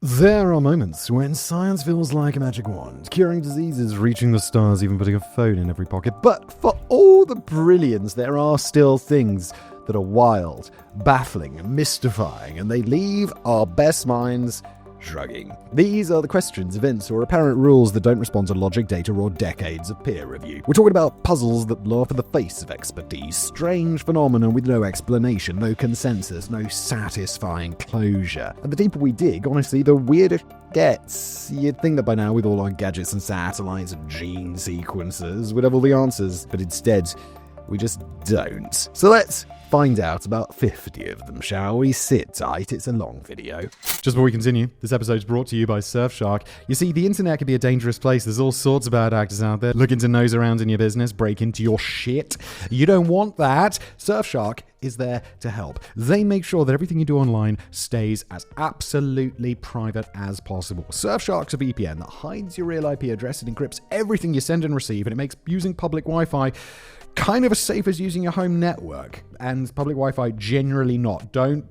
There are moments when science feels like a magic wand, curing diseases, reaching the stars, even putting a phone in every pocket. But for all the brilliance, there are still things that are wild, baffling, mystifying, and they leave our best minds shrugging. These are the questions, events, or apparent rules that don't respond to logic, data, or decades of peer review. We're talking about puzzles that blow off in the face of expertise, strange phenomena with no explanation, no consensus, no satisfying closure. And the deeper we dig, honestly, the weirder it gets. You'd think that by now, with all our gadgets and satellites and gene sequences, we'd have all the answers, but instead, we just don't. So let's find out about 50 of them, shall we? Sit tight, it's a long video. Just before we continue, this episode is brought to you by Surfshark. You see, the internet can be a dangerous place. There's all sorts of bad actors out there looking to nose around in your business, break into your shit. You don't want that. Surfshark is there to help. They make sure that everything you do online stays as absolutely private as possible. Surfshark's a VPN that hides your real IP address and encrypts everything you send and receive, and it makes using public Wi-Fi kind of as safe as using your home network. And public Wi-Fi generally not. Don't.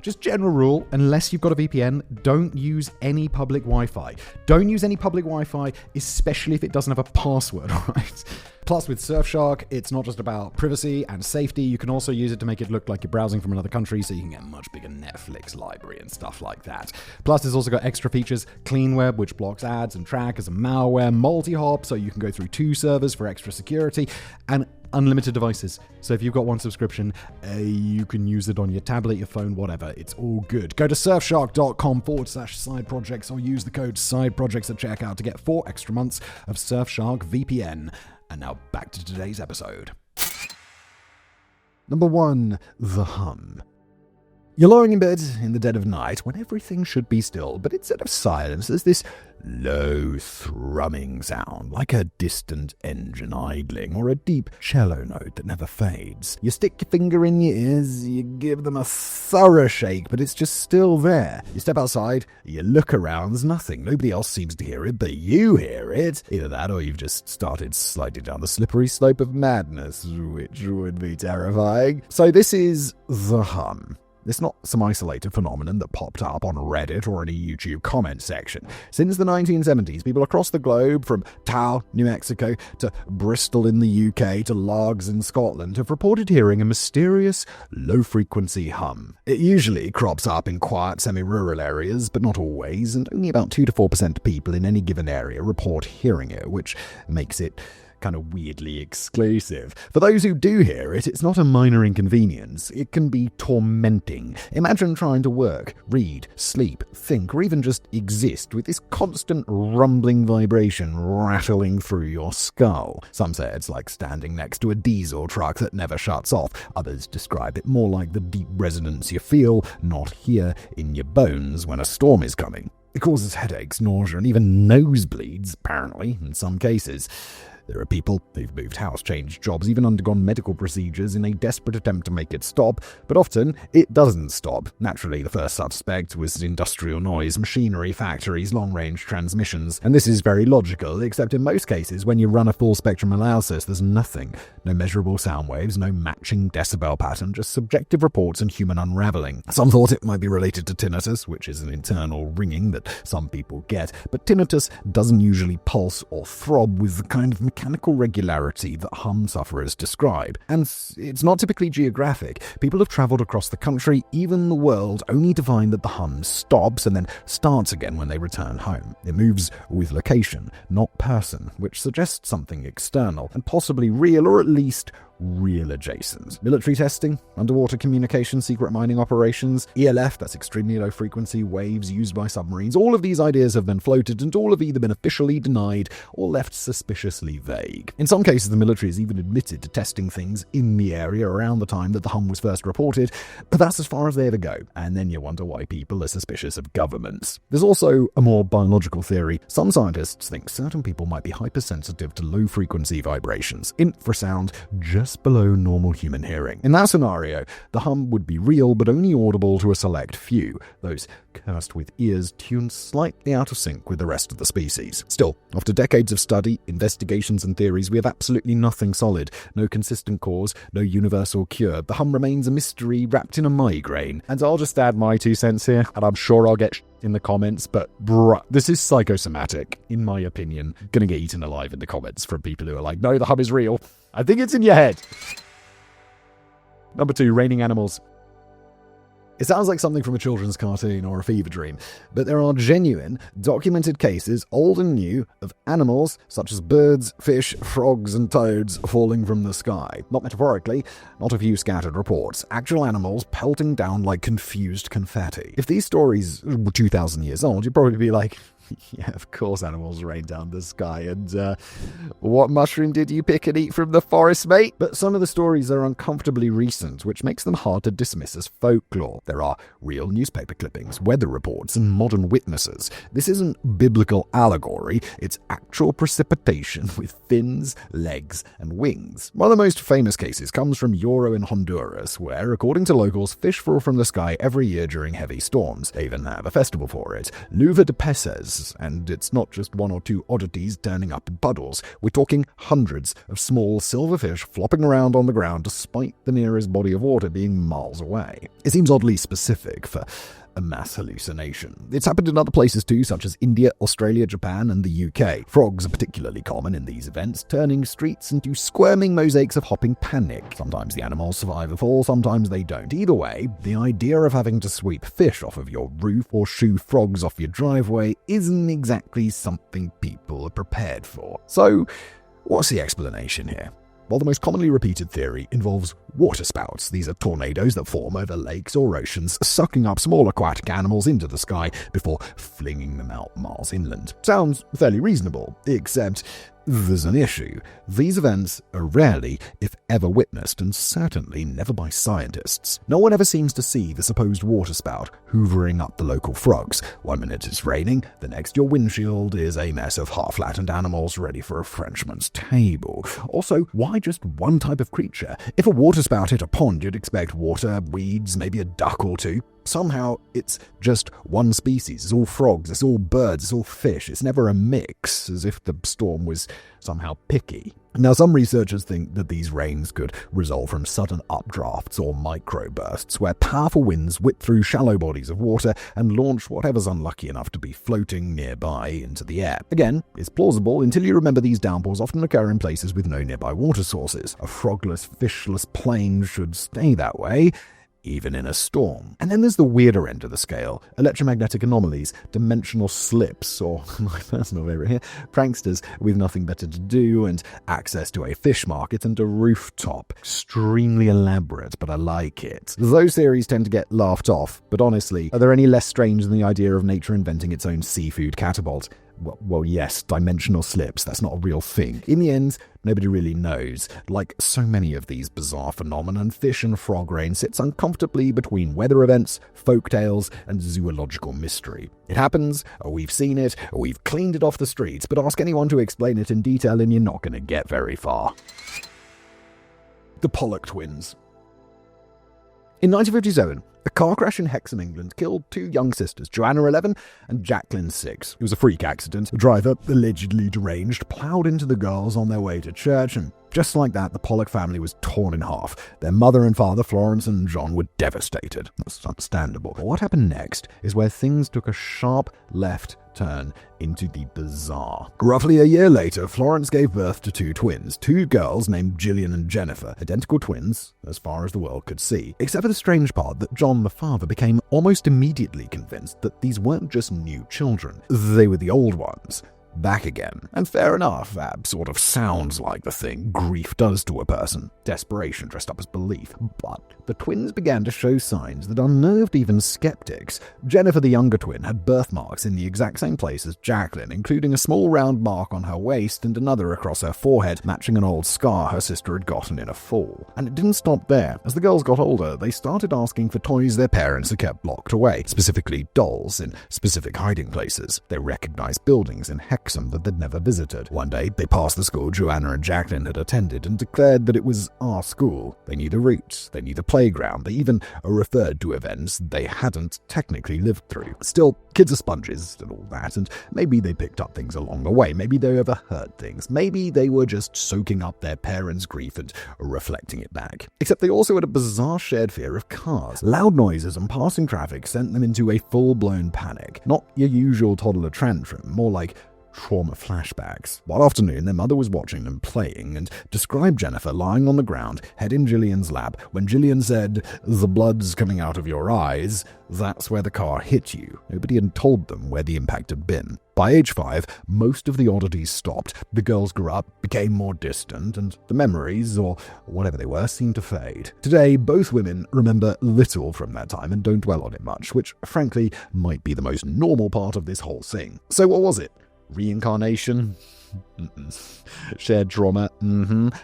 Just general rule, unless you've got a VPN, don't use any public Wi-Fi. Don't use any public Wi-Fi, especially if it doesn't have a password, right? Plus, with Surfshark, it's not just about privacy and safety. You can also use it to make it look like you're browsing from another country, so you can get a much bigger Netflix library and stuff like that. Plus, it's also got extra features, Clean Web, which blocks ads and trackers and malware, multi-hop, so you can go through 2 servers for extra security, and unlimited devices. So if you've got one subscription, you can use it on your tablet, your phone, whatever. It's all good. Go to surfshark.com/sideprojects or use the code sideprojects at checkout to get 4 extra months of Surfshark VPN. And now back to today's episode. Number 1, the hum. You're lying in bed in the dead of night when everything should be still, but instead of silence, there's this low thrumming sound, like a distant engine idling or a deep cello note that never fades. You stick your finger in your ears, you give them a thorough shake, but it's just still there. You step outside, you look around, there's nothing. Nobody else seems to hear it, but you hear it. Either that or you've just started sliding down the slippery slope of madness, which would be terrifying. So this is the hum. It's not some isolated phenomenon that popped up on Reddit or in a YouTube comment section. Since the 1970s, people across the globe, from Taured, New Mexico, to Bristol in the UK, to Largs in Scotland, have reported hearing a mysterious, low-frequency hum. It usually crops up in quiet, semi-rural areas, but not always, and only about 2 to 4% of people in any given area report hearing it, which makes it kind of weirdly exclusive. For those who do hear it, it's not a minor inconvenience. It can be tormenting. Imagine trying to work, read, sleep, think, or even just exist with this constant rumbling vibration rattling through your skull. Some say it's like standing next to a diesel truck that never shuts off. Others describe it more like the deep resonance you feel, not hear, in your bones when a storm is coming. It causes headaches, nausea, and even nosebleeds, apparently, in some cases. There are people who've moved house, changed jobs, even undergone medical procedures in a desperate attempt to make it stop, but often it doesn't stop. Naturally, the first suspect was industrial noise, machinery, factories, long-range transmissions, and this is very logical, except in most cases, when you run a full-spectrum analysis, there's nothing. No measurable sound waves, no matching decibel pattern, just subjective reports and human unraveling. Some thought it might be related to tinnitus, which is an internal ringing that some people get, but tinnitus doesn't usually pulse or throb with the kind of mechanical regularity that hum sufferers describe. And it's not typically geographic. People have travelled across the country, even the world, only to find that the hum stops and then starts again when they return home. It moves with location, not person, which suggests something external and possibly real, or at least real adjacent. Military testing, underwater communication, secret mining operations, ELF, that's extremely low frequency waves used by submarines. All of these ideas have been floated, and all have either been officially denied or left suspiciously vague. In some cases, the military has even admitted to testing things in the area around the time that the hum was first reported, but that's as far as they ever go. And then you wonder why people are suspicious of governments. There's also a more biological theory. Some scientists think certain people might be hypersensitive to low frequency vibrations, infrasound, just below normal human hearing. In that scenario, the hum would be real but only audible to a select few, those cursed with ears tuned slightly out of sync with the rest of the species. Still, after decades of study, investigations and theories, we have absolutely nothing solid. No consistent cause, no universal cure. The hum remains a mystery wrapped in a migraine. And I'll just add my 2 cents here, and I'm sure I'll get in the comments, but bruh, this is psychosomatic, in my opinion. Gonna get eaten alive in the comments from people who are like, no, the hum is real. I think it's in your head. Number 2, raining animals. It sounds like something from a children's cartoon or a fever dream, but there are genuine, documented cases, old and new, of animals such as birds, fish, frogs, and toads falling from the sky. Not metaphorically, not a few scattered reports. Actual animals pelting down like confused confetti. If these stories were 2,000 years old, you'd probably be like, yeah, of course animals rain down the sky. And what mushroom did you pick and eat from the forest, mate? But some of the stories are uncomfortably recent, which makes them hard to dismiss as folklore. There are real newspaper clippings, weather reports, and modern witnesses. This isn't biblical allegory, it's actual precipitation with fins, legs, and wings. One of the most famous cases comes from Euro in Honduras, where, according to locals, fish fall from the sky every year during heavy storms. They even have a festival for it, Luva de Peces. And it's not just one or two oddities turning up in puddles. We're talking hundreds of small silverfish flopping around on the ground despite the nearest body of water being miles away. It seems oddly specific for a mass hallucination. It's happened in other places too, such as India, Australia, Japan, and the UK. Frogs are particularly common in these events, turning streets into squirming mosaics of hopping panic. Sometimes the animals survive the fall, sometimes they don't. Either way, the idea of having to sweep fish off of your roof or shoo frogs off your driveway isn't exactly something people are prepared for. So, what's the explanation here? Well, the most commonly repeated theory involves waterspouts. These are tornadoes that form over lakes or oceans, sucking up small aquatic animals into the sky before flinging them out miles inland. Sounds fairly reasonable, except there's an issue. These events are rarely, if ever, witnessed, and certainly never by scientists. No one ever seems to see the supposed waterspout hoovering up the local frogs. One minute it's raining, the next your windshield is a mess of half-flattened animals ready for a Frenchman's table. Also, why just one type of creature? If a waterspout hit a pond, you'd expect water, weeds, maybe a duck or two. Somehow, it's just one species. It's all frogs, it's all birds, it's all fish. It's never a mix, as if the storm was somehow picky. Now, some researchers think that these rains could result from sudden updrafts or microbursts, where powerful winds whip through shallow bodies of water and launch whatever's unlucky enough to be floating nearby into the air. Again, it's plausible until you remember these downpours often occur in places with no nearby water sources. A frogless, fishless plain should stay that way, even in a storm. And then there's the weirder end of the scale, electromagnetic anomalies, dimensional slips, or my personal favorite here, pranksters with nothing better to do and access to a fish market and a rooftop. Extremely elaborate, but I like it. Those theories tend to get laughed off, but honestly, are there any less strange than the idea of nature inventing its own seafood catapult? Well, yes, dimensional slips, that's not a real thing. In the end, nobody really knows. Like so many of these bizarre phenomena, fish and frog rain sits uncomfortably between weather events, folktales, and zoological mystery. It happens, or we've seen it, or we've cleaned it off the streets, but ask anyone to explain it in detail and you're not going to get very far. The Pollock twins. In 1957, a car crash in Hexham, England, killed two young sisters, Joanna 11 and Jacqueline 6. It was a freak accident. The driver, allegedly deranged, ploughed into the girls on their way to church, and just like that, the Pollock family was torn in half. Their mother and father, Florence and John, were devastated. That's understandable. But what happened next is where things took a sharp left turn into the bizarre. Roughly a year later, Florence gave birth to two twins, two girls named Gillian and Jennifer, identical twins as far as the world could see. Except for the strange part that John, the father, became almost immediately convinced that these weren't just new children. They were the old ones. Back again. And fair enough, that sort of sounds like the thing grief does to a person. Desperation dressed up as belief. But the twins began to show signs that unnerved even skeptics. Jennifer, the younger twin, had birthmarks in the exact same place as Jacqueline, including a small round mark on her waist and another across her forehead, matching an old scar her sister had gotten in a fall. And it didn't stop there. As the girls got older, they started asking for toys their parents had kept locked away, specifically dolls in specific hiding places. They recognized buildings in Hexham Hexham that they'd never visited. One day, they passed the school Joanna and Jacqueline had attended and declared that it was our school. They knew the route, they knew the playground, they even referred to events they hadn't technically lived through. Still, kids are sponges and all that, and maybe they picked up things along the way, maybe they overheard things, maybe they were just soaking up their parents' grief and reflecting it back. Except they also had a bizarre shared fear of cars. Loud noises and passing traffic sent them into a full-blown panic. Not your usual toddler tantrum, more like trauma flashbacks. One afternoon, their mother was watching them playing and described Jennifer lying on the ground, head in Gillian's lap. When Gillian said, "The blood's coming out of your eyes," that's where the car hit you. Nobody had told them where the impact had been. By age 5, most of the oddities stopped. The girls grew up, became more distant, and the memories, or whatever they were, seemed to fade. Today, both women remember little from that time and don't dwell on it much, which, frankly, might be the most normal part of this whole thing. So what was it? Reincarnation? Shared trauma?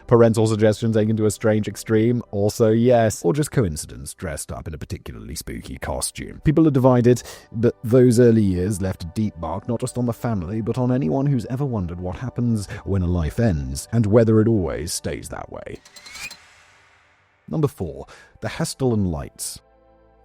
Parental suggestion taken to a strange extreme? Also yes. Or just coincidence dressed up in a particularly spooky costume? People are divided, but those early years left a deep mark not just on the family, but on anyone who's ever wondered what happens when a life ends, and whether it always stays that way. Number 4. The Hessdalen Lights.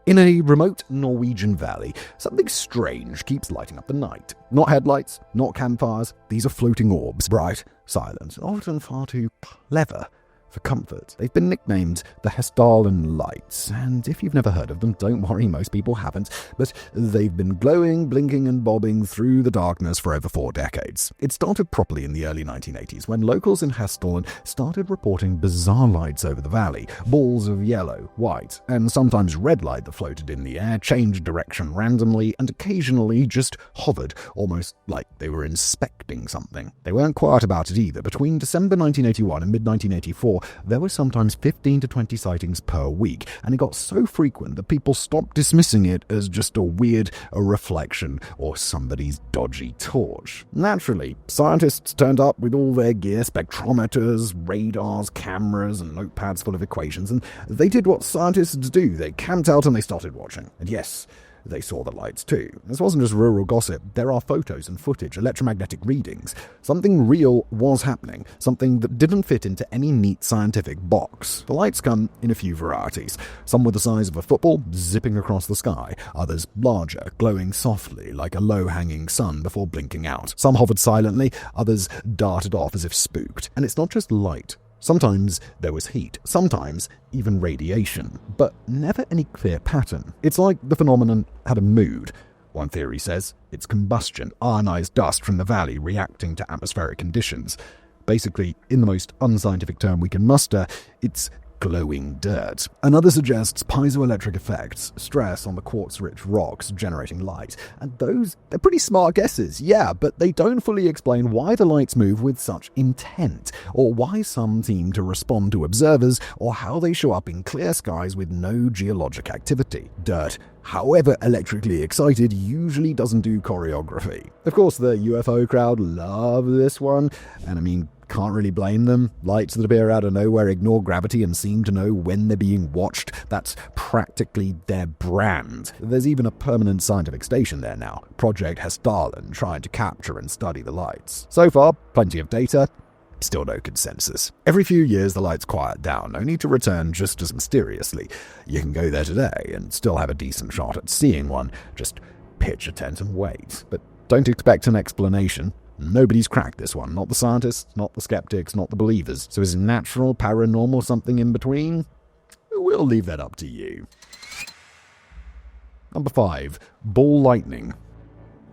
In a remote Norwegian valley, something strange keeps lighting up the night. Not headlights, not campfires, these are floating orbs, bright, silent, and often far too clever for comfort. They've been nicknamed the Hessdalen Lights, and if you've never heard of them, don't worry, most people haven't, but they've been glowing, blinking and bobbing through the darkness for over 4 decades. It started properly in the early 1980s when locals in Hessdalen started reporting bizarre lights over the valley. Balls of yellow, white, and sometimes red light that floated in the air, changed direction randomly, and occasionally just hovered, almost like they were inspecting something. They weren't quiet about it either. Between December 1981 and mid-1984, there were sometimes 15 to 20 sightings per week, and it got so frequent that people stopped dismissing it as just a reflection, or somebody's dodgy torch. Naturally, scientists turned up with all their gear, spectrometers, radars, cameras, and notepads full of equations, and they did what scientists do. They camped out and they started watching. And yes, they saw the lights too. This wasn't just rural gossip. There are photos and footage, electromagnetic readings. Something real was happening, something that didn't fit into any neat scientific box. The lights come in a few varieties. Some were the size of a football, zipping across the sky. Others larger, glowing softly like a low-hanging sun before blinking out. Some hovered silently, others darted off as if spooked. And it's not just light. Sometimes there was heat, sometimes even radiation, but never any clear pattern. It's like the phenomenon had a mood. One theory says it's combustion, ionized dust from the valley reacting to atmospheric conditions. Basically, in the most unscientific term we can muster, it's glowing dirt. Another suggests piezoelectric effects, stress on the quartz-rich rocks generating light. And they're pretty smart guesses, yeah, but they don't fully explain why the lights move with such intent, or why some seem to respond to observers, or how they show up in clear skies with no geologic activity. Dirt, however electrically excited, usually doesn't do choreography. Of course, the UFO crowd love this one, and I mean, can't really blame them. Lights that appear out of nowhere ignore gravity and seem to know when they're being watched. That's practically their brand. There's even a permanent scientific station there now, Project Hessdalen, trying to capture and study the lights. So far, plenty of data, still no consensus. Every few years the lights quiet down, only to return just as mysteriously. You can go there today and still have a decent shot at seeing one. Just pitch a tent and wait. But don't expect an explanation. Nobody's cracked this one. Not the scientists, not the skeptics, not the believers. So is it natural, paranormal, something in between? We'll leave that up to you. Number 5. Ball lightning.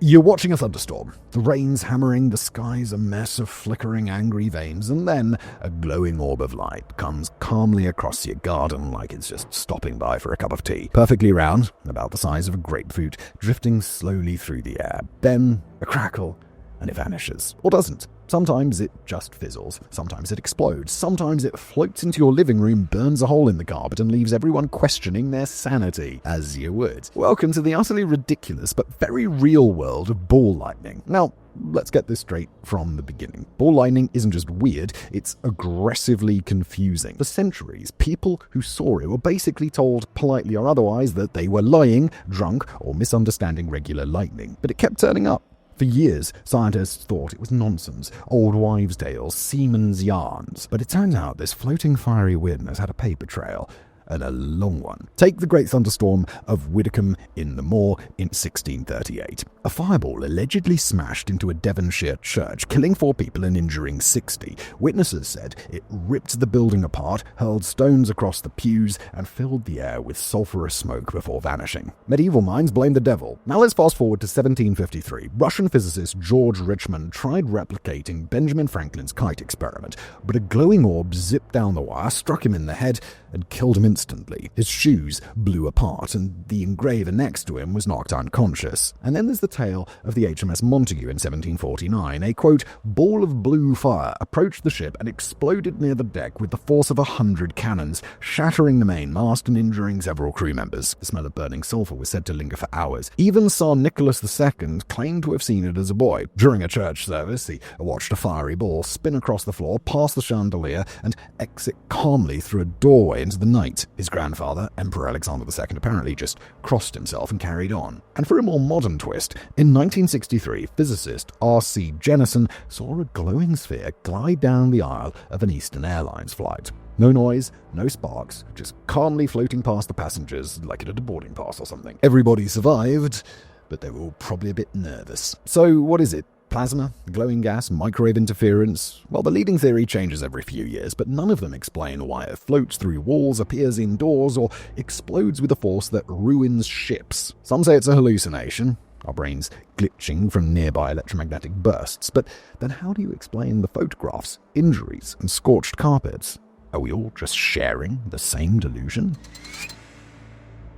You're watching a thunderstorm. The rain's hammering, the sky's a mess of flickering angry veins, and then a glowing orb of light comes calmly across your garden like it's just stopping by for a cup of tea. Perfectly round, about the size of a grapefruit, drifting slowly through the air. Then a crackle, and it vanishes. Or doesn't. Sometimes it just fizzles. Sometimes it explodes. Sometimes it floats into your living room, burns a hole in the carpet, and leaves everyone questioning their sanity, as you would. Welcome to the utterly ridiculous but very real world of ball lightning. Now, let's get this straight from the beginning. Ball lightning isn't just weird, it's aggressively confusing. For centuries, people who saw it were basically told, politely or otherwise, that they were lying, drunk, or misunderstanding regular lightning. But it kept turning up. For years, scientists thought it was nonsense, old wives' tales, seamen's yarns. But it turns out this floating fiery weirdness had a paper trail, and a long one. Take the Great Thunderstorm of Widdicombe in the Moor in 1638. A fireball allegedly smashed into a Devonshire church, killing 4 people and injuring 60. Witnesses said it ripped the building apart, hurled stones across the pews, and filled the air with sulphurous smoke before vanishing. Medieval minds blamed the devil. Now let's fast forward to 1753. Russian physicist George Richmond tried replicating Benjamin Franklin's kite experiment, but a glowing orb zipped down the wire, struck him in the head, and killed him instantly. His shoes blew apart, and the engraver next to him was knocked unconscious. And then there's the tale of the HMS Montague in 1749. A, quote, ball of blue fire approached the ship and exploded near the deck with the force of 100 cannons, shattering the mainmast and injuring several crew members. The smell of burning sulphur was said to linger for hours. Even Tsar Nicholas II claimed to have seen it as a boy. During a church service, he watched a fiery ball spin across the floor, past the chandelier, and exit calmly through a doorway into the night. His grandfather, Emperor Alexander II, apparently just crossed himself and carried on. And for a more modern twist, in 1963, physicist R.C. Jennison saw a glowing sphere glide down the aisle of an Eastern Airlines flight. No noise, no sparks, just calmly floating past the passengers like it had a boarding pass or something. Everybody survived, but they were all probably a bit nervous. So what is it? Plasma, glowing gas, microwave interference? Well, the leading theory changes every few years, but none of them explain why it floats through walls, appears indoors, or explodes with a force that ruins ships. Some say it's a hallucination, our brains glitching from nearby electromagnetic bursts, but then how do you explain the photographs, injuries, and scorched carpets? Are we all just sharing the same delusion?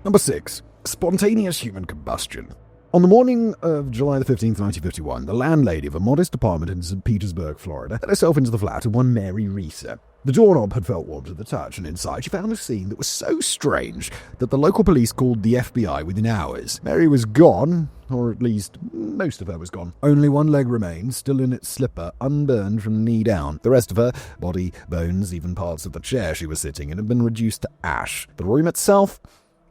Number 6. Spontaneous human combustion. On the morning of July 15, 1951, the landlady of a modest apartment in St. Petersburg, Florida, let herself into the flat of one Mary Reeser. The doorknob had felt warm to the touch, and inside she found a scene that was so strange that the local police called the FBI within hours. Mary was gone, or at least most of her was gone. Only one leg remained, still in its slipper, unburned from the knee down. The rest of her, body, bones, even parts of the chair she was sitting in, had been reduced to ash. The room itself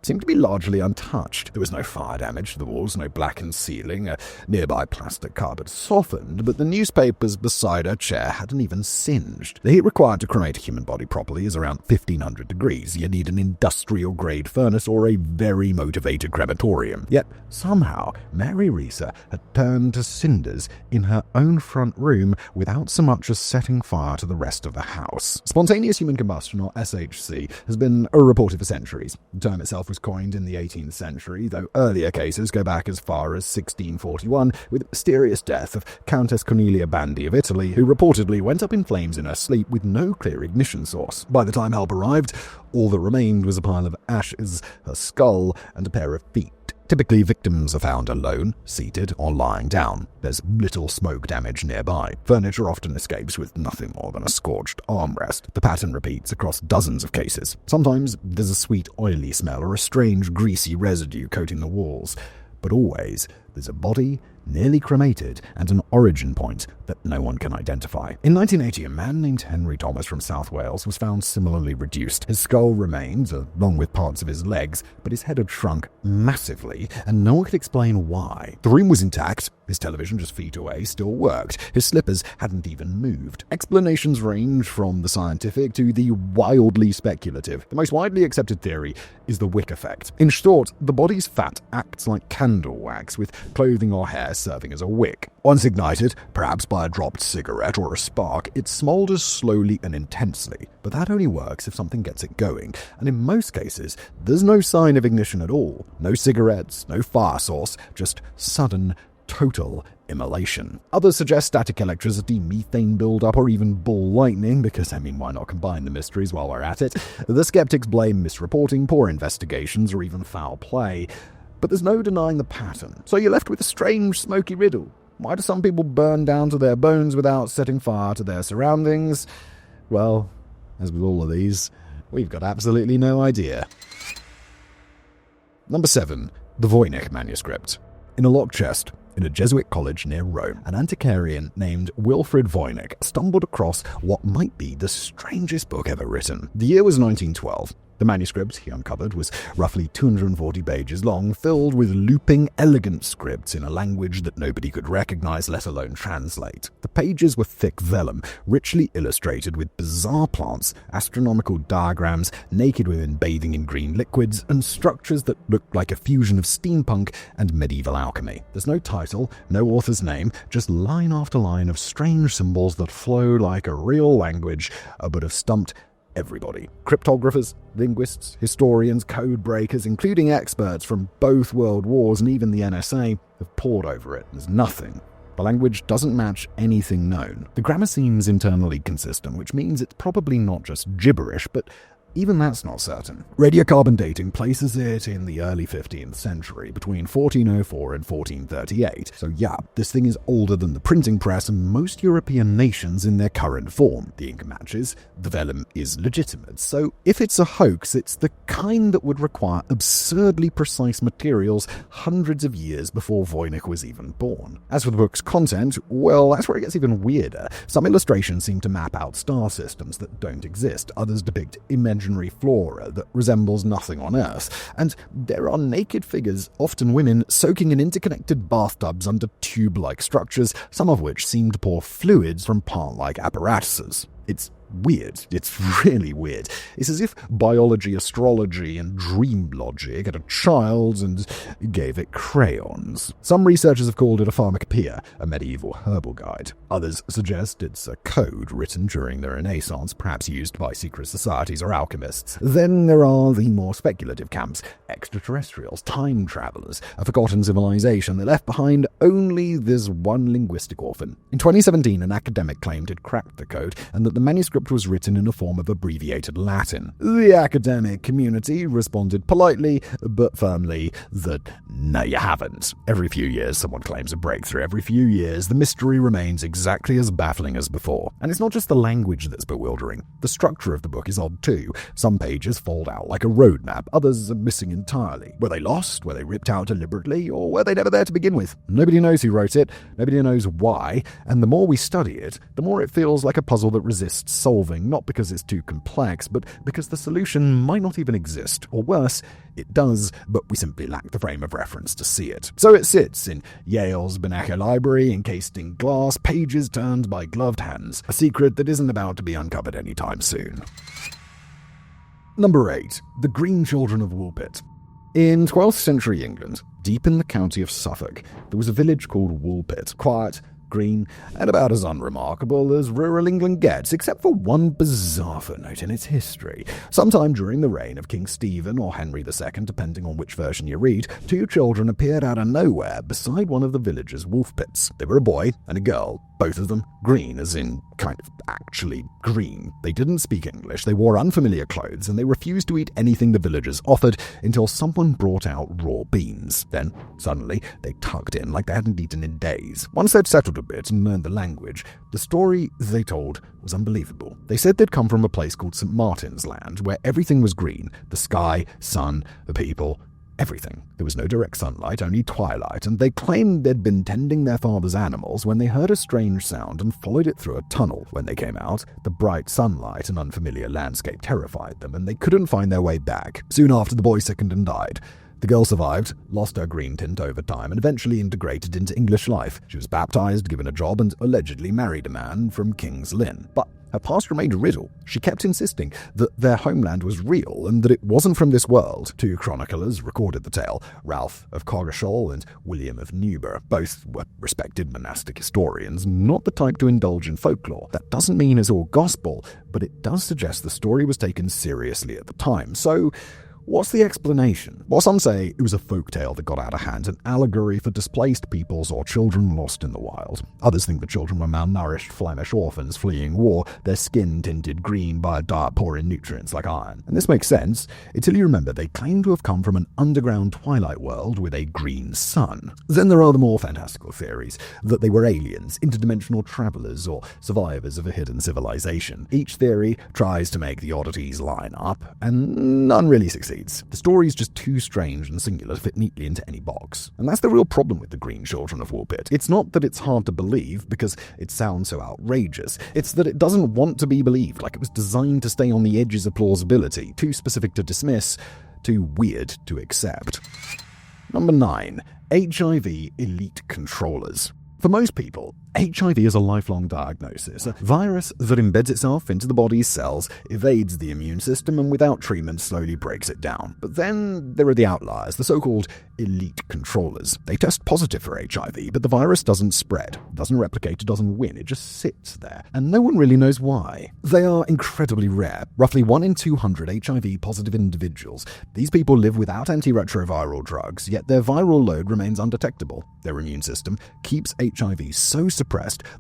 seemed to be largely untouched. There was no fire damage to the walls, no blackened ceiling. A nearby plastic carpet softened, but the newspapers beside her chair hadn't even singed. The heat required to cremate a human body properly is around 1500 degrees. You need an industrial-grade furnace or a very motivated crematorium. Yet, somehow, Mary Reeser had turned to cinders in her own front room without so much as setting fire to the rest of the house. Spontaneous human combustion, or SHC, has been reported for centuries. The term itself was coined in the 18th century, though earlier cases go back as far as 1641, with the mysterious death of Countess Cornelia Bandi of Italy, who reportedly went up in flames in her sleep with no clear ignition source. By the time help arrived, all that remained was a pile of ashes, her skull, and a pair of feet. Typically, victims are found alone, seated, or lying down. There's little smoke damage nearby. Furniture often escapes with nothing more than a scorched armrest. The pattern repeats across dozens of cases. Sometimes there's a sweet, oily smell or a strange, greasy residue coating the walls. But always, there's a body, nearly cremated, and an origin point that no one can identify. In 1980, a man named Henry Thomas from South Wales was found similarly reduced. His skull remained, along with parts of his legs, but his head had shrunk massively, and no one could explain why. The room was intact. His television just feet away still worked. His slippers hadn't even moved. Explanations range from the scientific to the wildly speculative. The most widely accepted theory is the wick effect. In short, the body's fat acts like candle wax, with clothing or hair serving as a wick. Once ignited, perhaps by a dropped cigarette or a spark, it smolders slowly and intensely. But that only works if something gets it going, and in most cases, there's no sign of ignition at all. No cigarettes, no fire source, just sudden, total immolation. Others suggest static electricity, methane buildup, or even ball lightning, because, why not combine the mysteries while we're at it? The skeptics blame misreporting, poor investigations, or even foul play. But there's no denying the pattern. So you're left with a strange, smoky riddle. Why do some people burn down to their bones without setting fire to their surroundings? Well, as with all of these, we've got absolutely no idea. Number 7. The Voynich manuscript. In a locked chest in a Jesuit college near Rome, an antiquarian named Wilfrid Voynich stumbled across what might be the strangest book ever written. The year was 1912. The manuscript he uncovered was roughly 240 pages long, filled with looping, elegant scripts in a language that nobody could recognize, let alone translate. The pages were thick vellum, richly illustrated with bizarre plants, astronomical diagrams, naked women bathing in green liquids, and structures that looked like a fusion of steampunk and medieval alchemy. There's no title, no author's name, just line after line of strange symbols that flow like a real language, but have stumped everybody. Cryptographers, linguists, historians, code breakers, including experts from both world wars and even the NSA, have pored over it. There's nothing. The language doesn't match anything known. The grammar seems internally consistent, which means it's probably not just gibberish, but even that's not certain. Radiocarbon dating places it in the early 15th century, between 1404 and 1438. So yeah, this thing is older than the printing press and most European nations in their current form. The ink matches, the vellum is legitimate. So if it's a hoax, it's the kind that would require absurdly precise materials hundreds of years before Voynich was even born. As for the book's content, well, that's where it gets even weirder. Some illustrations seem to map out star systems that don't exist. Others depict imaginary flora that resembles nothing on Earth, and there are naked figures, often women, soaking in interconnected bathtubs under tube-like structures, some of which seem to pour fluids from plant-like apparatuses. It's weird. It's really weird. It's as if biology, astrology, and dream logic had a child and gave it crayons. Some researchers have called it a pharmacopoeia, a medieval herbal guide. Others suggest it's a code written during the Renaissance, perhaps used by secret societies or alchemists. Then there are the more speculative camps: extraterrestrials, time travelers, a forgotten civilization that left behind only this one linguistic orphan. In 2017, an academic claimed he'd cracked the code and that the manuscript was written in a form of abbreviated Latin. The academic community responded politely but firmly that no, you haven't. Every few years someone claims a breakthrough. Every few years the mystery remains exactly as baffling as before. And it's not just the language that's bewildering. The structure of the book is odd too. Some pages fold out like a roadmap, others are missing entirely. Were they lost? Were they ripped out deliberately? Or were they never there to begin with? Nobody knows who wrote it, nobody knows why, and the more we study it, the more it feels like a puzzle that resists solving, not because it's too complex, but because the solution might not even exist. Or worse, it does, but we simply lack the frame of reference to see it. So it sits in Yale's Banneker Library, encased in glass, pages turned by gloved hands. A secret that isn't about to be uncovered anytime soon. Number 8. The Green Children of Woolpit. In 12th century England, deep in the county of Suffolk, there was a village called Woolpit, quiet, green, and about as unremarkable as rural England gets, except for one bizarre footnote in its history. Sometime during the reign of King Stephen or Henry II, depending on which version you read, 2 children appeared out of nowhere beside one of the village's wolf pits. They were a boy and a girl, both of them green, as in kind of actually green. They didn't speak English, they wore unfamiliar clothes, and they refused to eat anything the villagers offered until someone brought out raw beans. Then, suddenly, they tucked in like they hadn't eaten in days. Once they'd settled a bit and learned the language, the story they told was unbelievable. They said they'd come from a place called St. Martin's Land, where everything was green: the sky, sun, the people, everything. There was no direct sunlight, only twilight, and they claimed they'd been tending their father's animals when they heard a strange sound and followed it through a tunnel. When they came out, the bright sunlight and unfamiliar landscape terrified them, and they couldn't find their way back. Soon after, the boy sickened and died. The girl survived, lost her green tint over time, and eventually integrated into English life. She was baptized, given a job, and allegedly married a man from King's Lynn. But her past remained a riddle. She kept insisting that their homeland was real and that it wasn't from this world. 2 chroniclers recorded the tale: Ralph of Coggeshall and William of Newburgh. Both were respected monastic historians, not the type to indulge in folklore. That doesn't mean it's all gospel, but it does suggest the story was taken seriously at the time. So, what's the explanation? Well, some say it was a folktale that got out of hand, an allegory for displaced peoples or children lost in the wild. Others think the children were malnourished Flemish orphans fleeing war, their skin tinted green by a diet poor in nutrients like iron. And this makes sense until you remember they claim to have come from an underground twilight world with a green sun. Then there are the more fantastical theories that they were aliens, interdimensional travelers, or survivors of a hidden civilization. Each theory tries to make the oddities line up, and none really succeeds. seeds. The story's just too strange and singular to fit neatly into any box. And that's the real problem with the Green Children of Woolpit. It's not that it's hard to believe because it sounds so outrageous. It's that it doesn't want to be believed, like it was designed to stay on the edges of plausibility, too specific to dismiss, too weird to accept. Number 9. HIV elite controllers. For most people, HIV is a lifelong diagnosis, a virus that embeds itself into the body's cells, evades the immune system, and without treatment slowly breaks it down. But then there are the outliers, the so-called elite controllers. They test positive for HIV, but the virus doesn't spread, doesn't replicate, it doesn't win, it just sits there. And no one really knows why. They are incredibly rare, roughly 1 in 200 HIV-positive individuals. These people live without antiretroviral drugs, yet their viral load remains undetectable. Their immune system keeps HIV so suppressed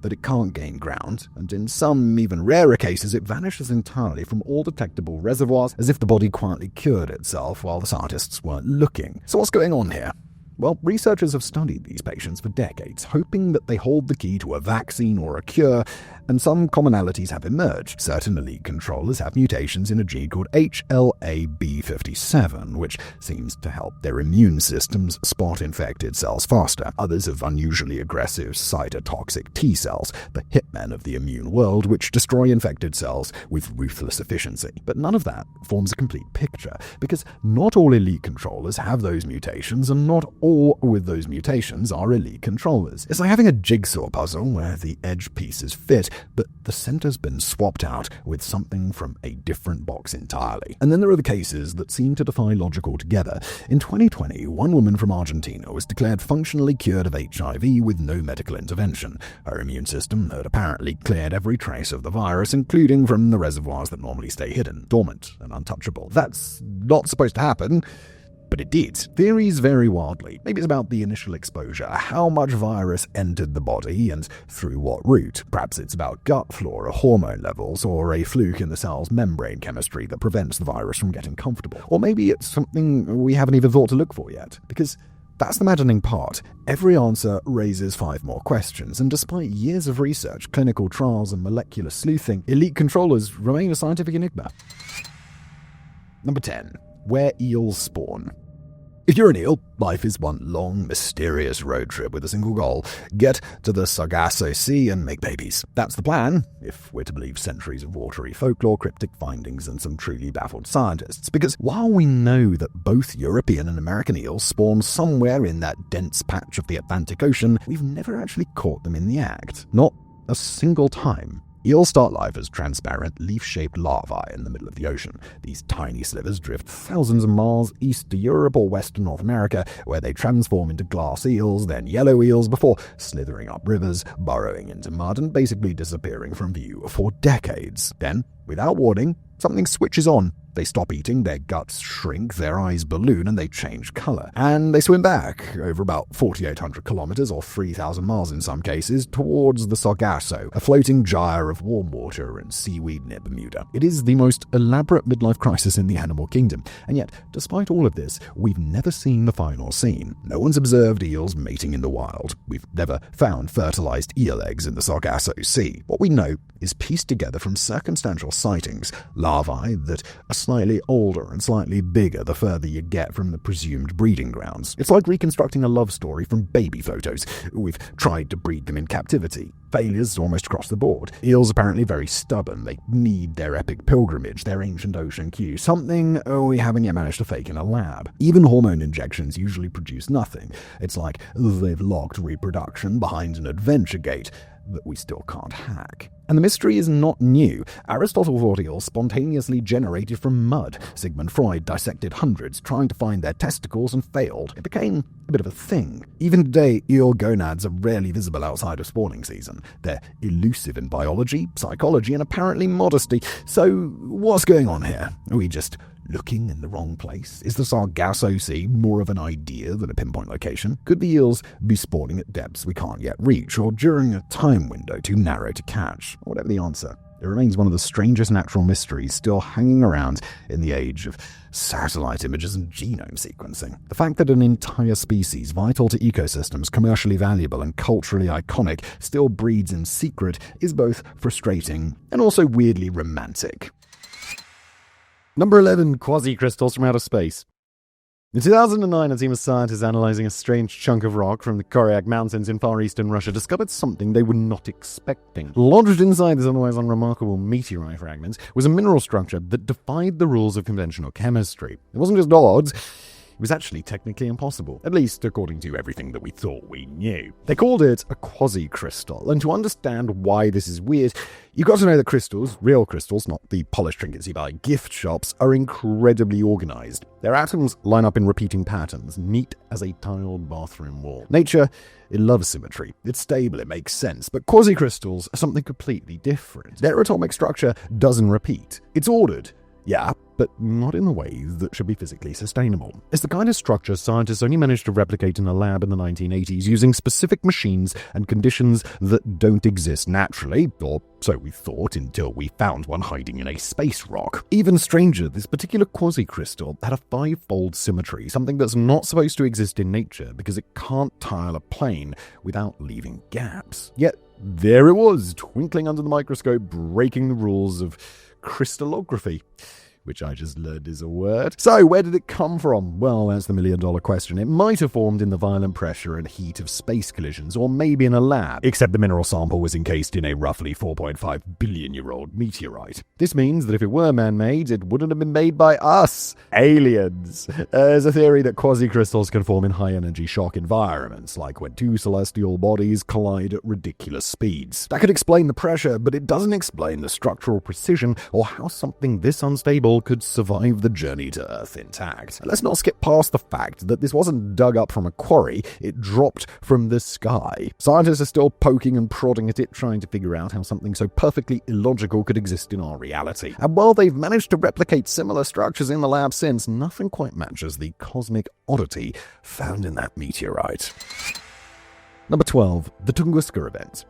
that it can't gain ground, and in some even rarer cases it vanishes entirely from all detectable reservoirs as if the body quietly cured itself while the scientists weren't looking. So what's going on here? Well, researchers have studied these patients for decades, hoping that they hold the key to a vaccine or a cure, and some commonalities have emerged. Certain elite controllers have mutations in a gene called HLA-B57, which seems to help their immune systems spot infected cells faster. Others have unusually aggressive cytotoxic T cells, the hitmen of the immune world, which destroy infected cells with ruthless efficiency. But none of that forms a complete picture, because not all elite controllers have those mutations, and not all with those mutations are elite controllers. It's like having a jigsaw puzzle where the edge pieces fit, but the center's been swapped out with something from a different box entirely. And then there are the cases that seem to defy logic altogether. In 2020, one woman from Argentina was declared functionally cured of HIV with no medical intervention. Her immune system had apparently cleared every trace of the virus, including from the reservoirs that normally stay hidden, dormant, and untouchable. That's not supposed to happen, but it did. Theories vary wildly. Maybe it's about the initial exposure, how much virus entered the body and through what route. Perhaps it's about gut flora, hormone levels, or a fluke in the cell's membrane chemistry that prevents the virus from getting comfortable. Or maybe it's something we haven't even thought to look for yet, because that's the maddening part. Every answer raises 5 more questions, and despite years of research, clinical trials, and molecular sleuthing, elite controllers remain a scientific enigma. Number 10. Where eels spawn. If you're an eel, life is one long, mysterious road trip with a single goal: get to the Sargasso Sea and make babies. That's the plan, if we're to believe centuries of watery folklore, cryptic findings, and some truly baffled scientists. Because while we know that both European and American eels spawn somewhere in that dense patch of the Atlantic Ocean, we've never actually caught them in the act. Not a single time. Eels start life as transparent, leaf-shaped larvae in the middle of the ocean. These tiny slivers drift thousands of miles east to Europe or western North America, where they transform into glass eels, then yellow eels, before slithering up rivers, burrowing into mud, and basically disappearing from view for decades. Then, without warning, something switches on. They stop eating, their guts shrink, their eyes balloon, and they change color. And they swim back, over about 4,800 kilometers or 3,000 miles in some cases, towards the Sargasso, a floating gyre of warm water and seaweed near Bermuda. It is the most elaborate midlife crisis in the animal kingdom. And yet, despite all of this, we've never seen the final scene. No one's observed eels mating in the wild. We've never found fertilized eel eggs in the Sargasso Sea. What we know is pieced together from circumstantial sightings, larvae that are slightly older and slightly bigger the further you get from the presumed breeding grounds. It's like reconstructing a love story from baby photos. We've tried to breed them in captivity. Failures almost across the board. Eels apparently very stubborn. They need their epic pilgrimage, their ancient ocean queue, something we haven't yet managed to fake in a lab. Even hormone injections usually produce nothing. It's like they've locked reproduction behind an adventure gate that we still can't hack. And the mystery is not new. Aristotle thought eels spontaneously generated from mud. Sigmund Freud dissected hundreds trying to find their testicles and failed. It became a bit of a thing. Even today, eel gonads are rarely visible outside of spawning season. They're elusive in biology, psychology, and apparently modesty. So what's going on here? Are we just looking in the wrong place? Is the Sargasso Sea more of an idea than a pinpoint location? Could the eels be spawning at depths we can't yet reach, or during a time window too narrow to catch? Whatever the answer, it remains one of the strangest natural mysteries still hanging around in the age of satellite images and genome sequencing. The fact that an entire species, vital to ecosystems, commercially valuable and culturally iconic, still breeds in secret is both frustrating and also weirdly romantic. Number 11, Quasicrystals from outer space. In 2009, a team of scientists analyzing a strange chunk of rock from the Koryak Mountains in far eastern Russia discovered something they were not expecting. Lodged inside this otherwise unremarkable meteorite fragment was a mineral structure that defied the rules of conventional chemistry. It wasn't just odds. It was actually technically impossible, at least according to everything that we thought we knew. They called it a quasicrystal, and to understand why this is weird, you've got to know that crystals, real crystals, not the polished trinkets you buy at gift shops, are incredibly organized. Their atoms line up in repeating patterns, neat as a tiled bathroom wall. Nature, it loves symmetry. It's stable, it makes sense, but quasicrystals are something completely different. Their atomic structure doesn't repeat. It's ordered. Yeah, but not in the ways that should be physically sustainable. It's the kind of structure scientists only managed to replicate in a lab in the 1980s using specific machines and conditions that don't exist naturally, or so we thought until we found one hiding in a space rock. Even stranger, this particular quasicrystal had a five-fold symmetry, something that's not supposed to exist in nature because it can't tile a plane without leaving gaps. Yet, there it was, twinkling under the microscope, breaking the rules of crystallography, which I just learned is a word. So, where did it come from? Well, that's the million-dollar question. It might have formed in the violent pressure and heat of space collisions, or maybe in a lab, except the mineral sample was encased in a roughly 4.5 billion-year-old meteorite. This means that if it were man-made, it wouldn't have been made by us, aliens. There's a theory that quasicrystals can form in high-energy shock environments, like when two celestial bodies collide at ridiculous speeds. That could explain the pressure, but it doesn't explain the structural precision or how something this unstable could survive the journey to Earth intact. And let's not skip past the fact that this wasn't dug up from a quarry, it dropped from the sky. Scientists are still poking and prodding at it, trying to figure out how something so perfectly illogical could exist in our reality. And while they've managed to replicate similar structures in the lab since, nothing quite matches the cosmic oddity found in that meteorite. Number 12, the Tunguska event.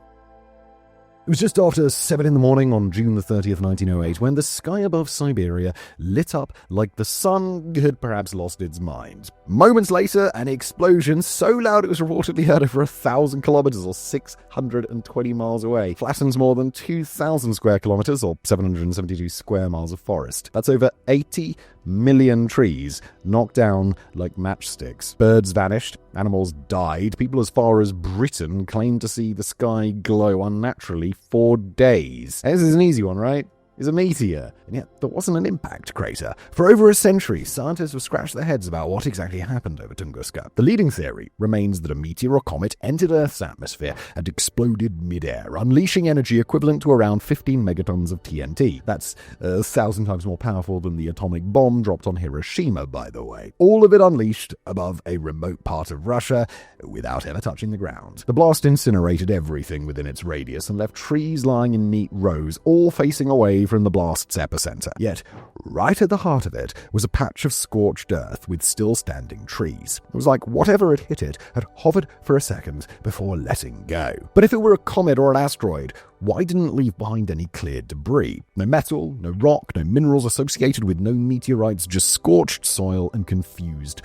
It was just after 7 in the morning on June the 30th, 1908, when the sky above Siberia lit up like the sun had perhaps lost its mind. Moments later, an explosion so loud it was reportedly heard over 1,000 kilometers or 620 miles away flattens more than 2,000 square kilometers or 772 square miles of forest. That's over 80 million trees knocked down like matchsticks. Birds vanished, animals died. People as far as Britain claimed to see the sky glow unnaturally for days. This is an easy one, right? Is a meteor, and yet there wasn't an impact crater. For over a century, scientists have scratched their heads about what exactly happened over Tunguska. The leading theory remains that a meteor or comet entered Earth's atmosphere and exploded mid-air, unleashing energy equivalent to around 15 megatons of TNT. That's 1,000 times more powerful than the atomic bomb dropped on Hiroshima, by the way. All of it unleashed above a remote part of Russia without ever touching the ground. The blast incinerated everything within its radius and left trees lying in neat rows, all facing away from the blast's epicenter. Yet, right at the heart of it was a patch of scorched earth with still standing trees. It was like whatever had hit it had hovered for a second before letting go. But if it were a comet or an asteroid, why didn't it leave behind any cleared debris? No metal, no rock, no minerals associated with no meteorites, just scorched soil and confused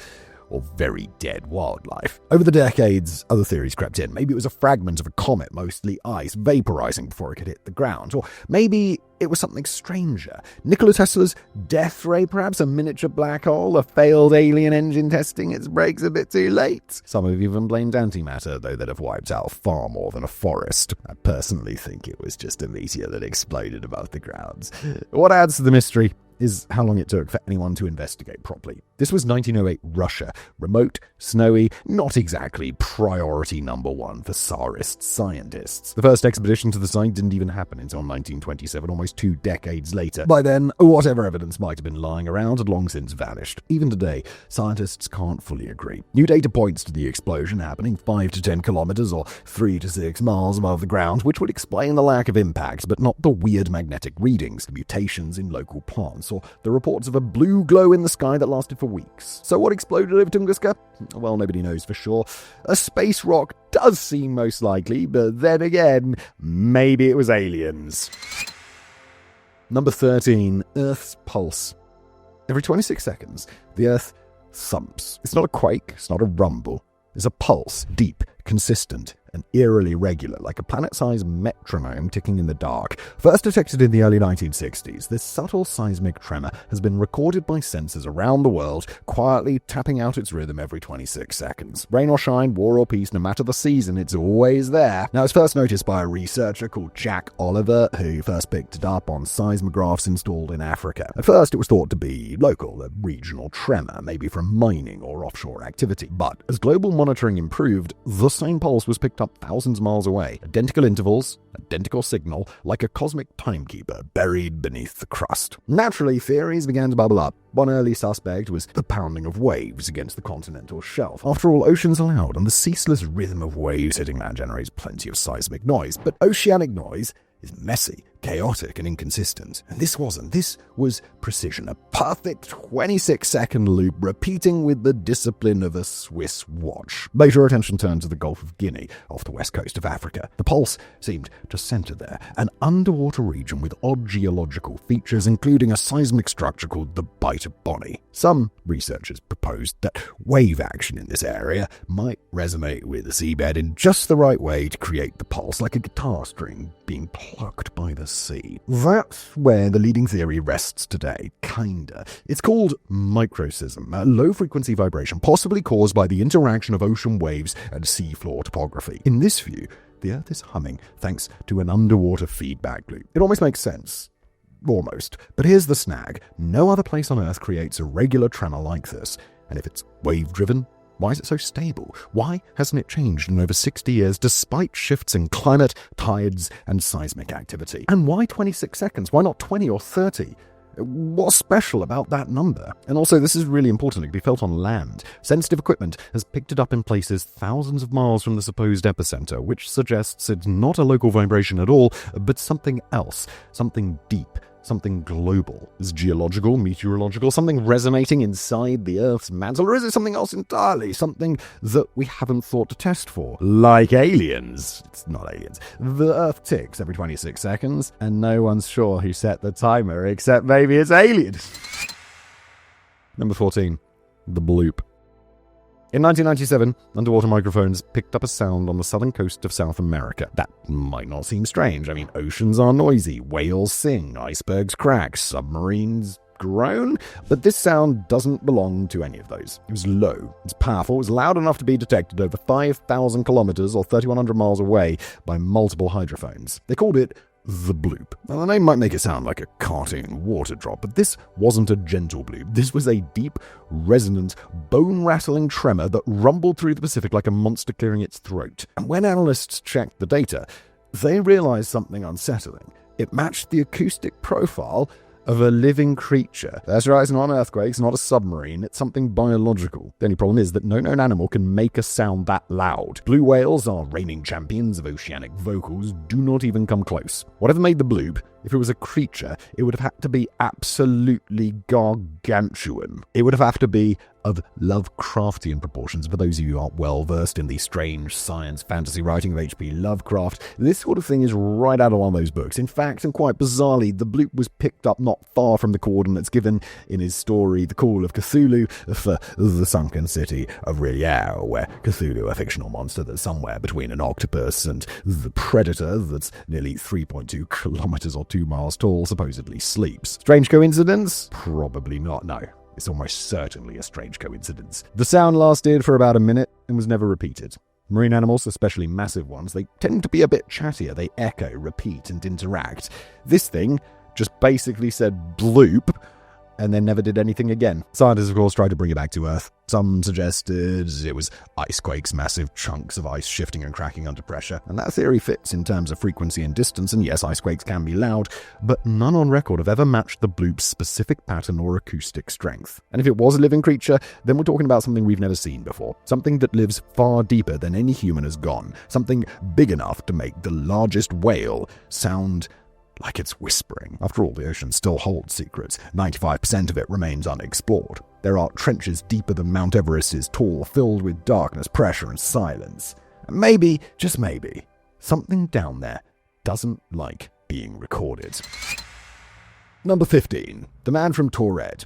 or very dead wildlife. Over the decades, other theories crept in. Maybe it was a fragment of a comet, mostly ice, vaporizing before it could hit the ground. Or maybe it was something stranger. Nikola Tesla's death ray, perhaps a miniature black hole, a failed alien engine testing its brakes a bit too late. Some have even blamed antimatter, though they'd have wiped out far more than a forest. I personally think it was just a meteor that exploded above the ground. What adds to the mystery is how long it took for anyone to investigate properly. This was 1908 Russia, remote, snowy, not exactly priority number one for Tsarist scientists. The first expedition to the site didn't even happen until 1927, almost 2 decades later. By then, whatever evidence might have been lying around had long since vanished. Even today, scientists can't fully agree. New data points to the explosion happening 5 to 10 kilometers or 3 to 6 miles above the ground, which would explain the lack of impact, but not the weird magnetic readings, the mutations in local plants, or the reports of a blue glow in the sky that lasted for weeks. So what exploded over Tunguska? Well, nobody knows for sure. A space rock does seem most likely, but then again, maybe it was aliens. Number 13, Earth's pulse. Every 26 seconds, the Earth thumps. It's not a quake, it's not a rumble. There's a pulse deep consistent and eerily regular, like a planet-sized metronome ticking in the dark. First detected in the early 1960s, this subtle seismic tremor has been recorded by sensors around the world, quietly tapping out its rhythm every 26 seconds. Rain or shine, war or peace, no matter the season, it's always there. Now, it's first noticed by a researcher called Jack Oliver, who first picked it up on seismographs installed in Africa. At first, it was thought to be local, a regional tremor, maybe from mining or offshore activity. But as global monitoring improved, the same pulse was picked up thousands of miles away. Identical intervals, identical signal, like a cosmic timekeeper buried beneath the crust. Naturally, theories began to bubble up. One early suspect was the pounding of waves against the continental shelf. After all, oceans are loud, and the ceaseless rhythm of waves hitting land generates plenty of seismic noise. But oceanic noise is messy, chaotic, and inconsistent. And this wasn't. This was precision, a perfect 26-second loop repeating with the discipline of a Swiss watch. Later, attention turned to the Gulf of Guinea, off the west coast of Africa. The pulse seemed to center there, an underwater region with odd geological features, including a seismic structure called the Bight of Bonny. Some researchers proposed that wave action in this area might resonate with the seabed in just the right way to create the pulse, like a guitar string being plucked by the sea. That's where the leading theory rests today, kinda. It's called microsysm, a low-frequency vibration possibly caused by the interaction of ocean waves and seafloor topography. In this view, the Earth is humming thanks to an underwater feedback loop. It almost makes sense. Almost. But here's the snag. No other place on Earth creates a regular tremor like this. And if it's wave-driven, why is it so stable? Why hasn't it changed in over 60 years despite shifts in climate, tides, and seismic activity? And why 26 seconds? Why not 20 or 30? What's special about that number? And also, this is really important, it can be felt on land. Sensitive equipment has picked it up in places thousands of miles from the supposed epicenter, which suggests it's not a local vibration at all, but something else, something deep. Something global. Is it geological, meteorological, something resonating inside the Earth's mantle, or is it something else entirely? Something that we haven't thought to test for? Like aliens. It's not aliens. The Earth ticks every 26 seconds, and no one's sure who set the timer, except maybe it's aliens. Number 14. The bloop. In 1997, underwater microphones picked up a sound on the southern coast of South America. That might not seem strange. I mean, oceans are noisy, whales sing, icebergs crack, submarines groan, but this sound doesn't belong to any of those. It was low, it was powerful, it was loud enough to be detected over 5,000 kilometers or 3,100 miles away by multiple hydrophones. They called it the bloop. Now, the name might make it sound like a cartoon water drop, but this wasn't a gentle bloop. This was a deep, resonant, bone-rattling tremor that rumbled through the Pacific like a monster clearing its throat. And when analysts checked the data, they realized something unsettling. It matched the acoustic profile of a living creature. That's right, it's not an earthquake, it's not a submarine, it's something biological. The only problem is that no known animal can make a sound that loud. Blue whales are reigning champions of oceanic vocals, do not even come close. Whatever made the bloop, if it was a creature, it would have had to be absolutely gargantuan. It would have had to be of Lovecraftian proportions. For those of you who aren't well versed in the strange science fantasy writing of H.P. Lovecraft, this sort of thing is right out of one of those books. In fact, and quite bizarrely, the bloop was picked up not far from the coordinates given in his story The Call of Cthulhu for the sunken city of Riverside, where Cthulhu, a fictional monster that's somewhere between an octopus and the predator that's nearly 3.2 kilometers or 2 miles tall, supposedly sleeps. Strange coincidence? Probably not, no. It's almost certainly a strange coincidence. The sound lasted for about a minute and was never repeated. Marine animals, especially massive ones, they tend to be a bit chattier. They echo, repeat, and interact. This thing just basically said bloop and then never did anything again. Scientists, of course, tried to bring it back to Earth. Some suggested it was ice quakes, massive chunks of ice shifting and cracking under pressure. And that theory fits in terms of frequency and distance, and yes, ice quakes can be loud, but none on record have ever matched the bloop's specific pattern or acoustic strength. And if it was a living creature, then we're talking about something we've never seen before. Something that lives far deeper than any human has gone. Something big enough to make the largest whale sound like it's whispering. After all, the ocean still holds secrets. 95% of it remains unexplored. There are trenches deeper than Mount Everest is tall, filled with darkness, pressure, and silence. And maybe, just maybe, something down there doesn't like being recorded. Number 15. The Man from Taured.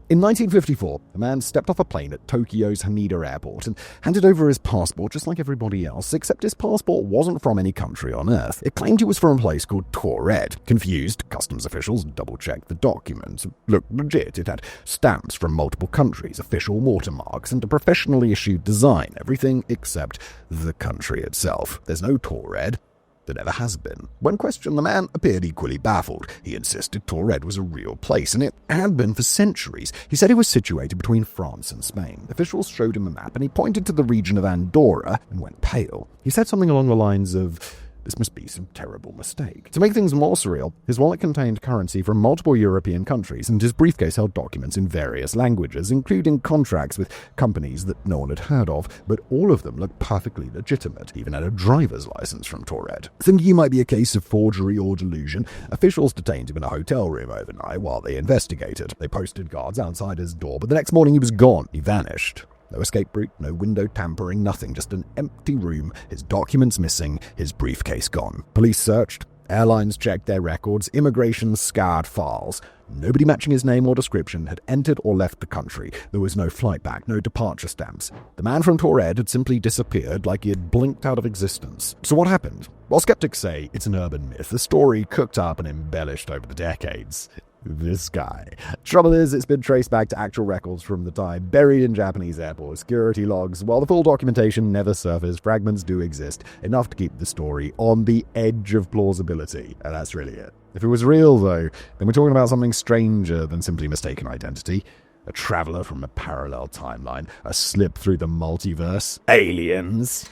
In 1954, a man stepped off a plane at Tokyo's Haneda Airport and handed over his passport just like everybody else, except his passport wasn't from any country on Earth. It claimed he was from a place called Taured. Confused, customs officials double-checked the document. It looked legit. It had stamps from multiple countries, official watermarks, and a professionally issued design. Everything except the country itself. There's no Taured. There never has been. When questioned, the man appeared equally baffled. He insisted Taured was a real place, and it had been for centuries. He said it was situated between France and Spain. Officials showed him a map, and he pointed to the region of Andorra and went pale. He said something along the lines of, "This must be some terrible mistake." To make things more surreal, his wallet contained currency from multiple European countries, and his briefcase held documents in various languages, including contracts with companies that no one had heard of, but all of them looked perfectly legitimate, even had a driver's license from Taured. Thinking it might be a case of forgery or delusion, officials detained him in a hotel room overnight while they investigated. They posted guards outside his door, but the next morning he was gone. He vanished. No escape route, no window tampering, nothing, just an empty room, his documents missing, his briefcase gone. Police searched, airlines checked their records, immigration scoured files. Nobody matching his name or description had entered or left the country. There was no flight back, no departure stamps. The man from Taured had simply disappeared like he had blinked out of existence. So what happened? While skeptics say it's an urban myth, the story cooked up and embellished over the decades. This guy. Trouble is, it's been traced back to actual records from the time, buried in Japanese airport security logs. While the full documentation never surfaced, fragments do exist, enough to keep the story on the edge of plausibility. And that's really it. If it was real, though, then we're talking about something stranger than simply mistaken identity. A traveler from a parallel timeline, a slip through the multiverse, aliens.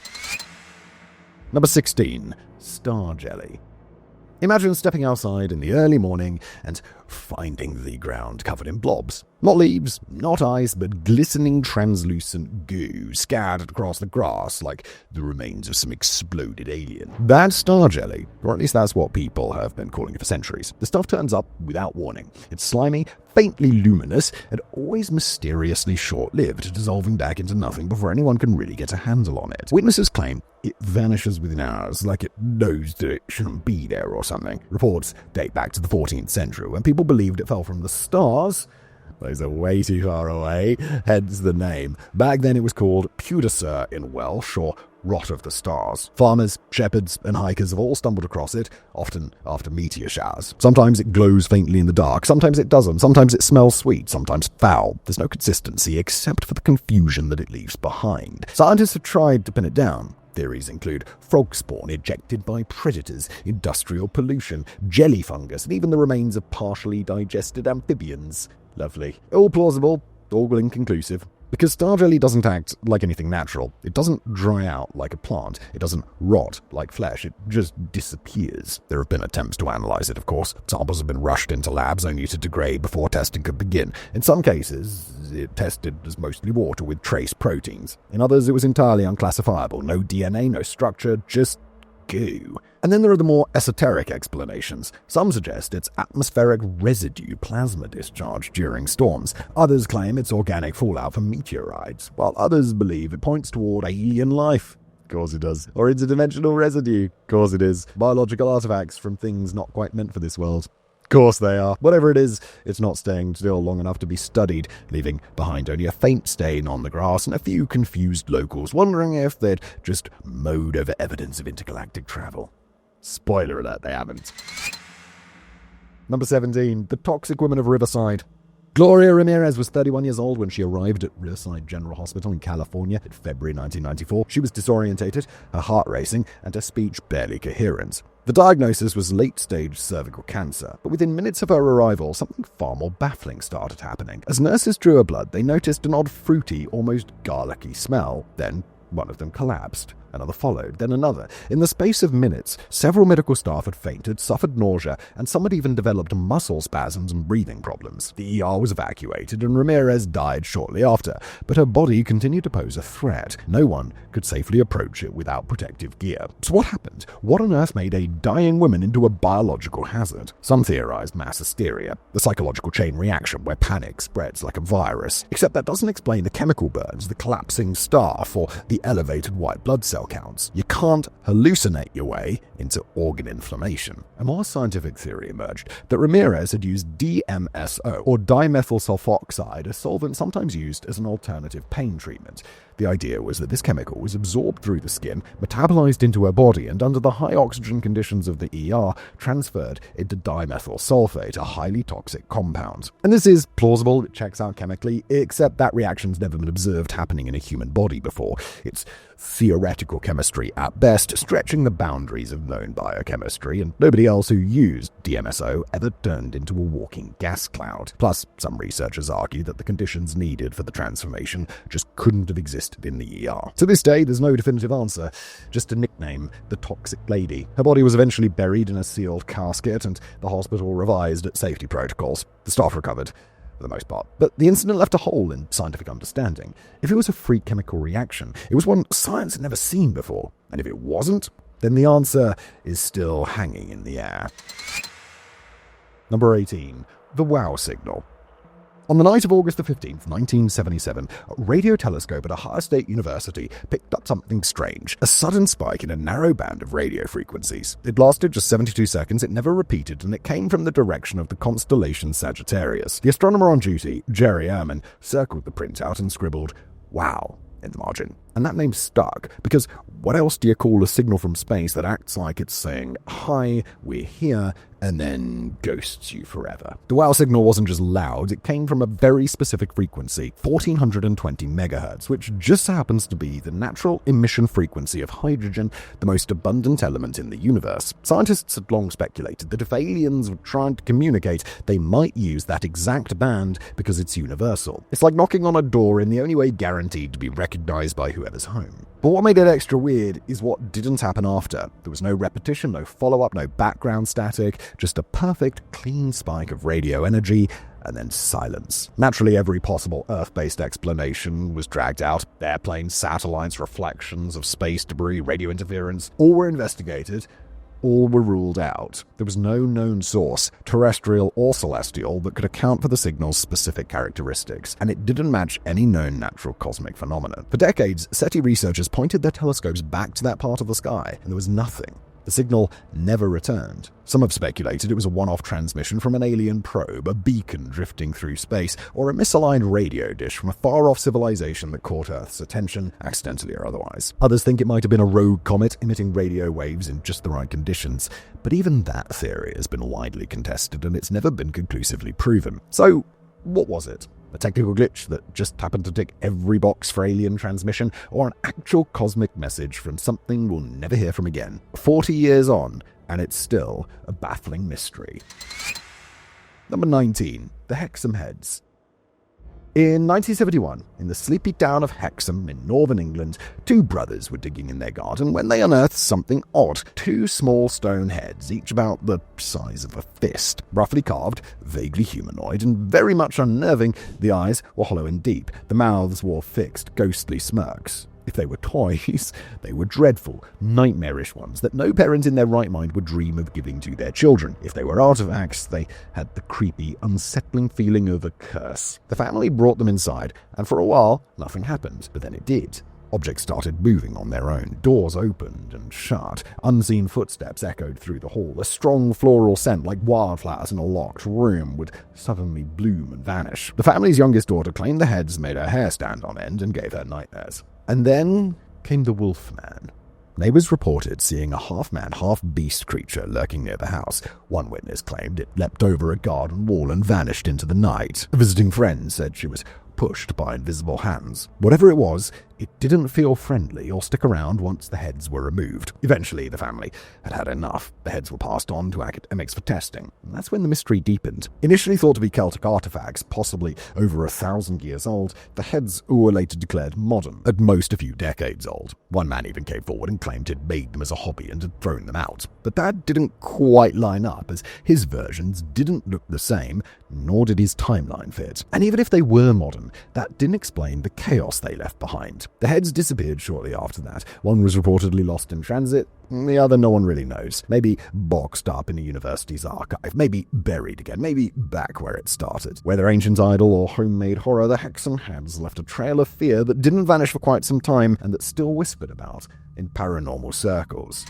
Number 16. Star jelly. Imagine stepping outside in the early morning and finding the ground covered in blobs. Not leaves, not ice, but glistening translucent goo scattered across the grass like the remains of some exploded alien. That's star jelly, or at least that's what people have been calling it for centuries. The stuff turns up without warning. It's slimy, faintly luminous, and always mysteriously short-lived, dissolving back into nothing before anyone can really get a handle on it. Witnesses claim it vanishes within hours, like it knows that it shouldn't be there or something. Reports date back to the 14th century, when people believed it fell from the stars. Those are way too far away, hence the name. Back then it was called Pudicur in Welsh, or rot of the stars. Farmers, shepherds, and hikers have all stumbled across it, often after meteor showers. Sometimes it glows faintly in the dark, sometimes it doesn't, sometimes it smells sweet, sometimes foul. There's no consistency except for the confusion that it leaves behind. Scientists have tried to pin it down. Theories include frog spawn ejected by predators, industrial pollution, jelly fungus, and even the remains of partially digested amphibians. Lovely. All plausible, all inconclusive. Because star jelly doesn't act like anything natural. It doesn't dry out like a plant. It doesn't rot like flesh. It just disappears. There have been attempts to analyze it, of course. Samples have been rushed into labs only to degrade before testing could begin. In some cases, it tested as mostly water with trace proteins. In others, it was entirely unclassifiable. No DNA, no structure, just goo. And then there are the more esoteric explanations. Some suggest it's atmospheric residue plasma discharge during storms. Others claim it's organic fallout from meteorites, while others believe it points toward alien life. Of course it does. Or interdimensional residue. Of course it is. Biological artifacts from things not quite meant for this world. Of course they are. Whatever it is, it's not staying still long enough to be studied, leaving behind only a faint stain on the grass and a few confused locals wondering if they'd just mowed over evidence of intergalactic travel. Spoiler alert, they haven't. Number 17. The Toxic Women of Riverside. Gloria Ramirez was 31 years old when she arrived at Riverside General Hospital in California in February 1994. She was disorientated, her heart racing, and her speech barely coherent. The diagnosis was late-stage cervical cancer, but within minutes of her arrival, something far more baffling started happening. As nurses drew her blood, they noticed an odd fruity, almost garlicky smell. Then one of them collapsed. Another followed, then another. In the space of minutes, several medical staff had fainted, suffered nausea, and some had even developed muscle spasms and breathing problems. The ER was evacuated, and Ramirez died shortly after, but her body continued to pose a threat. No one could safely approach it without protective gear. So what happened? What on earth made a dying woman into a biological hazard? Some theorized mass hysteria, the psychological chain reaction where panic spreads like a virus. Except that doesn't explain the chemical burns, the collapsing staff, or the elevated white blood cell cell counts. You can't hallucinate your way into organ inflammation. A more scientific theory emerged that Ramirez had used DMSO, or dimethyl sulfoxide, a solvent sometimes used as an alternative pain treatment. The idea was that this chemical was absorbed through the skin, metabolized into her body, and under the high oxygen conditions of the ER, transferred into dimethyl sulfate, a highly toxic compound. And this is plausible, it checks out chemically, except that reaction's never been observed happening in a human body before. It's theoretical chemistry at best, stretching the boundaries of known biochemistry, and nobody else who used DMSO ever turned into a walking gas cloud. Plus, some researchers argue that the conditions needed for the transformation just couldn't have existed in the ER. To this day, there's no definitive answer, just a nickname, the Toxic Lady. Her body was eventually buried in a sealed casket, and the hospital revised its safety protocols. The staff recovered, for the most part. But the incident left a hole in scientific understanding. If it was a freak chemical reaction, it was one science had never seen before. And if it wasn't, then the answer is still hanging in the air. Number 18. The WOW signal. On the night of August the 15th, 1977, a radio telescope at Ohio State University picked up something strange, a sudden spike in a narrow band of radio frequencies. It lasted just 72 seconds, it never repeated, and it came from the direction of the constellation Sagittarius. The astronomer on duty, Jerry Ehrman, circled the printout and scribbled, "Wow," in the margin. And that name stuck, because what else do you call a signal from space that acts like it's saying, "Hi, we're here," and then ghosts you forever? The WOW signal wasn't just loud, it came from a very specific frequency, 1420 megahertz, which just happens to be the natural emission frequency of hydrogen, the most abundant element in the universe. Scientists had long speculated that if aliens were trying to communicate, they might use that exact band because it's universal. It's like knocking on a door in the only way guaranteed to be recognized by whoever's home. But what made it extra weird is what didn't happen after. There was no repetition, no follow-up, no background static, just a perfect, clean spike of radio energy, and then silence. Naturally, every possible Earth-based explanation was dragged out. Airplanes, satellites, reflections of space debris, radio interference, all were investigated. All were ruled out. There was no known source, terrestrial or celestial, that could account for the signal's specific characteristics, and it didn't match any known natural cosmic phenomena. For decades, SETI researchers pointed their telescopes back to that part of the sky, and there was nothing. The signal never returned. Some have speculated it was a one-off transmission from an alien probe, a beacon drifting through space, or a misaligned radio dish from a far-off civilization that caught Earth's attention, accidentally or otherwise. Others think it might have been a rogue comet emitting radio waves in just the right conditions, but even that theory has been widely contested and it's never been conclusively proven. So, what was it? A technical glitch that just happened to tick every box for alien transmission, or an actual cosmic message from something we'll never hear from again? 40 years on, and it's still a baffling mystery. Number 19. The Hexham Heads. In 1971, in the sleepy town of Hexham in northern England, two brothers were digging in their garden when they unearthed something odd. Two small stone heads, each about the size of a fist, roughly carved, vaguely humanoid, and very much unnerving. The eyes were hollow and deep. The mouths wore fixed, ghostly smirks. If they were toys, they were dreadful, nightmarish ones that no parent in their right mind would dream of giving to their children. If they were artifacts, they had the creepy, unsettling feeling of a curse. The family brought them inside, and for a while, nothing happened. But then it did. Objects started moving on their own. Doors opened and shut. Unseen footsteps echoed through the hall. A strong floral scent, like wildflowers in a locked room, would suddenly bloom and vanish. The family's youngest daughter claimed the heads made her hair stand on end and gave her nightmares. And then came the Wolfman. Neighbors reported seeing a half-man, half-beast creature lurking near the house. One witness claimed it leapt over a garden wall and vanished into the night. A visiting friend said she was pushed by invisible hands. Whatever it was, it didn't feel friendly or stick around once the heads were removed. Eventually, the family had had enough. The heads were passed on to academics for testing, and that's when the mystery deepened. Initially thought to be Celtic artifacts, possibly over 1,000 years old, the heads were later declared modern, at most a few decades old. One man even came forward and claimed he'd made them as a hobby and had thrown them out. But that didn't quite line up, as his versions didn't look the same, nor did his timeline fit. And even if they were modern, that didn't explain the chaos they left behind. died. The heads disappeared shortly after that. One was reportedly lost in transit, the other no one really knows. Maybe boxed up in a university's archive, maybe buried again, maybe back where it started. Whether ancient idol or homemade horror, the Hexham heads left a trail of fear that didn't vanish for quite some time and that's still whispered about in paranormal circles.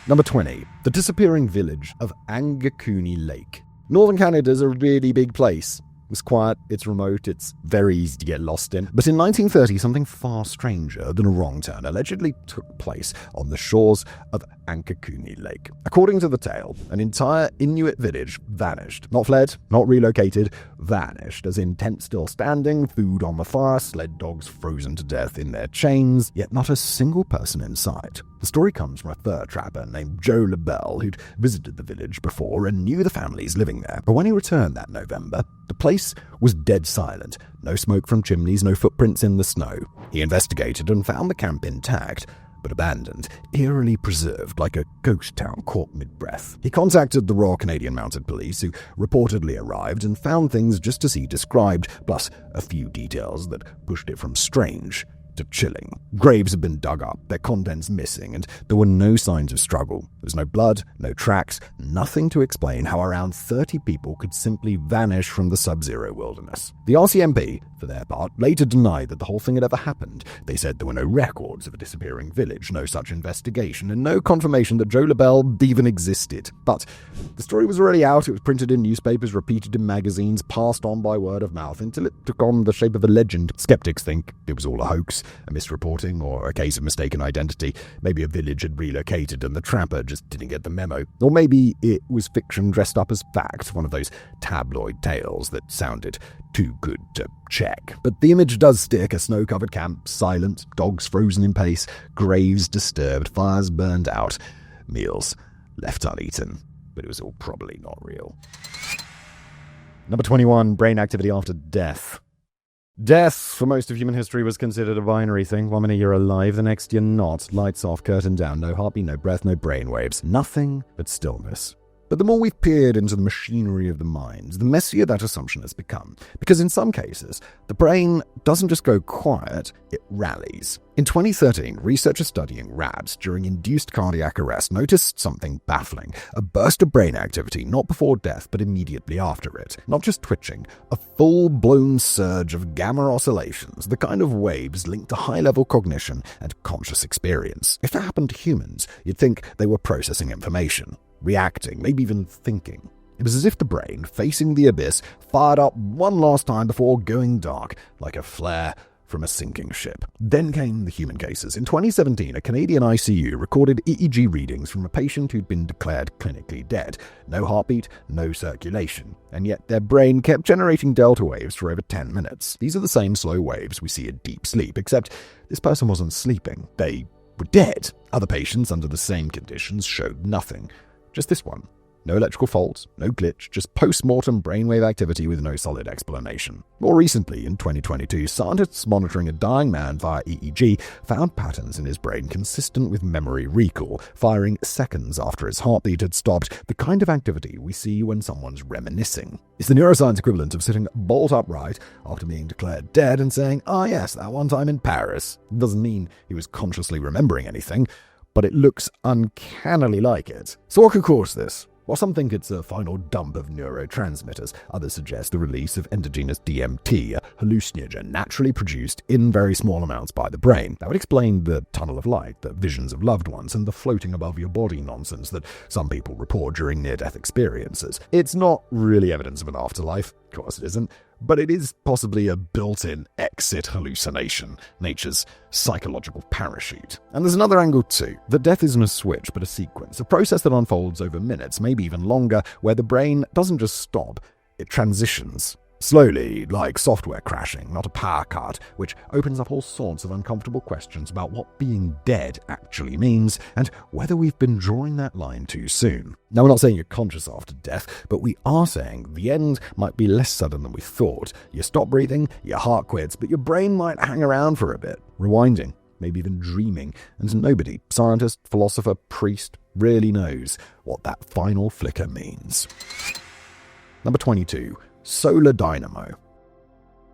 Number 20. The disappearing village of Angakuni Lake. Northern Canada's a really big place. It's quiet, it's remote, it's very easy to get lost in. But in 1930, something far stranger than a wrong turn allegedly took place on the shores of Angakuni Lake. According to the tale, an entire Inuit village vanished. Not fled, not relocated, vanished, as in tents still standing, food on the fire, sled dogs frozen to death in their chains, yet not a single person in sight. The story comes from a fur trapper named Joe LaBelle, who'd visited the village before and knew the families living there. But when he returned that November, the place was dead silent. No smoke from chimneys, no footprints in the snow. He investigated and found the camp intact, but abandoned, eerily preserved like a ghost town caught mid-breath. He contacted the Royal Canadian Mounted Police, who reportedly arrived and found things just as he described, plus a few details that pushed it from strange to chilling. Graves had been dug up, their contents missing, and there were no signs of struggle. There was no blood, no tracks, nothing to explain how around 30 people could simply vanish from the sub-zero wilderness. The RCMP, for their part, later denied that the whole thing had ever happened. They said there were no records of a disappearing village, no such investigation, and no confirmation that Joe LaBelle even existed. But the story was already out, it was printed in newspapers, repeated in magazines, passed on by word of mouth, until it took on the shape of a legend. Skeptics think it was all a hoax, a misreporting, or a case of mistaken identity. Maybe a village had relocated and the trapper just didn't get the memo. Or maybe it was fiction dressed up as fact, one of those tabloid tales that sounded too good to check. But the image does stick: a snow-covered camp, silent, dogs frozen in pace, graves disturbed, fires burned out, meals left uneaten. But it was all probably not real. Number 21, brain activity after death. Death, for most of human history, was considered a binary thing. 1 minute you're alive, the next you're not. Lights off, curtain down, no heartbeat, no breath, no brainwaves. Nothing but stillness. But the more we've peered into the machinery of the mind, the messier that assumption has become. Because in some cases, the brain doesn't just go quiet, it rallies. In 2013, researchers studying rats during induced cardiac arrest noticed something baffling: a burst of brain activity not before death but immediately after it. Not just twitching, a full-blown surge of gamma oscillations, the kind of waves linked to high-level cognition and conscious experience. If that happened to humans, you'd think they were processing information, reacting, maybe even thinking. It was as if the brain, facing the abyss, fired up one last time before going dark, like a flare from a sinking ship. Then came the human cases. In 2017, a Canadian ICU recorded EEG readings from a patient who'd been declared clinically dead. No heartbeat, no circulation, and yet their brain kept generating delta waves for over 10 minutes. These are the same slow waves we see in deep sleep, except this person wasn't sleeping. They were dead. Other patients under the same conditions showed nothing. Just this one. No electrical faults, no glitch, just post-mortem brainwave activity with no solid explanation. More recently, in 2022, scientists monitoring a dying man via EEG found patterns in his brain consistent with memory recall, firing seconds after his heartbeat had stopped, the kind of activity we see when someone's reminiscing. It's the neuroscience equivalent of sitting bolt upright after being declared dead and saying, "Ah yes, that one time in Paris." It doesn't mean he was consciously remembering anything, but it looks uncannily like it. So what could cause this? While some think it's a final dump of neurotransmitters, others suggest the release of endogenous DMT, a hallucinogen naturally produced in very small amounts by the brain. That would explain the tunnel of light, the visions of loved ones, and the floating above your body nonsense that some people report during near-death experiences. It's not really evidence of an afterlife, of course it isn't, but it is possibly a built-in exit hallucination, nature's psychological parachute. And there's another angle too. That death isn't a switch, but a sequence, a process that unfolds over minutes, maybe even longer, where the brain doesn't just stop, it transitions. Slowly, like software crashing, not a power cut, which opens up all sorts of uncomfortable questions about what being dead actually means, and whether we've been drawing that line too soon. Now, we're not saying you're conscious after death, but we are saying the end might be less sudden than we thought. You stop breathing, your heart quits, but your brain might hang around for a bit, rewinding, maybe even dreaming, and nobody, scientist, philosopher, priest, really knows what that final flicker means. Number 22. Solar dynamo.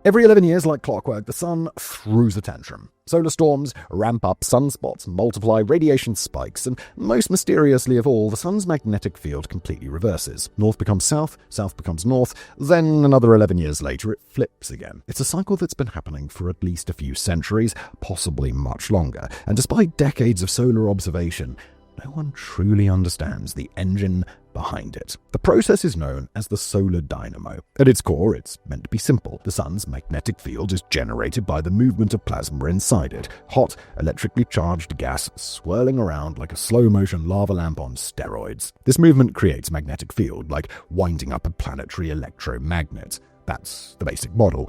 Every 11 years, like clockwork, the sun throws a tantrum. Solar storms ramp up, sunspots multiply, radiation spikes, and most mysteriously of all, the sun's magnetic field completely reverses. North becomes south, south becomes north, then another 11 years later it flips again. It's a cycle that's been happening for at least a few centuries, possibly much longer, and despite decades of solar observation, no one truly understands the engine behind it. The process is known as the solar dynamo. At its core, it's meant to be simple. The sun's magnetic field is generated by the movement of plasma inside it, hot, electrically charged gas swirling around like a slow-motion lava lamp on steroids. This movement creates magnetic field, like winding up a planetary electromagnet. That's the basic model.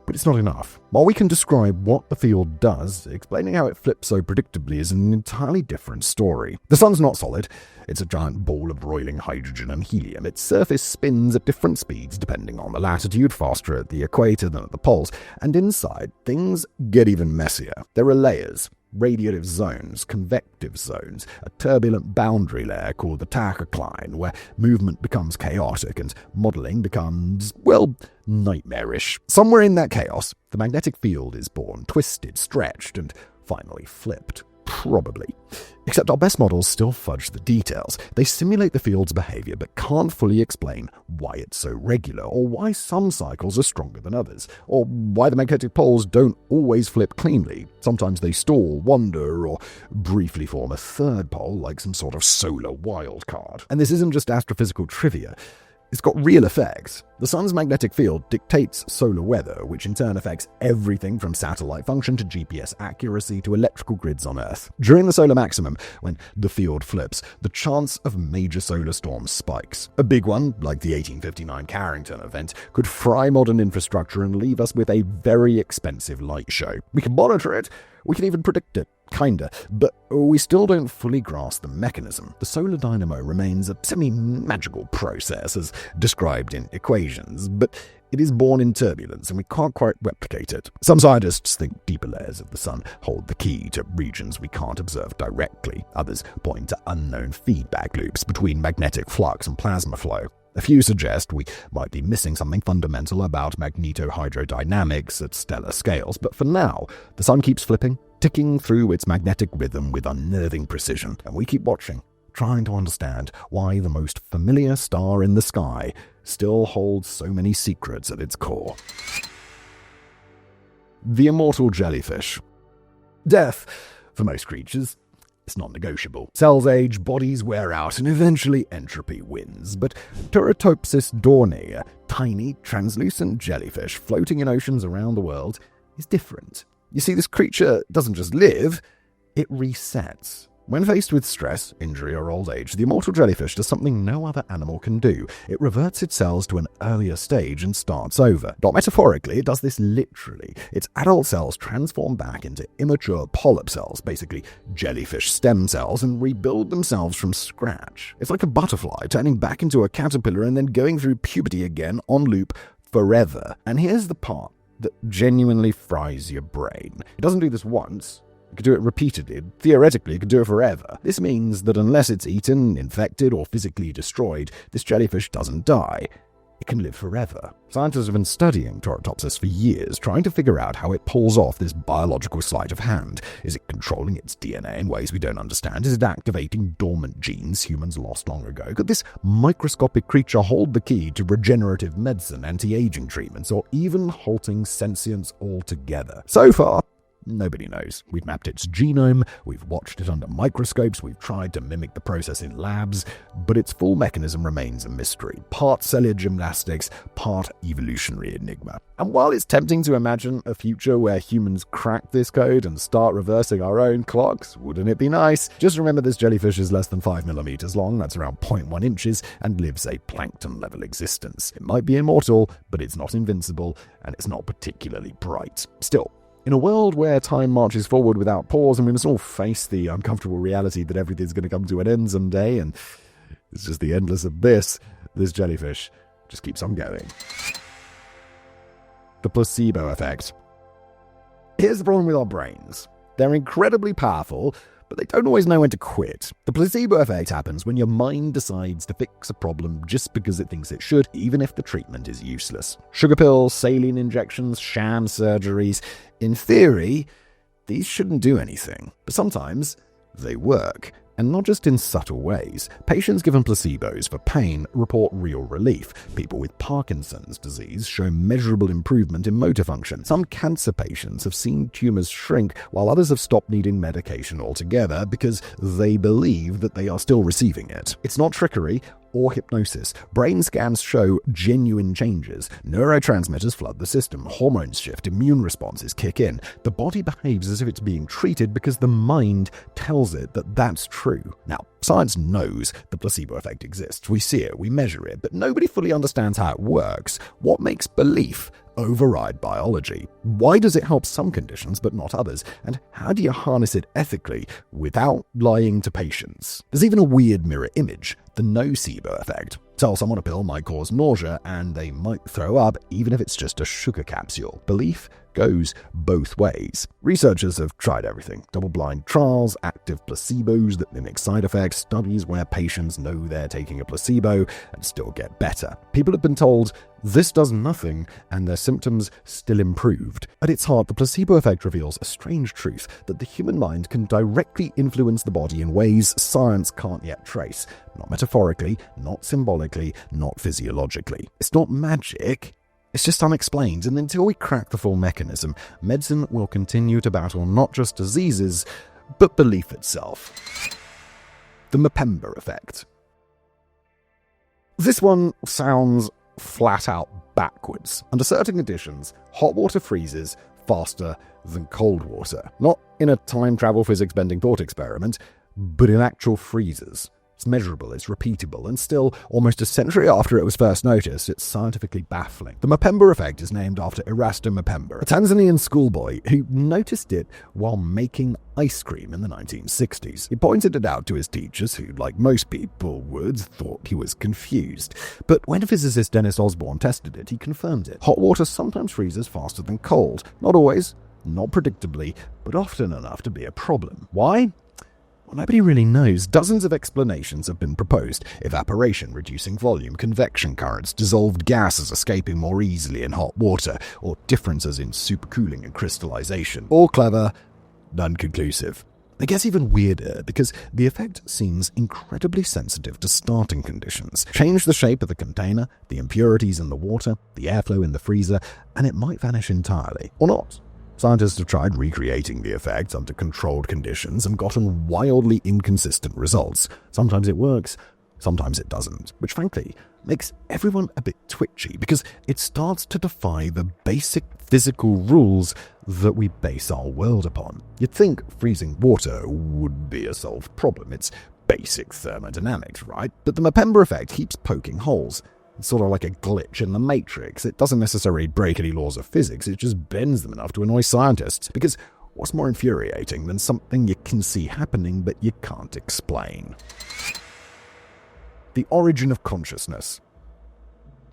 But it's not enough. While we can describe what the field does, explaining how it flips so predictably is an entirely different story. The sun's not solid. It's a giant ball of roiling hydrogen and helium. Its surface spins at different speeds depending on the latitude, faster at the equator than at the poles. And inside, things get even messier. There are layers. Radiative zones, convective zones, a turbulent boundary layer called the tachocline, where movement becomes chaotic and modelling becomes, well, nightmarish. Somewhere in that chaos, the magnetic field is born, twisted, stretched, and finally flipped. Probably. Except our best models still fudge the details. They simulate the field's behavior but can't fully explain why it's so regular, or why some cycles are stronger than others, or why the magnetic poles don't always flip cleanly. Sometimes they stall, wander, or briefly form a third pole like some sort of solar wildcard. And this isn't just astrophysical trivia. It's got real effects. The sun's magnetic field dictates solar weather, which in turn affects everything from satellite function to GPS accuracy to electrical grids on Earth. During the solar maximum, when the field flips, the chance of major solar storms spikes. A big one, like the 1859 Carrington event, could fry modern infrastructure and leave us with a very expensive light show. We can monitor it, we can even predict it. Kinda, but we still don't fully grasp the mechanism. The solar dynamo remains a semi-magical process as described in equations, but it is born in turbulence and we can't quite replicate it. Some scientists think deeper layers of the sun hold the key to regions we can't observe directly. Others point to unknown feedback loops between magnetic flux and plasma flow. A few suggest we might be missing something fundamental about magnetohydrodynamics at stellar scales, but for now, the sun keeps flipping, ticking through its magnetic rhythm with unnerving precision, and we keep watching, trying to understand why the most familiar star in the sky still holds so many secrets at its core. The immortal jellyfish. Death, for most creatures, it's non-negotiable. Cells age, bodies wear out, and eventually entropy wins. But Turritopsis dorni, a tiny, translucent jellyfish floating in oceans around the world, is different. You see, this creature doesn't just live, it resets. When faced with stress, injury, or old age, the immortal jellyfish does something no other animal can do. It reverts its cells to an earlier stage and starts over. Not metaphorically, it does this literally. Its adult cells transform back into immature polyp cells, basically jellyfish stem cells, and rebuild themselves from scratch. It's like a butterfly turning back into a caterpillar and then going through puberty again on loop forever. And here's the part that genuinely fries your brain. It doesn't do this once. It could do it repeatedly. Theoretically, it could do it forever. This means that unless it's eaten, infected, or physically destroyed, this jellyfish doesn't die. It can live forever. Scientists have been studying Turritopsis for years, trying to figure out how it pulls off this biological sleight of hand. Is it controlling its DNA in ways we don't understand? Is it activating dormant genes humans lost long ago? Could this microscopic creature hold the key to regenerative medicine, anti-aging treatments, or even halting sentience altogether? So far, nobody knows. We've mapped its genome, we've watched it under microscopes, we've tried to mimic the process in labs, but its full mechanism remains a mystery. Part cellular gymnastics, part evolutionary enigma. And while it's tempting to imagine a future where humans crack this code and start reversing our own clocks, wouldn't it be nice? Just remember this jellyfish is less than 5 millimeters long, that's around 0.1 inches, and lives a plankton-level existence. It might be immortal, but it's not invincible, and it's not particularly bright. Still, in a world where time marches forward without pause, and we must all face the uncomfortable reality that everything's going to come to an end someday, and it's just the endless abyss, this jellyfish just keeps on going. The placebo effect. Here's the problem with our brains. They're incredibly powerful, but they don't always know when to quit. The placebo effect happens when your mind decides to fix a problem just because it thinks it should, even if the treatment is useless. Sugar pills, saline injections, sham surgeries. In theory, these shouldn't do anything, but sometimes they work. And not just in subtle ways. Patients given placebos for pain report real relief. People with Parkinson's disease show measurable improvement in motor function. Some cancer patients have seen tumors shrink, while others have stopped needing medication altogether because they believe that they are still receiving it. It's not trickery or hypnosis. Brain scans show genuine changes. Neurotransmitters flood the system, hormones shift, immune responses kick in. The body behaves as if it's being treated because the mind tells it that that's true. Now, science knows the placebo effect exists. We see it, we measure it, but nobody fully understands how it works. What makes belief override biology? Why does it help some conditions but not others? And how do you harness it ethically without lying to patients? There's even a weird mirror image, the nocebo effect. Tell someone a pill might cause nausea and they might throw up even if it's just a sugar capsule. Belief goes both ways. Researchers have tried everything. Double-blind trials, active placebos that mimic side effects, studies where patients know they're taking a placebo and still get better. People have been told this does nothing and their symptoms still improved. At its heart, the placebo effect reveals a strange truth that the human mind can directly influence the body in ways science can't yet trace. Not metaphorically, not symbolically, not physiologically. It's not magic. It's just unexplained, and until we crack the full mechanism, medicine will continue to battle not just diseases, but belief itself. The Mpemba effect. This one sounds flat out backwards. Under certain conditions, hot water freezes faster than cold water. Not in a time travel physics bending thought experiment, but in actual freezers. It's measurable, it's repeatable, and still, almost a century after it was first noticed, it's scientifically baffling. The Mpemba effect is named after Erasto Mpemba, a Tanzanian schoolboy who noticed it while making ice cream in the 1960s. He pointed it out to his teachers, who, like most people would, thought he was confused. But when physicist Dennis Osborne tested it, he confirmed it. Hot water sometimes freezes faster than cold. Not always, not predictably, but often enough to be a problem. Why? Well, nobody really knows. Dozens of explanations have been proposed. Evaporation, reducing volume, convection currents, dissolved gases escaping more easily in hot water, or differences in supercooling and crystallization. All clever, none conclusive. It gets even weirder because the effect seems incredibly sensitive to starting conditions. Change the shape of the container, the impurities in the water, the airflow in the freezer, and it might vanish entirely. Or not. Scientists have tried recreating the effect under controlled conditions and gotten wildly inconsistent results. Sometimes it works, sometimes it doesn't, which frankly makes everyone a bit twitchy because it starts to defy the basic physical rules that we base our world upon. You'd think freezing water would be a solved problem. It's basic thermodynamics, right? But the Mpemba effect keeps poking holes. It's sort of like a glitch in the Matrix. It doesn't necessarily break any laws of physics, it just bends them enough to annoy scientists. Because what's more infuriating than something you can see happening but you can't explain? The origin of consciousness.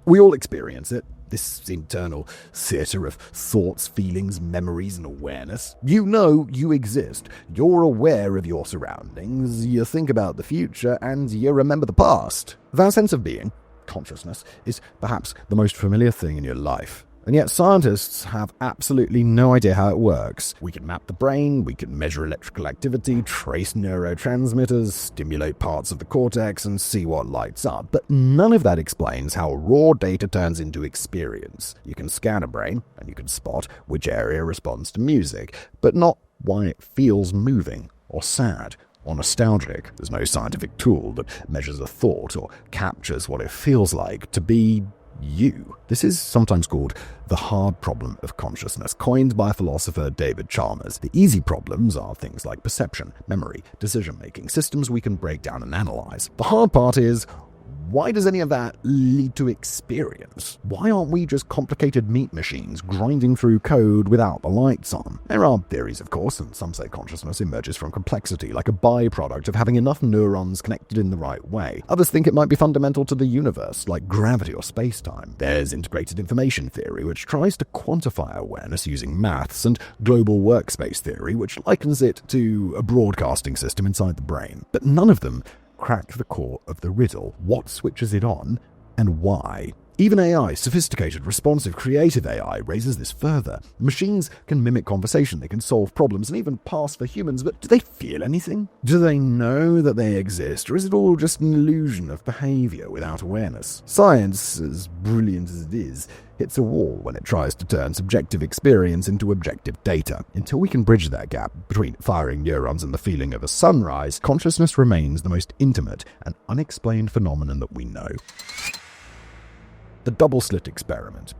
We all experience it. This internal theatre of thoughts, feelings, memories, and awareness. You know you exist. You're aware of your surroundings. You think about the future, and you remember the past. That sense of being, consciousness, is perhaps the most familiar thing in your life. And yet scientists have absolutely no idea how it works. We can map the brain, we can measure electrical activity, trace neurotransmitters, stimulate parts of the cortex, and see what lights up. But none of that explains how raw data turns into experience. You can scan a brain, and you can spot which area responds to music, but not why it feels moving or sad or nostalgic. There's no scientific tool that measures a thought or captures what it feels like to be you. This is sometimes called the hard problem of consciousness, coined by philosopher David Chalmers. The easy problems are things like perception, memory, decision-making, systems we can break down and analyze. The hard part is, why does any of that lead to experience? Why aren't we just complicated meat machines grinding through code without the lights on? There are theories, of course, and some say consciousness emerges from complexity, like a byproduct of having enough neurons connected in the right way. Others think it might be fundamental to the universe, like gravity or space-time. There's integrated information theory, which tries to quantify awareness using maths, and global workspace theory, which likens it to a broadcasting system inside the brain. But none of them crack the core of the riddle. What switches it on, and why? Even AI, sophisticated, responsive, creative AI, raises this further. Machines can mimic conversation, they can solve problems, and even pass for humans, but do they feel anything? Do they know that they exist, or is it all just an illusion of behavior without awareness? Science, as brilliant as it is, hits a wall when it tries to turn subjective experience into objective data. Until we can bridge that gap between firing neurons and the feeling of a sunrise, consciousness remains the most intimate and unexplained phenomenon that we know. The double-slit experiment.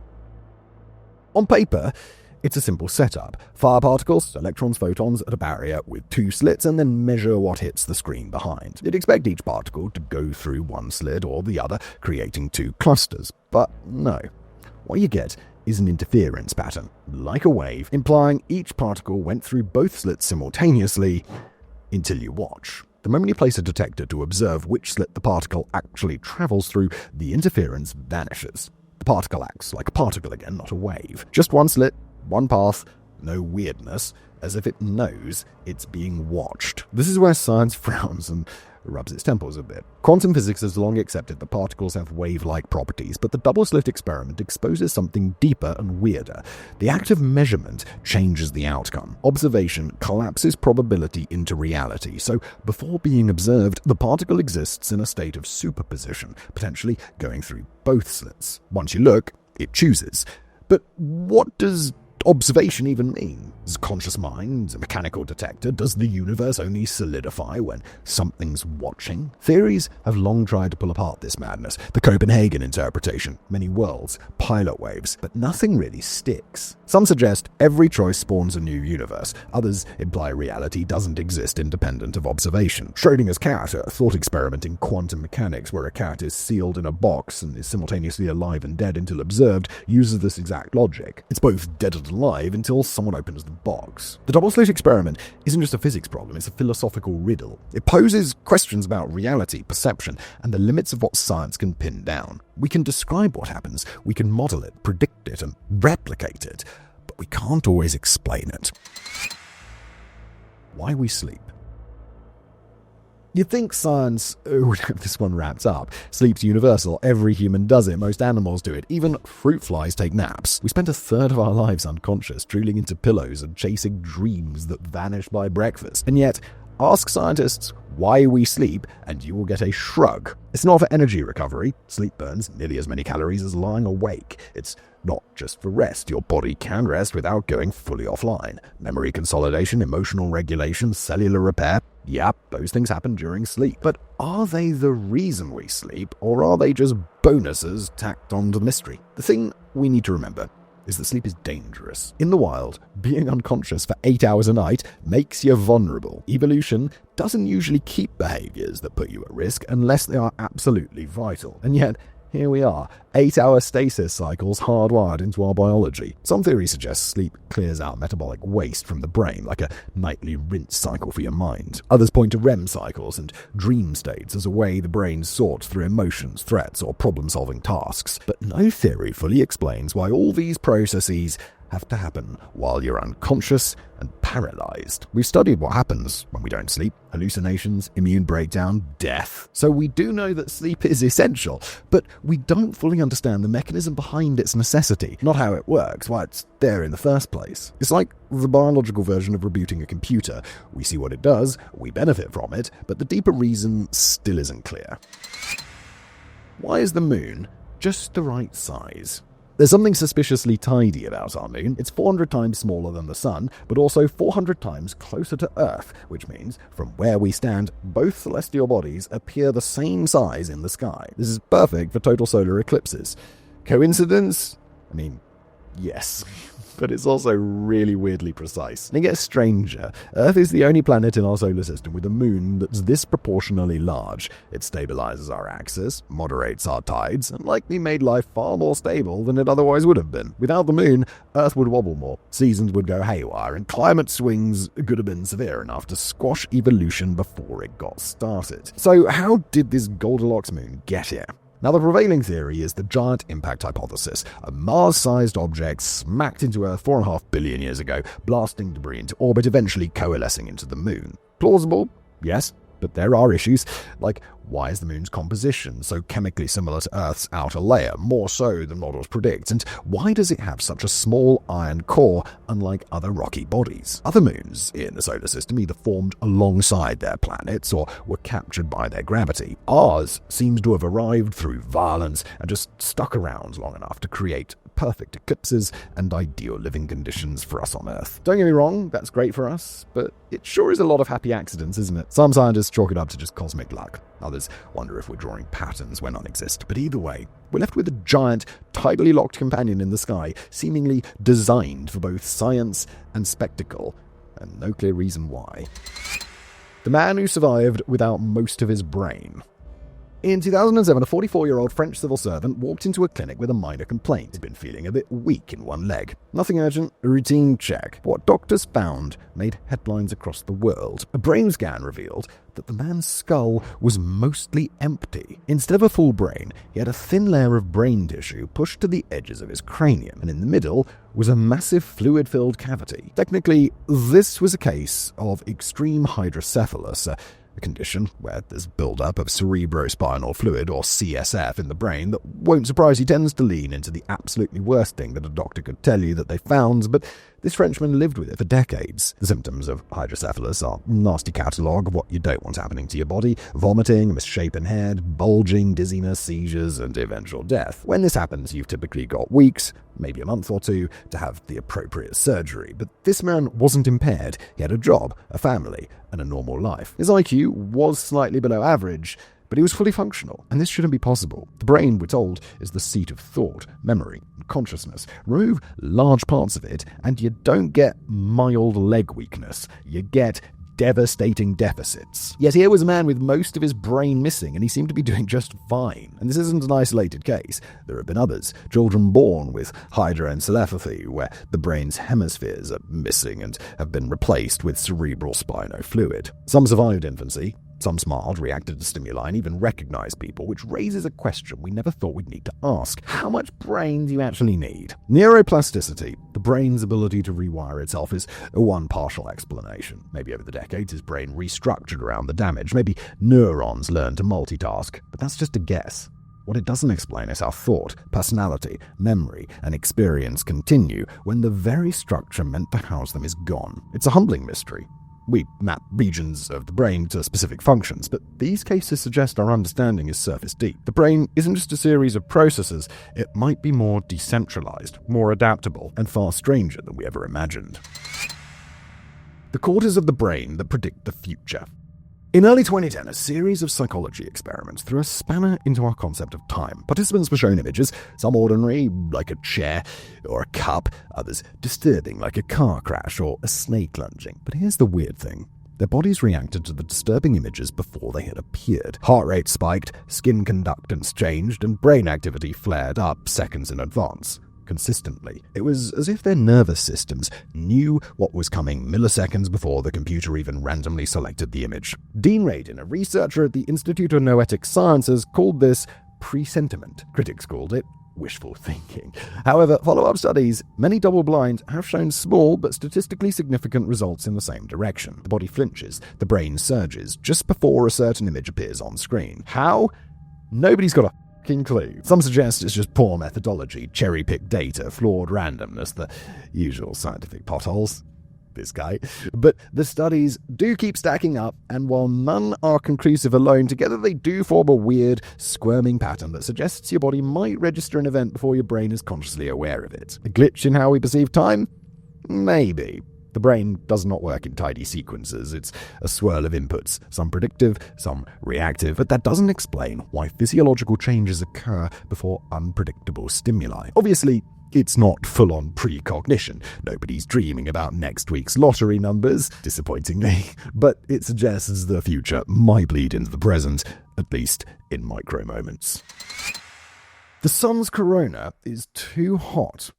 On paper, it's a simple setup. Fire particles, electrons, photons at a barrier with 2 slits, and then measure what hits the screen behind. You'd expect each particle to go through one slit or the other, creating 2 clusters. But no. What you get is an interference pattern, like a wave, implying each particle went through both slits simultaneously until you watch. The moment you place a detector to observe which slit the particle actually travels through, the interference vanishes. The particle acts like a particle again, not a wave. Just one slit, one path, no weirdness, as if it knows it's being watched. This is where science frowns and rubs its temples a bit. Quantum physics has long accepted that particles have wave-like properties, but the double-slit experiment exposes something deeper and weirder. The act of measurement changes the outcome. Observation collapses probability into reality, so before being observed, the particle exists in a state of superposition, potentially going through both slits. Once you look, it chooses. But what does observation even mean? Is conscious mind a mechanical detector? Does the universe only solidify when something's watching? Theories have long tried to pull apart this madness. The Copenhagen interpretation, many worlds, pilot waves, but nothing really sticks. Some suggest every choice spawns a new universe. Others imply reality doesn't exist independent of observation. Schrödinger's cat, a thought experiment in quantum mechanics where a cat is sealed in a box and is simultaneously alive and dead until observed, uses this exact logic. It's both dead and alive until someone opens the box. The double-slit experiment isn't just a physics problem, it's a philosophical riddle. It poses questions about reality, perception, and the limits of what science can pin down. We can describe what happens, we can model it, predict it, and replicate it, but we can't always explain it. Why we sleep. You'd think science would have this one wrapped up. Sleep's universal. Every human does it. Most animals do it. Even fruit flies take naps. We spend a third of our lives unconscious, drilling into pillows and chasing dreams that vanish by breakfast. And yet, ask scientists why we sleep, and you will get a shrug. It's not for energy recovery. Sleep burns nearly as many calories as lying awake. It's not just for rest. Your body can rest without going fully offline. Memory consolidation, emotional regulation, cellular repair. Yep, those things happen during sleep. But are they the reason we sleep, or are they just bonuses tacked on to the mystery? The thing we need to remember is that sleep is dangerous. In the wild, being unconscious for 8 hours a night makes you vulnerable. Evolution doesn't usually keep behaviors that put you at risk unless they are absolutely vital. And yet, here we are, 8-hour stasis cycles hardwired into our biology. Some theories suggest sleep clears out metabolic waste from the brain, like a nightly rinse cycle for your mind. Others point to REM cycles and dream states as a way the brain sorts through emotions, threats, or problem-solving tasks. But no theory fully explains why all these processes have to happen while you're unconscious and paralyzed. We've studied what happens when we don't sleep: hallucinations, immune breakdown, death. So we do know that sleep is essential, but we don't fully understand the mechanism behind its necessity, not how it works, why it's there in the first place. It's like the biological version of rebooting a computer. We see what it does, we benefit from it, but the deeper reason still isn't clear. Why is the moon just the right size? There's something suspiciously tidy about our moon. It's 400 times smaller than the sun, but also 400 times closer to Earth, which means from where we stand, both celestial bodies appear the same size in the sky. This is perfect for total solar eclipses. Coincidence? I mean, Yes. But it's also really weirdly precise. And it gets stranger. Earth is the only planet in our solar system with a moon that's this proportionally large. It stabilizes our axis, moderates our tides, and likely made life far more stable than it otherwise would have been. Without the moon, Earth would wobble more, seasons would go haywire, and climate swings could have been severe enough to squash evolution before it got started. So how did this Goldilocks moon get here? Now, the prevailing theory is the giant impact hypothesis, a Mars-sized object smacked into Earth 4.5 billion years ago, blasting debris into orbit, eventually coalescing into the moon. Plausible? Yes. But there are issues, like why is the moon's composition so chemically similar to Earth's outer layer, more so than models predict, and why does it have such a small iron core, unlike other rocky bodies? Other moons in the solar system either formed alongside their planets or were captured by their gravity. Ours seems to have arrived through violence and just stuck around long enough to create perfect eclipses and ideal living conditions for us on Earth. Don't get me wrong, that's great for us, but it sure is a lot of happy accidents, isn't it? Some scientists chalk it up to just cosmic luck. Others wonder if we're drawing patterns where none exist. But either way, we're left with a giant, tidally locked companion in the sky, seemingly designed for both science and spectacle, and no clear reason why. The man who survived without most of his brain. In 2007, a 44-year-old French civil servant walked into a clinic with a minor complaint. He'd been feeling a bit weak in one leg. Nothing urgent, a routine check. What doctors found made headlines across the world. A brain scan revealed that the man's skull was mostly empty. Instead of a full brain, he had a thin layer of brain tissue pushed to the edges of his cranium, and in the middle was a massive fluid-filled cavity. Technically, this was a case of extreme hydrocephalus, a condition where there's buildup of cerebrospinal fluid, or CSF, in the brain that won't surprise you tends to lean into the absolutely worst thing that a doctor could tell you that they found, but this Frenchman lived with it for decades. The symptoms of hydrocephalus are a nasty catalogue of what you don't want happening to your body: vomiting, a misshapen head, bulging, dizziness, seizures, and eventual death. When this happens, you've typically got weeks, maybe a month or two, to have the appropriate surgery. But this man wasn't impaired. He had a job, a family, and a normal life. His IQ was slightly below average, but he was fully functional, and this shouldn't be possible. The brain, we're told, is the seat of thought, memory, and consciousness. Remove large parts of it, and you don't get mild leg weakness. You get devastating deficits. Yet here was a man with most of his brain missing, and he seemed to be doing just fine. And this isn't an isolated case. There have been others. Children born with hydroencephalopathy, where the brain's hemispheres are missing and have been replaced with cerebral spinal fluid. Some survived infancy. Some smiled, reacted to stimuli, and even recognized people, which raises a question we never thought we'd need to ask. How much brain do you actually need? Neuroplasticity, the brain's ability to rewire itself, is one partial explanation. Maybe over the decades, his brain restructured around the damage. Maybe neurons learned to multitask. But that's just a guess. What it doesn't explain is how thought, personality, memory, and experience continue when the very structure meant to house them is gone. It's a humbling mystery. We map regions of the brain to specific functions, but these cases suggest our understanding is surface deep. The brain isn't just a series of processes, it might be more decentralized, more adaptable, and far stranger than we ever imagined. The quarters of the brain that predict the future. In early 2010, a series of psychology experiments threw a spanner into our concept of time. Participants were shown images, some ordinary, like a chair or a cup, others disturbing, like a car crash or a snake lunging. But here's the weird thing. Their bodies reacted to the disturbing images before they had appeared. Heart rate spiked, skin conductance changed, and brain activity flared up seconds in advance. Consistently. It was as if their nervous systems knew what was coming milliseconds before the computer even randomly selected the image. Dean Radin, a researcher at the Institute of Noetic Sciences, called this presentiment. Critics called it wishful thinking. However, follow-up studies, many double-blind, have shown small but statistically significant results in the same direction. The body flinches, the brain surges, just before a certain image appears on screen. How? Nobody's got a clue. Some suggest it's just poor methodology, cherry-picked data, flawed randomness, the usual scientific potholes. This guy. But the studies do keep stacking up, and while none are conclusive alone, together they do form a weird, squirming pattern that suggests your body might register an event before your brain is consciously aware of it. A glitch in how we perceive time? Maybe. The brain does not work in tidy sequences. It's a swirl of inputs, some predictive, some reactive, but that doesn't explain why physiological changes occur before unpredictable stimuli. Obviously, It's not full-on precognition. Nobody's dreaming about next week's lottery numbers, disappointingly, but it suggests the future might bleed into the present, at least in micro moments. The sun's corona is too hot.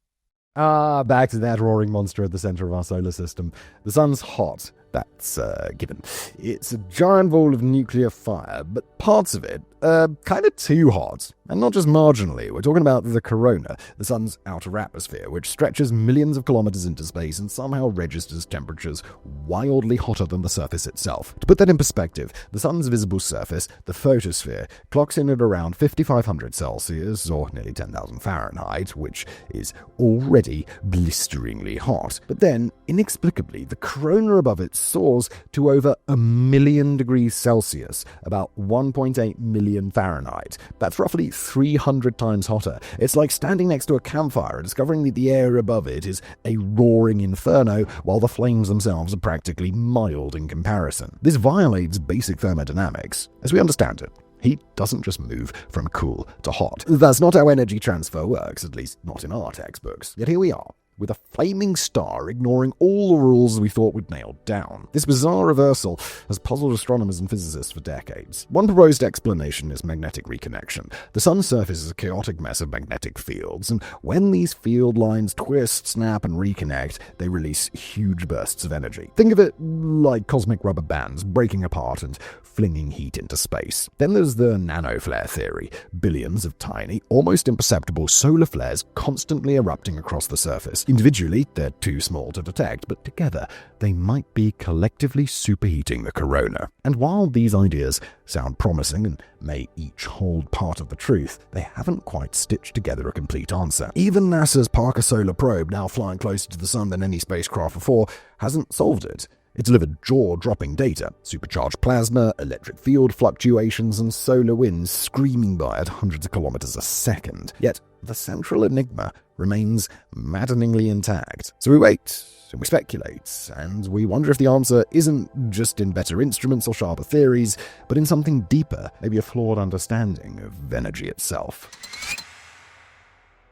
Back to that roaring monster at the center of our solar system. The sun's hot. That's given. It's a giant ball of nuclear fire, but parts of it are kind of too hot. And not just marginally. We're talking about the corona, the sun's outer atmosphere, which stretches millions of kilometers into space and somehow registers temperatures wildly hotter than the surface itself. To put that in perspective, the sun's visible surface, the photosphere, clocks in at around 5,500 Celsius, or nearly 10,000 Fahrenheit, which is already blisteringly hot. But then, inexplicably, the corona above it soars to over 1,000,000 degrees Celsius, about 1.8 million Fahrenheit. That's roughly 300 times hotter. It's like standing next to a campfire and discovering that the air above it is a roaring inferno, while the flames themselves are practically mild in comparison. This violates basic thermodynamics. As we understand it, heat doesn't just move from cool to hot. That's not how energy transfer works, at least not in our textbooks. Yet here we are, with a flaming star ignoring all the rules we thought we'd nailed down. This bizarre reversal has puzzled astronomers and physicists for decades. One proposed explanation is magnetic reconnection. The sun's surface is a chaotic mess of magnetic fields, and when these field lines twist, snap, and reconnect, they release huge bursts of energy. Think of it like cosmic rubber bands breaking apart and flinging heat into space. Then there's the nanoflare theory. Billions of tiny, almost imperceptible solar flares constantly erupting across the surface. Individually, they're too small to detect, but together, they might be collectively superheating the corona. And while these ideas sound promising and may each hold part of the truth, they haven't quite stitched together a complete answer. Even NASA's Parker Solar Probe, now flying closer to the sun than any spacecraft before, hasn't solved it. It delivered jaw-dropping data, supercharged plasma, electric field fluctuations, and solar winds screaming by at hundreds of kilometers a second. Yet, the central enigma remains maddeningly intact. So we wait, and we speculate, and we wonder if the answer isn't just in better instruments or sharper theories, but in something deeper, maybe a flawed understanding of energy itself.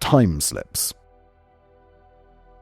Time slips.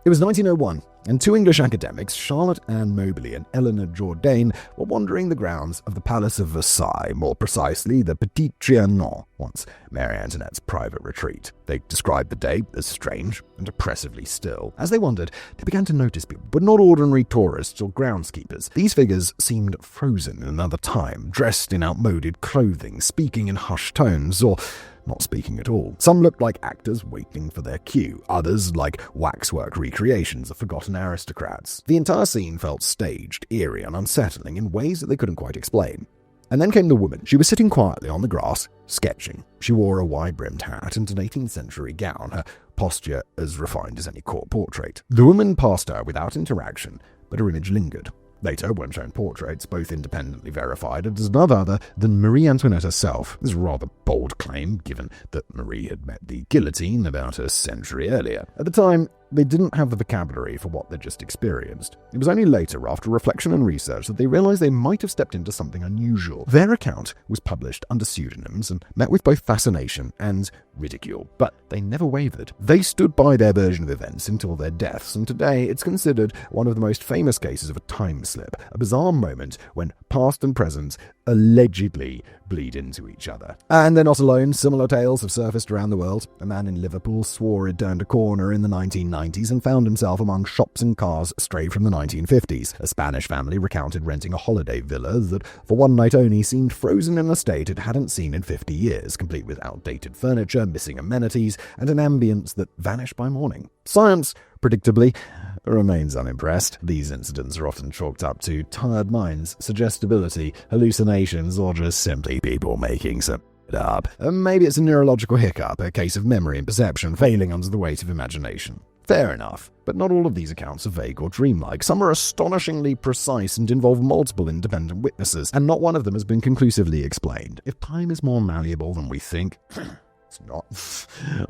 It was 1901, and two English academics, Charlotte Ann Mobley and Eleanor Jourdain, were wandering the grounds of the Palace of Versailles, more precisely the Petit Trianon, once Mary Antoinette's private retreat. They described the day as strange and oppressively still. As they wandered, they began to notice people, but not ordinary tourists or groundskeepers. These figures seemed frozen in another time, dressed in outmoded clothing, speaking in hushed tones, or not speaking at all. Some looked like actors waiting for their cue, others like waxwork recreations of forgotten aristocrats. The entire scene felt staged, eerie, and unsettling in ways that they couldn't quite explain. And then came the woman. She was sitting quietly on the grass, sketching. She wore a wide-brimmed hat and an 18th century gown, her posture as refined as any court portrait. The woman passed her without interaction, but her image lingered. Later, when shown portraits, both independently verified, it is none other than Marie Antoinette herself. This is a rather bold claim, given that Marie had met the guillotine about a century earlier. At the time, they didn't have the vocabulary for what they'd just experienced. It was only later, after reflection and research, that they realized they might have stepped into something unusual. Their account was published under pseudonyms and met with both fascination and ridicule, but they never wavered. They stood by their version of events until their deaths, and today it's considered one of the most famous cases of a time slip, a bizarre moment when past and present allegedly bleed into each other. And they're not alone. Similar tales have surfaced around the world. A man in Liverpool swore he'd turned a corner in the 1990s and found himself among shops and cars straight from the 1950s. A Spanish family recounted renting a holiday villa that, for one night only, seemed frozen in a state it hadn't seen in 50 years, complete with outdated furniture, missing amenities, and an ambience that vanished by morning. Science, predictably, remains unimpressed. These incidents are often chalked up to tired minds, suggestibility, hallucinations, or just simply people making some up. Maybe it's a neurological hiccup, a case of memory and perception failing under the weight of imagination. Fair enough, but not all of these accounts are vague or dreamlike. Some are astonishingly precise and involve multiple independent witnesses, and not one of them has been conclusively explained. If time is more malleable than we think, it's not,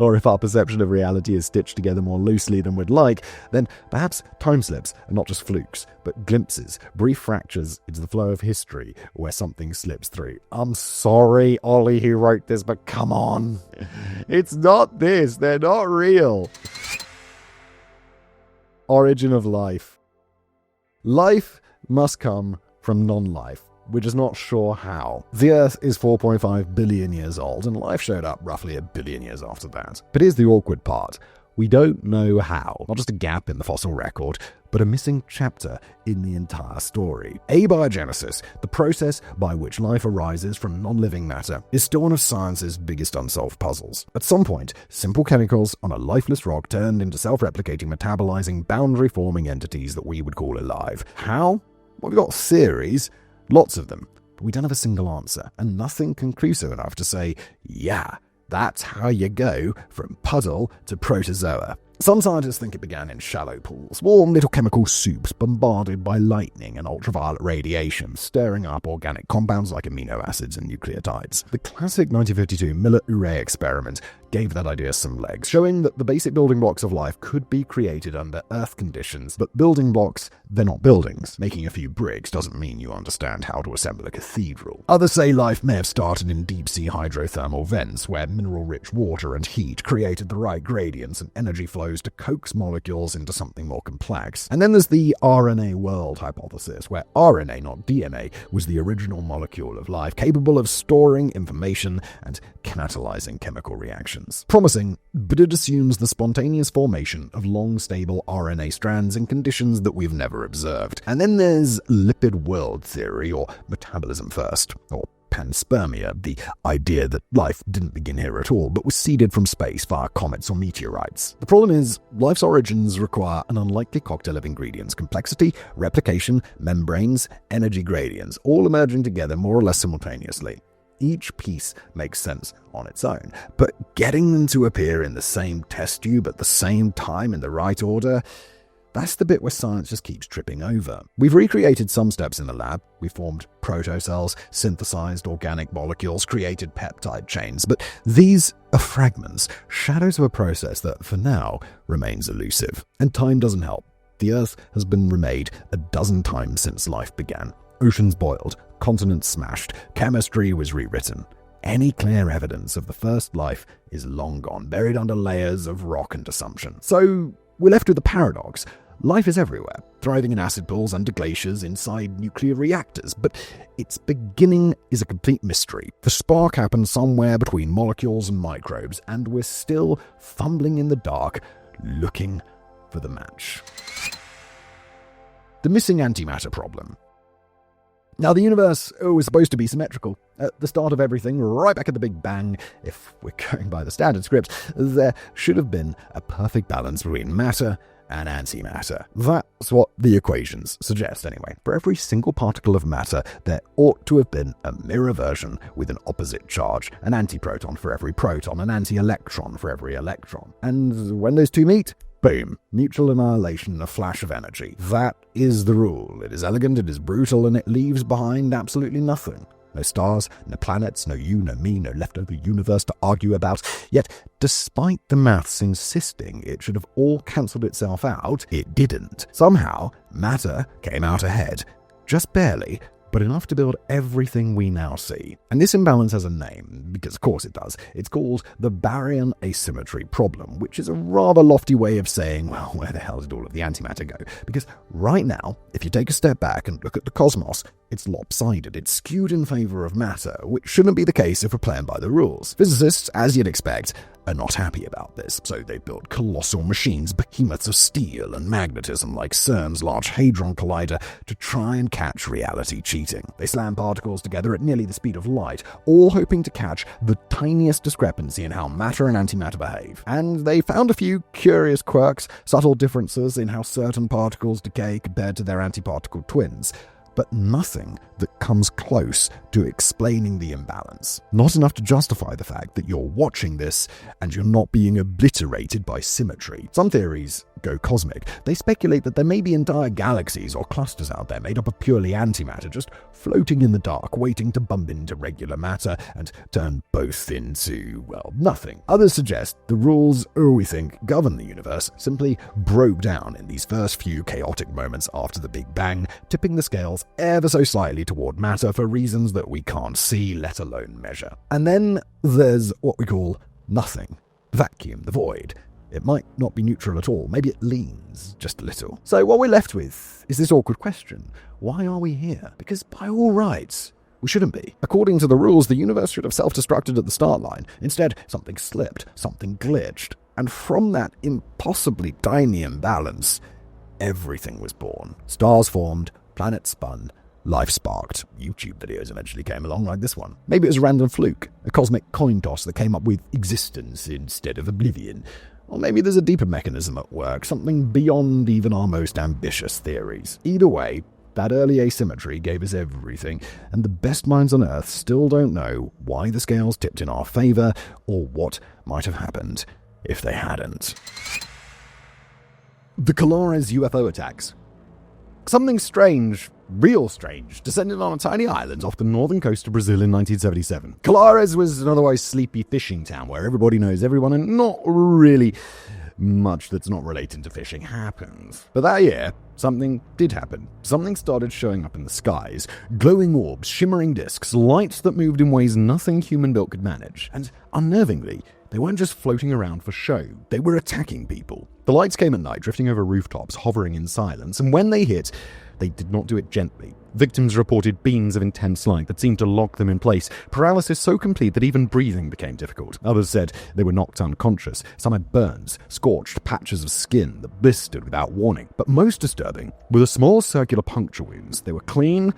or if our perception of reality is stitched together more loosely than we'd like, then perhaps time slips are not just flukes, but glimpses, brief fractures into the flow of history where something slips through. I'm sorry, Ollie, who wrote this, but come on. It's not this. They're not real. Origin of life. Life must come from non-life. We're just not sure how. The Earth is 4.5 billion years old, and life showed up roughly a billion years after that. But here's the awkward part. We don't know how. Not just a gap in the fossil record, but a missing chapter in the entire story. Abiogenesis, the process by which life arises from non-living matter, is still one of science's biggest unsolved puzzles. At some point, simple chemicals on a lifeless rock turned into self-replicating, metabolizing, boundary-forming entities that we would call alive. How? Well, we've got theories, lots of them, but we don't have a single answer, and nothing conclusive enough to say, yeah, that's how you go from puddle to protozoa. Some scientists think it began in shallow pools, warm little chemical soups bombarded by lightning and ultraviolet radiation, stirring up organic compounds like amino acids and nucleotides. The classic 1952 Miller-Urey experiment gave that idea some legs, showing that the basic building blocks of life could be created under Earth conditions, but building blocks, they're not buildings. Making a few bricks doesn't mean you understand how to assemble a cathedral. Others say life may have started in deep-sea hydrothermal vents, where mineral-rich water and heat created the right gradients and energy flows to coax molecules into something more complex. And then there's the RNA world hypothesis, where RNA, not DNA, was the original molecule of life, capable of storing information and catalyzing chemical reactions. Promising, but it assumes the spontaneous formation of long, stable RNA strands in conditions that we've never observed. And then there's lipid world theory, or metabolism first, or panspermia, the idea that life didn't begin here at all, but was seeded from space via comets or meteorites. The problem is, life's origins require an unlikely cocktail of ingredients: complexity, replication, membranes, energy gradients, all emerging together more or less simultaneously. Each piece makes sense on its own, but getting them to appear in the same test tube at the same time in the right order, that's the bit where science just keeps tripping over. We've recreated some steps in the lab. We formed protocells, synthesized organic molecules, created peptide chains, but these are fragments, shadows of a process that, for now, remains elusive. And time doesn't help. The Earth has been remade a dozen times since life began. Oceans boiled, continents smashed, chemistry was rewritten. Any clear evidence of the first life is long gone, buried under layers of rock and assumption. So we're left with the paradox. Life is everywhere, thriving in acid pools, under glaciers, inside nuclear reactors, but its beginning is a complete mystery. The spark happened somewhere between molecules and microbes, and we're still fumbling in the dark, looking for the match. The missing antimatter problem. Now, the universe was supposed to be symmetrical. At the start of everything, right back at the Big Bang, if we're going by the standard script, there should have been a perfect balance between matter and antimatter. That's what the equations suggest anyway. For every single particle of matter, there ought to have been a mirror version with an opposite charge, an antiproton for every proton, an anti-electron for every electron. And when those two meet, boom, mutual annihilation in a flash of energy. That is the rule. It is elegant, it is brutal, and it leaves behind absolutely nothing. No stars, no planets, no you, no me, no leftover universe to argue about. Yet, despite the maths insisting it should have all cancelled itself out, it didn't. Somehow, matter came out ahead. Just barely, but enough to build everything we now see. And this imbalance has a name, because of course it does. It's called the baryon asymmetry problem, which is a rather lofty way of saying, well, where the hell did all of the antimatter go? Because right now, if you take a step back and look at the cosmos, it's lopsided, it's skewed in favor of matter, which shouldn't be the case if we're playing by the rules. Physicists, as you'd expect, are not happy about this, so they built colossal machines, behemoths of steel and magnetism like CERN's Large Hadron Collider, to try and catch reality cheating. They slam particles together at nearly the speed of light, all hoping to catch the tiniest discrepancy in how matter and antimatter behave. And they found a few curious quirks, subtle differences in how certain particles decay compared to their antiparticle twins, but nothing that comes close to explaining the imbalance. Not enough to justify the fact that you're watching this and you're not being obliterated by symmetry. Some theories go cosmic. They speculate that there may be entire galaxies or clusters out there made up of purely antimatter, just floating in the dark, waiting to bump into regular matter and turn both into, well, nothing. Others suggest the rules we think govern the universe simply broke down in these first few chaotic moments after the Big Bang, tipping the scales ever so slightly toward matter for reasons that we can't see, let alone measure. And then there's what we call nothing, the vacuum, the void. It might not be neutral at all. Maybe it leans just a little. So what we're left with is this awkward question. Why are we here? Because by all rights, we shouldn't be. According to the rules, the universe should have self-destructed at the start line. Instead, something slipped, something glitched. And from that impossibly tiny imbalance, everything was born. Stars formed, planets spun, life sparked. YouTube videos eventually came along like this one. Maybe it was a random fluke, a cosmic coin toss that came up with existence instead of oblivion. Or maybe there's a deeper mechanism at work, something beyond even our most ambitious theories. Either way, that early asymmetry gave us everything, and the best minds on Earth still don't know why the scales tipped in our favor or what might have happened if they hadn't. The Colares UFO attacks. Something strange, real strange, descended on a tiny island off the northern coast of Brazil in 1977. Colares was an otherwise sleepy fishing town where everybody knows everyone and not really much that's not related to fishing happens. But that year, something did happen. Something started showing up in the skies. Glowing orbs, shimmering discs, lights that moved in ways nothing human-built could manage. And unnervingly, they weren't just floating around for show. They were attacking people. The lights came at night, drifting over rooftops, hovering in silence, and when they hit, they did not do it gently. Victims reported beams of intense light that seemed to lock them in place, paralysis so complete that even breathing became difficult. Others said they were knocked unconscious. Some had burns, scorched patches of skin that blistered without warning. But most disturbing were the small circular puncture wounds. They were clean,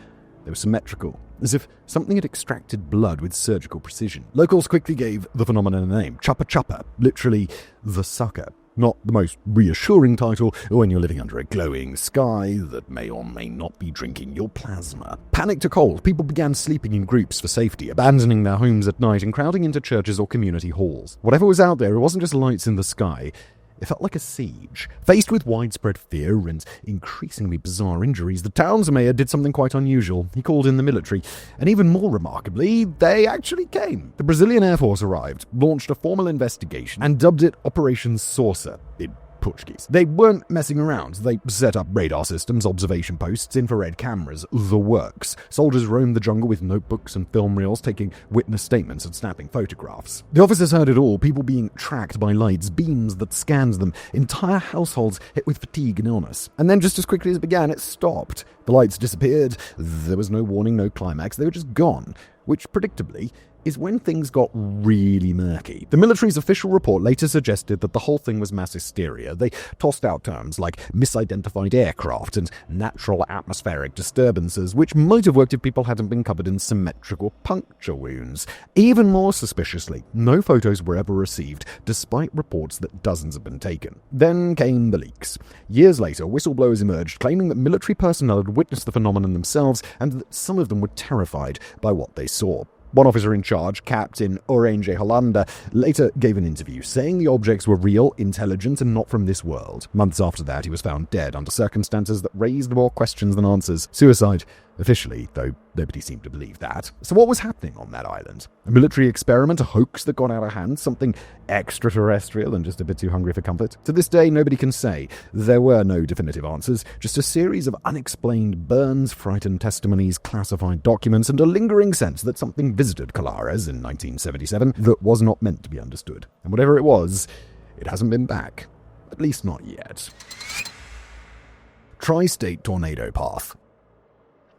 they were symmetrical, as if something had extracted blood with surgical precision. Locals quickly gave the phenomenon a name, Chuppa Chuppa, literally the sucker. Not the most reassuring title when you're living under a glowing sky that may or may not be drinking your plasma. Panic took hold. People began sleeping in groups for safety, abandoning their homes at night and crowding into churches or community halls. Whatever was out there, it wasn't just lights in the sky. It felt like a siege. Faced with widespread fear and increasingly bizarre injuries, the town's mayor did something quite unusual. He called in the military, and even more remarkably, they actually came. The Brazilian Air Force arrived, launched a formal investigation, and dubbed it Operation Saucer in Portuguese. They weren't messing around. They set up radar systems, observation posts, infrared cameras, the works. Soldiers roamed the jungle with notebooks and film reels, taking witness statements and snapping photographs. The officers heard it all, people being tracked by lights, beams that scanned them, entire households hit with fatigue and illness. And then just as quickly as it began, it stopped. The lights disappeared. There was no warning, no climax. They were just gone, which predictably is when things got really murky. The military's official report later suggested that the whole thing was mass hysteria. They tossed out terms like misidentified aircraft and natural atmospheric disturbances, which might have worked if people hadn't been covered in symmetrical puncture wounds. Even more suspiciously, no photos were ever received, despite reports that dozens had been taken. Then came the leaks. Years later, whistleblowers emerged, claiming that military personnel had witnessed the phenomenon themselves and that some of them were terrified by what they saw. One officer in charge, Captain Orange Hollanda, later gave an interview saying the objects were real, intelligent, and not from this world. Months after that, he was found dead under circumstances that raised more questions than answers. Suicide, officially, though nobody seemed to believe that. So what was happening on that island? A military experiment, a hoax that got out of hand, something extraterrestrial and just a bit too hungry for comfort? To this day, nobody can say. There were no definitive answers, just a series of unexplained burns, frightened testimonies, classified documents, and a lingering sense that something visited Colares in 1977 that was not meant to be understood. And whatever it was, it hasn't been back. At least not yet. Tri-state tornado path.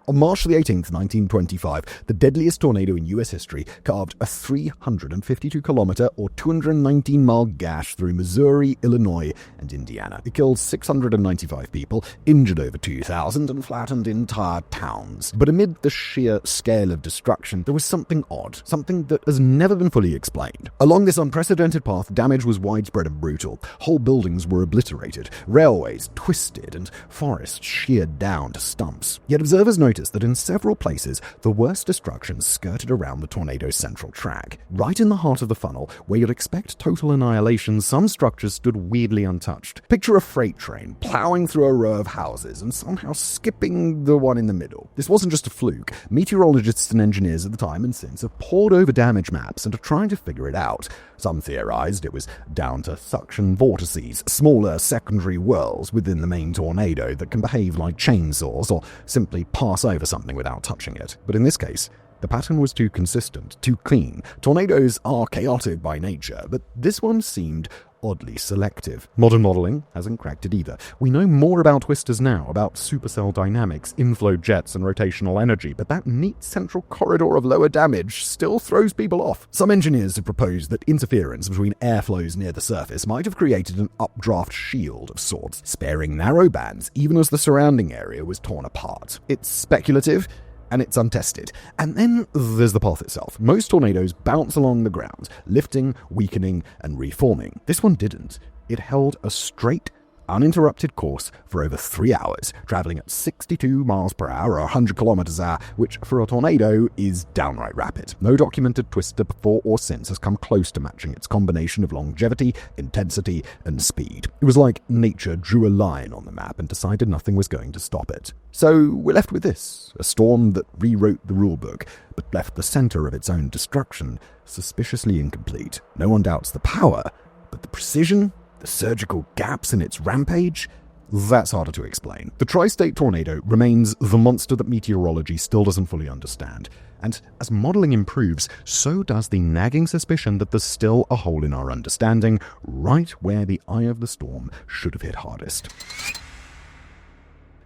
On March the 18th, 1925, the deadliest tornado in US history carved a 352-kilometer or 219-mile gash through Missouri, Illinois, and Indiana. It killed 695 people, injured over 2,000, and flattened entire towns. But amid the sheer scale of destruction, there was something odd, something that has never been fully explained. Along this unprecedented path, damage was widespread and brutal. Whole buildings were obliterated, railways twisted, and forests sheared down to stumps. Yet observers noticed that in several places, the worst destruction skirted around the tornado's central track. Right in the heart of the funnel, where you'd expect total annihilation, some structures stood weirdly untouched. Picture a freight train plowing through a row of houses and somehow skipping the one in the middle. This wasn't just a fluke. Meteorologists and engineers at the time and since have pored over damage maps and are trying to figure it out. Some theorized it was down to suction vortices, smaller secondary whirls within the main tornado that can behave like chainsaws or simply pass over something without touching it. But in this case, the pattern was too consistent, too clean. Tornadoes are chaotic by nature, but this one seemed oddly selective. Modern modelling hasn't cracked it either. We know more about twisters now, about supercell dynamics, inflow jets, and rotational energy, but that neat central corridor of lower damage still throws people off. Some engineers have proposed that interference between airflows near the surface might have created an updraft shield of sorts, sparing narrow bands even as the surrounding area was torn apart. It's speculative, and it's untested. And then there's the path itself. Most tornadoes bounce along the ground, lifting, weakening, and reforming. This one didn't. It held a straight, uninterrupted course for over 3 hours, traveling at 62 miles per hour or 100 kilometers an hour, which for a tornado is downright rapid. No documented twister before or since has come close to matching its combination of longevity, intensity, and speed. It was like nature drew a line on the map and decided nothing was going to stop it. So we're left with this, a storm that rewrote the rulebook, but left the center of its own destruction suspiciously incomplete. No one doubts the power, but the precision, the surgical gaps in its rampage, that's harder to explain. The tri-state tornado remains the monster that meteorology still doesn't fully understand. And as modelling improves, so does the nagging suspicion that there's still a hole in our understanding, right where the eye of the storm should have hit hardest.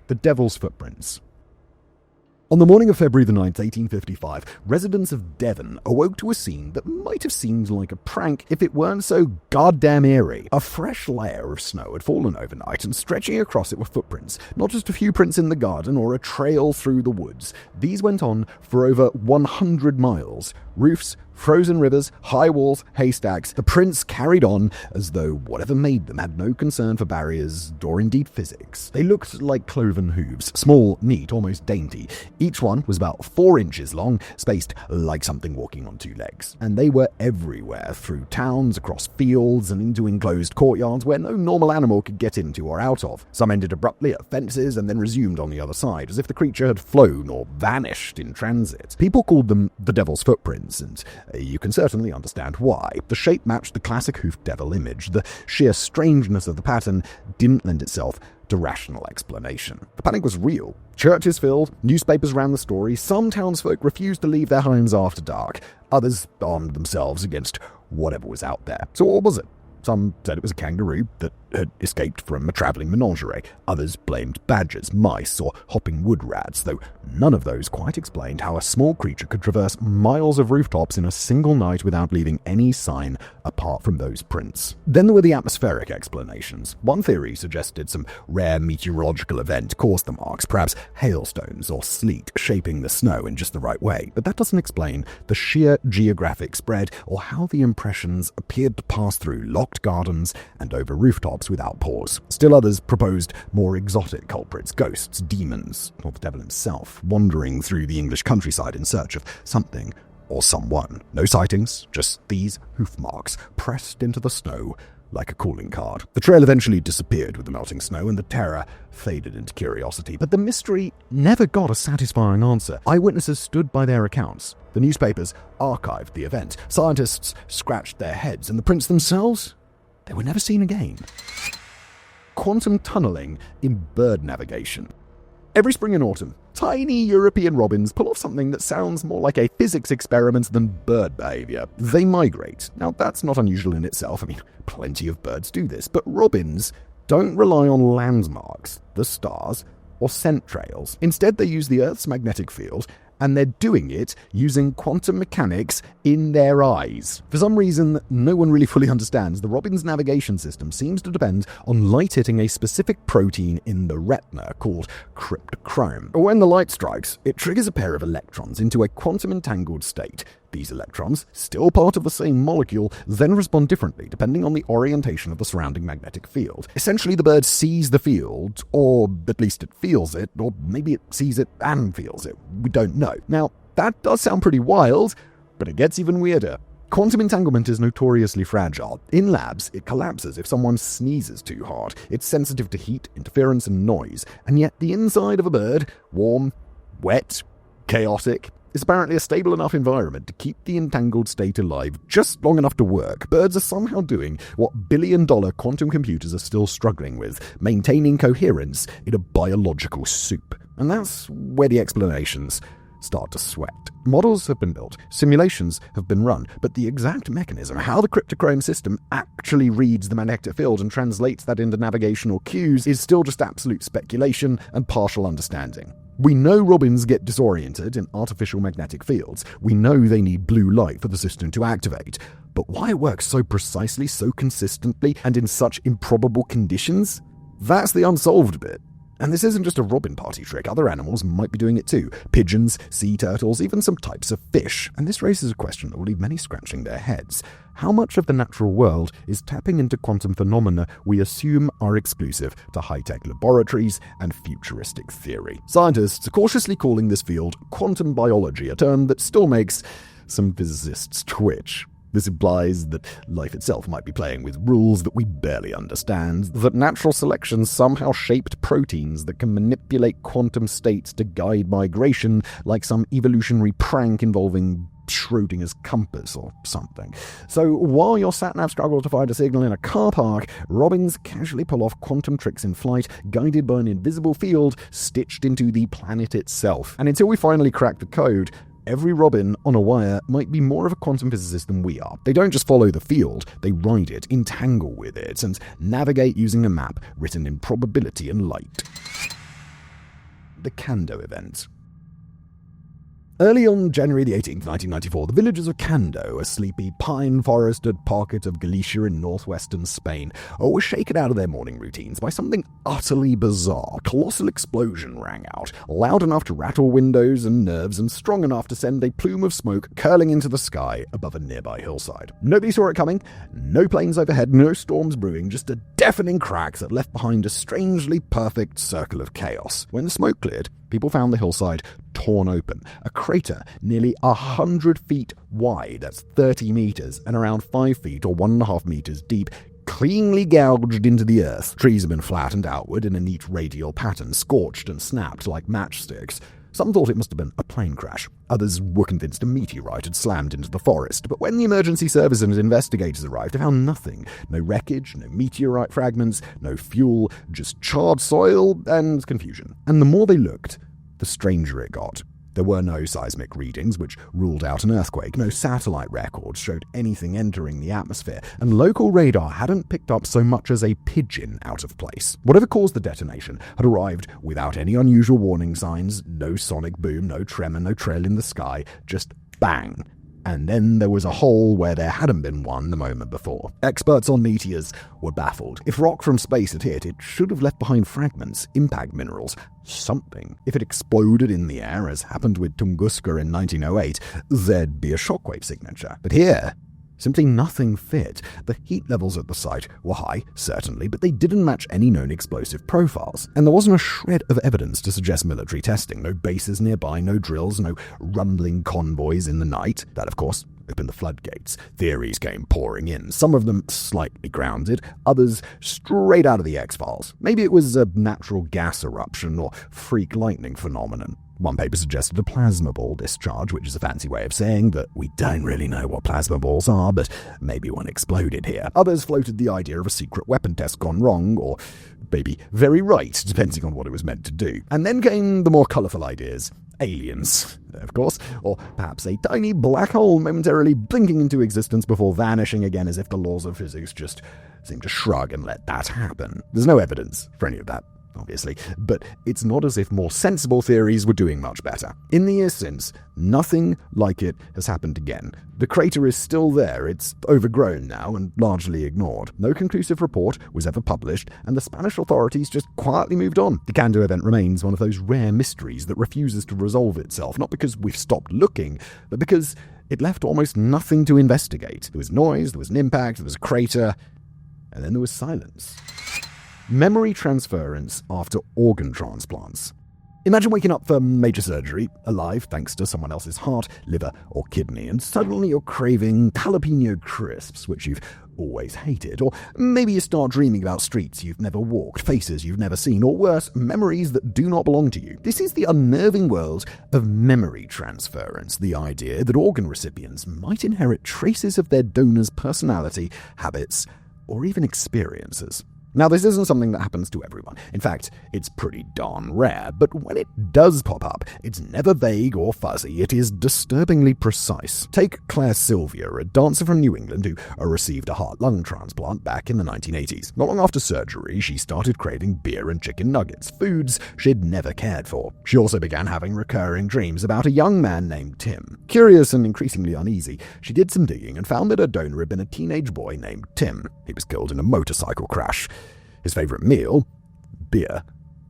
The Devil's Footprints. On the morning of February the 9th, 1855, residents of Devon awoke to a scene that might have seemed like a prank if it weren't so goddamn eerie. A fresh layer of snow had fallen overnight, and stretching across it were footprints, not just a few prints in the garden or a trail through the woods. These went on for over 100 miles. Roofs, frozen rivers, high walls, haystacks. The prints carried on as though whatever made them had no concern for barriers or indeed physics. They looked like cloven hooves, small, neat, almost dainty. Each one was about 4 inches long, spaced like something walking on 2 legs. And they were everywhere, through towns, across fields, and into enclosed courtyards where no normal animal could get into or out of. Some ended abruptly at fences and then resumed on the other side, as if the creature had flown or vanished in transit. People called them the Devil's Footprints, and you can certainly understand why. The shape matched the classic hoofed devil image. The sheer strangeness of the pattern didn't lend itself to rational explanation. The panic was real. Churches filled, newspapers ran the story. Some townsfolk refused to leave their homes after dark. Others armed themselves against whatever was out there. So what was it? Some said it was a kangaroo that had escaped from a travelling menagerie. Others blamed badgers, mice, or hopping wood rats, though none of those quite explained how a small creature could traverse miles of rooftops in a single night without leaving any sign apart from those prints. Then there were the atmospheric explanations. One theory suggested some rare meteorological event caused the marks, perhaps hailstones or sleet shaping the snow in just the right way. But that doesn't explain the sheer geographic spread or how the impressions appeared to pass through locked gardens and over rooftops without pause. Still others proposed more exotic culprits, ghosts, demons, or the devil himself, wandering through the English countryside in search of something or someone. No sightings, just these hoof marks pressed into the snow like a calling card. The trail eventually disappeared with the melting snow, and the terror faded into curiosity. But the mystery never got a satisfying answer. Eyewitnesses stood by their accounts. The newspapers archived the event. Scientists scratched their heads, and the prints themselves, they were never seen again. Quantum tunneling in bird navigation. Every spring and autumn, tiny European robins pull off something that sounds more like a physics experiment than bird behavior. They migrate. Now, that's not unusual in itself. I mean, plenty of birds do this. But robins don't rely on landmarks, the stars, or scent trails. Instead, they use the Earth's magnetic field, and they're doing it using quantum mechanics in their eyes. For some reason no one really fully understands, the robin's navigation system seems to depend on light hitting a specific protein in the retina called cryptochrome. When the light strikes, it triggers a pair of electrons into a quantum-entangled state. These electrons, still part of the same molecule, then respond differently depending on the orientation of the surrounding magnetic field. Essentially, the bird sees the field, or at least it feels it, or maybe it sees it and feels it. We don't know. Now, that does sound pretty wild, but it gets even weirder. Quantum entanglement is notoriously fragile. In labs, it collapses if someone sneezes too hard. It's sensitive to heat, interference, and noise. And yet the inside of a bird, warm, wet, chaotic, is apparently a stable enough environment to keep the entangled state alive just long enough to work. Birds are somehow doing what billion-dollar quantum computers are still struggling with, maintaining coherence in a biological soup. And that's where the explanations start to sweat. Models have been built, simulations have been run, but the exact mechanism, how the cryptochrome system actually reads the magnetic field and translates that into navigational cues, is still just absolute speculation and partial understanding. We know robins get disoriented in artificial magnetic fields. We know they need blue light for the system to activate. But why it works so precisely, so consistently, and in such improbable conditions? That's the unsolved bit. And this isn't just a robin party trick. Other animals might be doing it too. Pigeons, sea turtles, even some types of fish. And this raises a question that will leave many scratching their heads. How much of the natural world is tapping into quantum phenomena we assume are exclusive to high-tech laboratories and futuristic theory? Scientists are cautiously calling this field quantum biology, a term that still makes some physicists twitch. This implies that life itself might be playing with rules that we barely understand, that natural selection somehow shaped proteins that can manipulate quantum states to guide migration, like some evolutionary prank involving Schrodinger's compass or something. So while your sat-nav struggles to find a signal in a car park, robins casually pull off quantum tricks in flight, guided by an invisible field stitched into the planet itself. And until we finally crack the code, every robin on a wire might be more of a quantum physicist than we are. They don't just follow the field, they ride it, entangle with it, and navigate using a map written in probability and light. The Cando event. Early on January the 18th, 1994, the villagers of Cando, a sleepy, pine-forested pocket of Galicia in northwestern Spain, were shaken out of their morning routines by something utterly bizarre. A colossal explosion rang out, loud enough to rattle windows and nerves and strong enough to send a plume of smoke curling into the sky above a nearby hillside. Nobody saw it coming, no planes overhead, no storms brewing, just a deafening crack that left behind a strangely perfect circle of chaos. When the smoke cleared, people found the hillside torn open. A crater nearly 100 feet wide, that's 30 meters, and around 5 feet or 1.5 meters deep, cleanly gouged into the earth. Trees have been flattened outward in a neat radial pattern, scorched and snapped like matchsticks. Some thought it must have been a plane crash. Others were convinced a meteorite had slammed into the forest. But when the emergency service and investigators arrived, they found nothing. No wreckage, no meteorite fragments, no fuel, just charred soil and confusion. And the more they looked, the stranger it got. There were no seismic readings, which ruled out an earthquake. No satellite records showed anything entering the atmosphere, and local radar hadn't picked up so much as a pigeon out of place. Whatever caused the detonation had arrived without any unusual warning signs, no sonic boom, no tremor, no trail in the sky, just bang. And then there was a hole where there hadn't been one the moment before. Experts on meteors were baffled. If rock from space had hit, it should have left behind fragments, impact minerals, something. If it exploded in the air, as happened with Tunguska in 1908, there'd be a shockwave signature. But here, simply nothing fit. The heat levels at the site were high, certainly, but they didn't match any known explosive profiles. And there wasn't a shred of evidence to suggest military testing. No bases nearby, no drills, no rumbling convoys in the night. That, of course, opened the floodgates. Theories came pouring in, some of them slightly grounded, others straight out of the X-Files. Maybe it was a natural gas eruption or freak lightning phenomenon. One paper suggested a plasma ball discharge, which is a fancy way of saying that we don't really know what plasma balls are, but maybe one exploded here. Others floated the idea of a secret weapon test gone wrong, or maybe very right, depending on what it was meant to do. And then came the more colourful ideas. Aliens, of course, or perhaps a tiny black hole momentarily blinking into existence before vanishing again, as if the laws of physics just seem to shrug and let that happen. There's no evidence for any of that, obviously, but it's not as if more sensible theories were doing much better. In the years since, nothing like it has happened again. The crater is still there, it's overgrown now and largely ignored. No conclusive report was ever published, and the Spanish authorities just quietly moved on. The Cando event remains one of those rare mysteries that refuses to resolve itself, not because we've stopped looking, but because it left almost nothing to investigate. There was noise, there was an impact, there was a crater, and then there was silence. Memory transference after organ transplants. Imagine waking up for major surgery, alive thanks to someone else's heart, liver, or kidney, and suddenly you're craving jalapeno crisps, which you've always hated. Or maybe you start dreaming about streets you've never walked, faces you've never seen, or worse, memories that do not belong to you. This is the unnerving world of memory transference, the idea that organ recipients might inherit traces of their donor's personality, habits, or even experiences. Now, this isn't something that happens to everyone. In fact, it's pretty darn rare, but when it does pop up, it's never vague or fuzzy. It is disturbingly precise. Take Claire Sylvia, a dancer from New England who received a heart-lung transplant back in the 1980s. Not long after surgery, she started craving beer and chicken nuggets, foods she'd never cared for. She also began having recurring dreams about a young man named Tim. Curious and increasingly uneasy, she did some digging and found that her donor had been a teenage boy named Tim. He was killed in a motorcycle crash. His favorite meal? Beer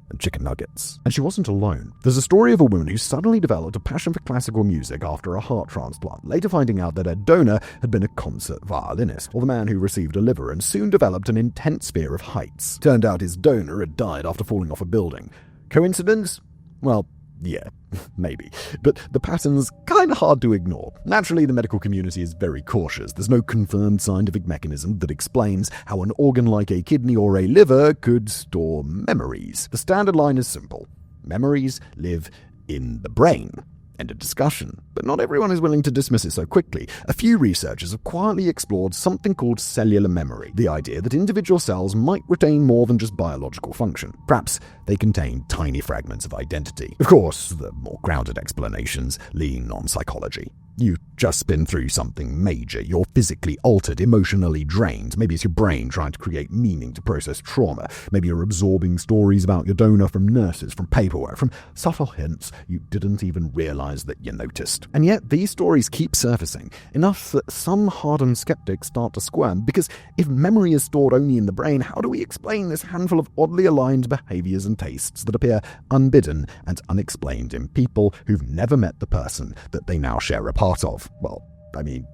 and chicken nuggets. And she wasn't alone. There's a story of a woman who suddenly developed a passion for classical music after a heart transplant, later finding out that her donor had been a concert violinist, or the man who received a liver, and soon developed an intense fear of heights. Turned out his donor had died after falling off a building. Coincidence? Well, yeah, maybe. But the pattern's kind of hard to ignore. Naturally, the medical community is very cautious. There's no confirmed scientific mechanism that explains how an organ like a kidney or a liver could store memories. The standard line is simple. Memories live in the brain. End of discussion. But not everyone is willing to dismiss it so quickly. A few researchers have quietly explored something called cellular memory, the idea that individual cells might retain more than just biological function. Perhaps they contain tiny fragments of identity. Of course, the more grounded explanations lean on psychology. You've just been through something major. You're physically altered, emotionally drained. Maybe it's your brain trying to create meaning to process trauma. Maybe you're absorbing stories about your donor from nurses, from paperwork, from subtle hints you didn't even realize that you noticed. And yet, these stories keep surfacing, enough that some hardened skeptics start to squirm, because if memory is stored only in the brain, how do we explain this handful of oddly aligned behaviors and tastes that appear unbidden and unexplained in people who've never met the person that they now share a part of? Well, I mean,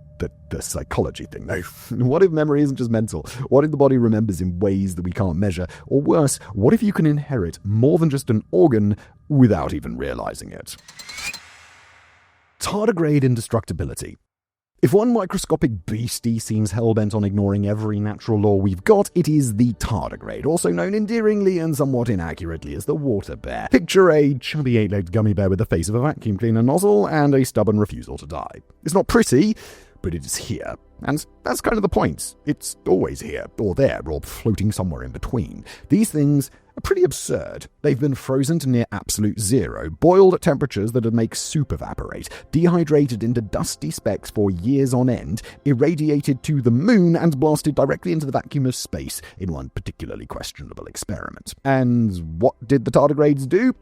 the psychology thing, though. What if memory isn't just mental? What if the body remembers in ways that we can't measure? Or worse, what if you can inherit more than just an organ without even realizing it? Tardigrade indestructibility. If one microscopic beastie seems hell-bent on ignoring every natural law we've got, it is the tardigrade, also known endearingly and somewhat inaccurately as the water bear. Picture a chubby 8-legged gummy bear with the face of a vacuum cleaner nozzle and a stubborn refusal to die. It's not pretty, but it is here. And that's kind of the point. It's always here, or there, or floating somewhere in between. These things are pretty absurd. They've been frozen to near absolute zero, boiled at temperatures that would make soup evaporate, dehydrated into dusty specks for years on end, irradiated to the moon, and blasted directly into the vacuum of space in one particularly questionable experiment. And what did the tardigrades do?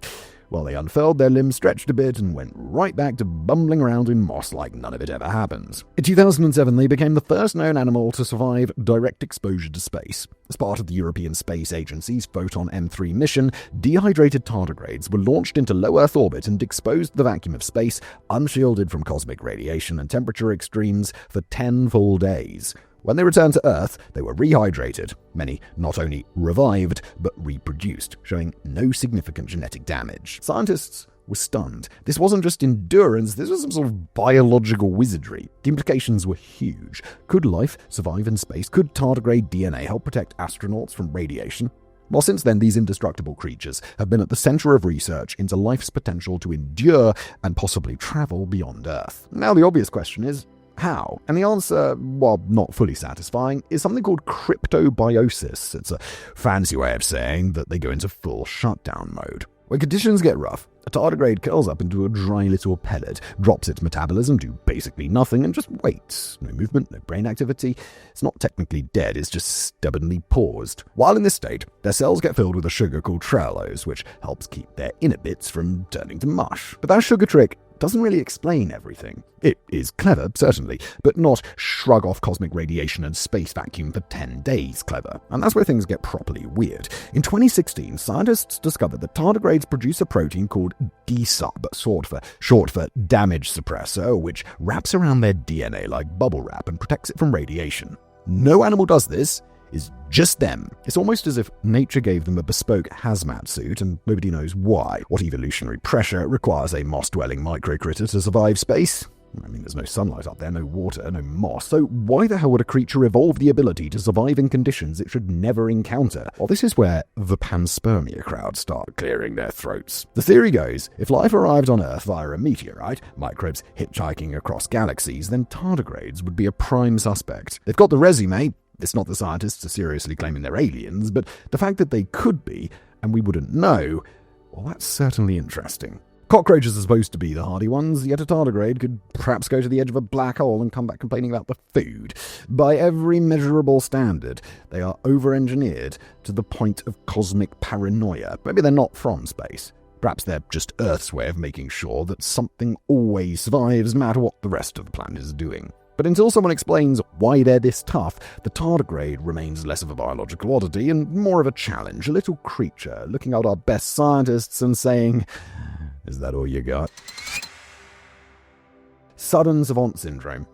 Well, they unfurled their limbs, stretched a bit, and went right back to bumbling around in moss like none of it ever happens. In 2007, they became the first known animal to survive direct exposure to space. As part of the European Space Agency's Photon M3 mission, dehydrated tardigrades were launched into low Earth orbit and exposed to the vacuum of space, unshielded from cosmic radiation and temperature extremes, for 10 full days. When they returned to Earth, they were rehydrated. Many not only revived, but reproduced, showing no significant genetic damage. Scientists were stunned. This wasn't just endurance, this was some sort of biological wizardry. The implications were huge. Could life survive in space? Could tardigrade DNA help protect astronauts from radiation? Well, since then, these indestructible creatures have been at the center of research into life's potential to endure and possibly travel beyond Earth. Now, the obvious question is, how? And the answer, while not fully satisfying, is something called cryptobiosis. It's a fancy way of saying that they go into full shutdown mode. When conditions get rough, a tardigrade curls up into a dry little pellet, drops its metabolism to basically nothing, and just waits. No movement, no brain activity. It's not technically dead, it's just stubbornly paused. While in this state, their cells get filled with a sugar called trehalose, which helps keep their inner bits from turning to mush. But that sugar trick doesn't really explain everything. It is clever, certainly, but not shrug off cosmic radiation and space vacuum for 10 days clever. And that's where things get properly weird. In 2016, scientists discovered that tardigrades produce a protein called DSUB, short for damage suppressor, which wraps around their DNA like bubble wrap and protects it from radiation. No animal does this. Is just them. It's almost as if nature gave them a bespoke hazmat suit and nobody knows why. What evolutionary pressure requires a moss-dwelling microcritter to survive space? I mean, there's no sunlight up there, no water, no moss, so why the hell would a creature evolve the ability to survive in conditions it should never encounter? Well, this is where the panspermia crowd start clearing their throats. The theory goes, if life arrived on Earth via a meteorite, microbes hitchhiking across galaxies, then tardigrades would be a prime suspect. They've got the resume, It's not the scientists are seriously claiming they're aliens, but the fact that they could be, and we wouldn't know, well, that's certainly interesting. Cockroaches are supposed to be the hardy ones, yet a tardigrade could perhaps go to the edge of a black hole and come back complaining about the food. By every measurable standard, they are over-engineered to the point of cosmic paranoia. Maybe they're not from space. Perhaps they're just Earth's way of making sure that something always survives no matter what the rest of the planet is doing. But until someone explains why they're this tough, the tardigrade remains less of a biological oddity and more of a challenge, a little creature looking at our best scientists and saying, "Is that all you got?" Sudden savant syndrome.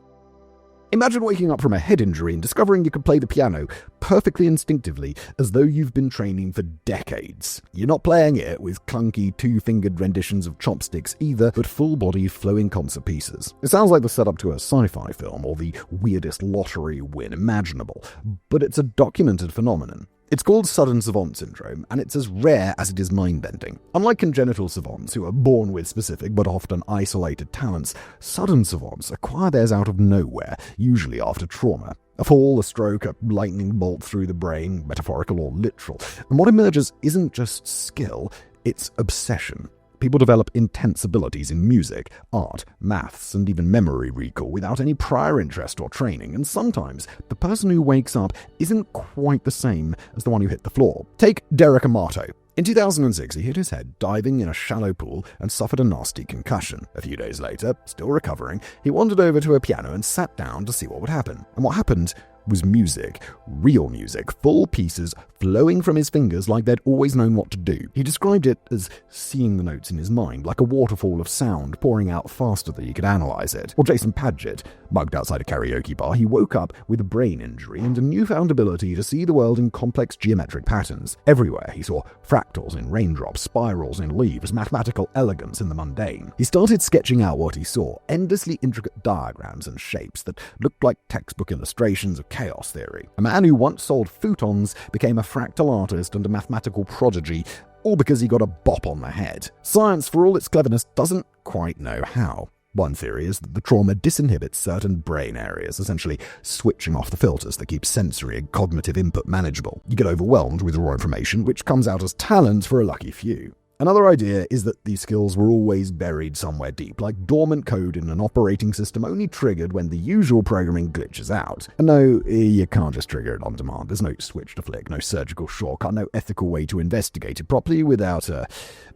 Imagine waking up from a head injury and discovering you can play the piano perfectly instinctively as though you've been training for decades. You're not playing it with clunky two-fingered renditions of chopsticks either, but full-body flowing concert pieces. It sounds like the setup to a sci-fi film or the weirdest lottery win imaginable, but it's a documented phenomenon. It's called sudden savant syndrome, and it's as rare as it is mind-bending. Unlike congenital savants, who are born with specific but often isolated talents, sudden savants acquire theirs out of nowhere, usually after trauma. A fall, a stroke, a lightning bolt through the brain, metaphorical or literal. And what emerges isn't just skill, it's obsession. People develop intense abilities in music, art, maths, and even memory recall without any prior interest or training, and sometimes the person who wakes up isn't quite the same as the one who hit the floor. Take Derek Amato. In 2006, he hit his head diving in a shallow pool and suffered a nasty concussion. A few days later, still recovering, he wandered over to a piano and sat down to see what would happen. And what happened was music, real music, full pieces flowing from his fingers like they'd always known what to do. He described it as seeing the notes in his mind, like a waterfall of sound pouring out faster than he could analyze it. Or Jason Padgett, mugged outside a karaoke bar, he woke up with a brain injury and a newfound ability to see the world in complex geometric patterns. Everywhere he saw fractals in raindrops, spirals in leaves, mathematical elegance in the mundane. He started sketching out what he saw, endlessly intricate diagrams and shapes that looked like textbook illustrations of chaos theory. A man who once sold futons became a fractal artist and a mathematical prodigy, all because he got a bop on the head. Science, for all its cleverness, doesn't quite know how. One theory is that the trauma disinhibits certain brain areas, essentially switching off the filters that keep sensory and cognitive input manageable. You get overwhelmed with raw information, which comes out as talent for a lucky few. Another idea is that these skills were always buried somewhere deep, like dormant code in an operating system only triggered when the usual programming glitches out. And no, you can't just trigger it on demand. There's no switch to flick, no surgical shortcut, no ethical way to investigate it properly without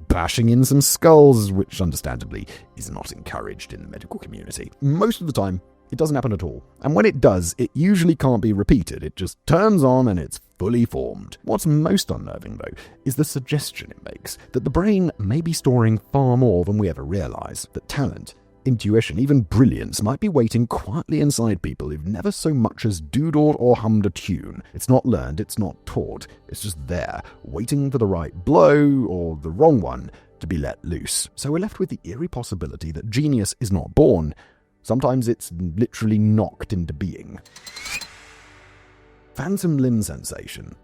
bashing in some skulls, which understandably is not encouraged in the medical community. Most of the time, it doesn't happen at all. And when it does, it usually can't be repeated. It just turns on and it's fully formed. What's most unnerving, though, is the suggestion it makes that the brain may be storing far more than we ever realize. That talent, intuition, even brilliance might be waiting quietly inside people who've never so much as doodled or hummed a tune. It's not learned, it's not taught. It's just there, waiting for the right blow or the wrong one to be let loose. So we're left with the eerie possibility that genius is not born. Sometimes it's literally knocked into being. Phantom limb sensation.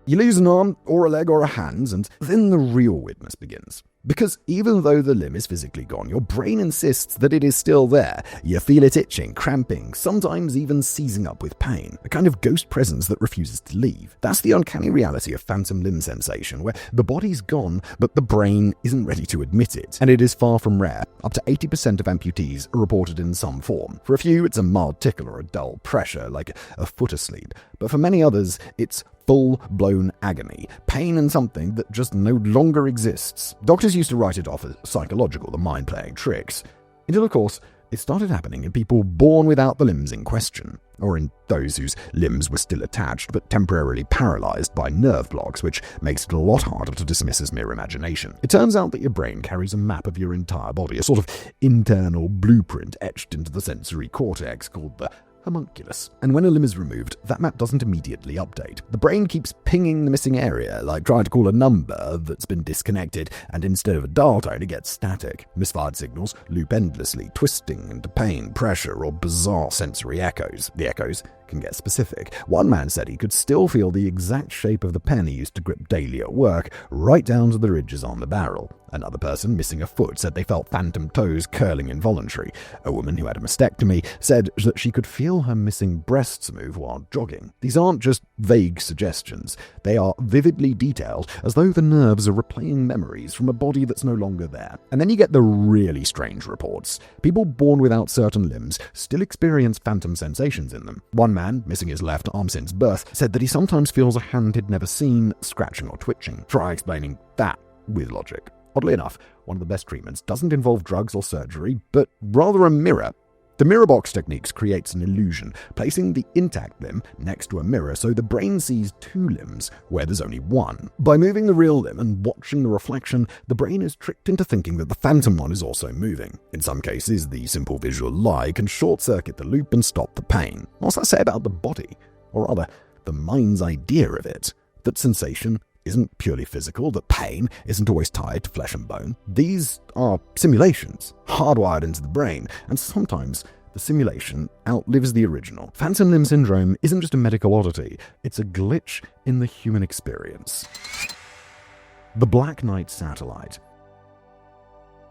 You lose an arm, or a leg, or a hand, and then the real weirdness begins. Because even though the limb is physically gone, your brain insists that it is still there. You feel it itching, cramping, sometimes even seizing up with pain. A kind of ghost presence that refuses to leave. That's the uncanny reality of phantom limb sensation, where the body's gone, but the brain isn't ready to admit it. And it is far from rare. Up to 80% of amputees are reported in some form. For a few, it's a mild tickle or a dull pressure, like a foot asleep. But for many others, it's full-blown agony, pain and something that just no longer exists. Doctors used to write it off as psychological, the mind playing tricks. Until, of course, it started happening in people born without the limbs in question, or in those whose limbs were still attached but temporarily paralyzed by nerve blocks, which makes it a lot harder to dismiss as mere imagination. It turns out that your brain carries a map of your entire body, a sort of internal blueprint etched into the sensory cortex called the homunculus. And when a limb is removed, that map doesn't immediately update. The brain keeps pinging the missing area, like trying to call a number that's been disconnected, and instead of a dial tone, it gets static. Misfired signals loop endlessly, twisting into pain, pressure, or bizarre sensory echoes. The echoes can get specific. One man said he could still feel the exact shape of the pen he used to grip daily at work, right down to the ridges on the barrel. Another person, missing a foot, said they felt phantom toes curling involuntary. A woman who had a mastectomy said that she could feel her missing breasts move while jogging. These aren't just vague suggestions. They are vividly detailed, as though the nerves are replaying memories from a body that's no longer there. And then you get the really strange reports. People born without certain limbs still experience phantom sensations in them. One man, missing his left arm since birth, said that he sometimes feels a hand he'd never seen scratching or twitching. Try explaining that with logic. Oddly enough, one of the best treatments doesn't involve drugs or surgery, but rather a mirror. The mirror box techniques creates an illusion, placing the intact limb next to a mirror so the brain sees two limbs where there's only one. By moving the real limb and watching the reflection, the brain is tricked into thinking that the phantom one is also moving. In some cases, the simple visual lie can short-circuit the loop and stop the pain. What's that say about the body? Or rather, the mind's idea of it? That sensation isn't purely physical, that pain isn't always tied to flesh and bone. These are simulations, hardwired into the brain, and sometimes the simulation outlives the original. Phantom limb syndrome isn't just a medical oddity, it's a glitch in the human experience. The Black Knight satellite.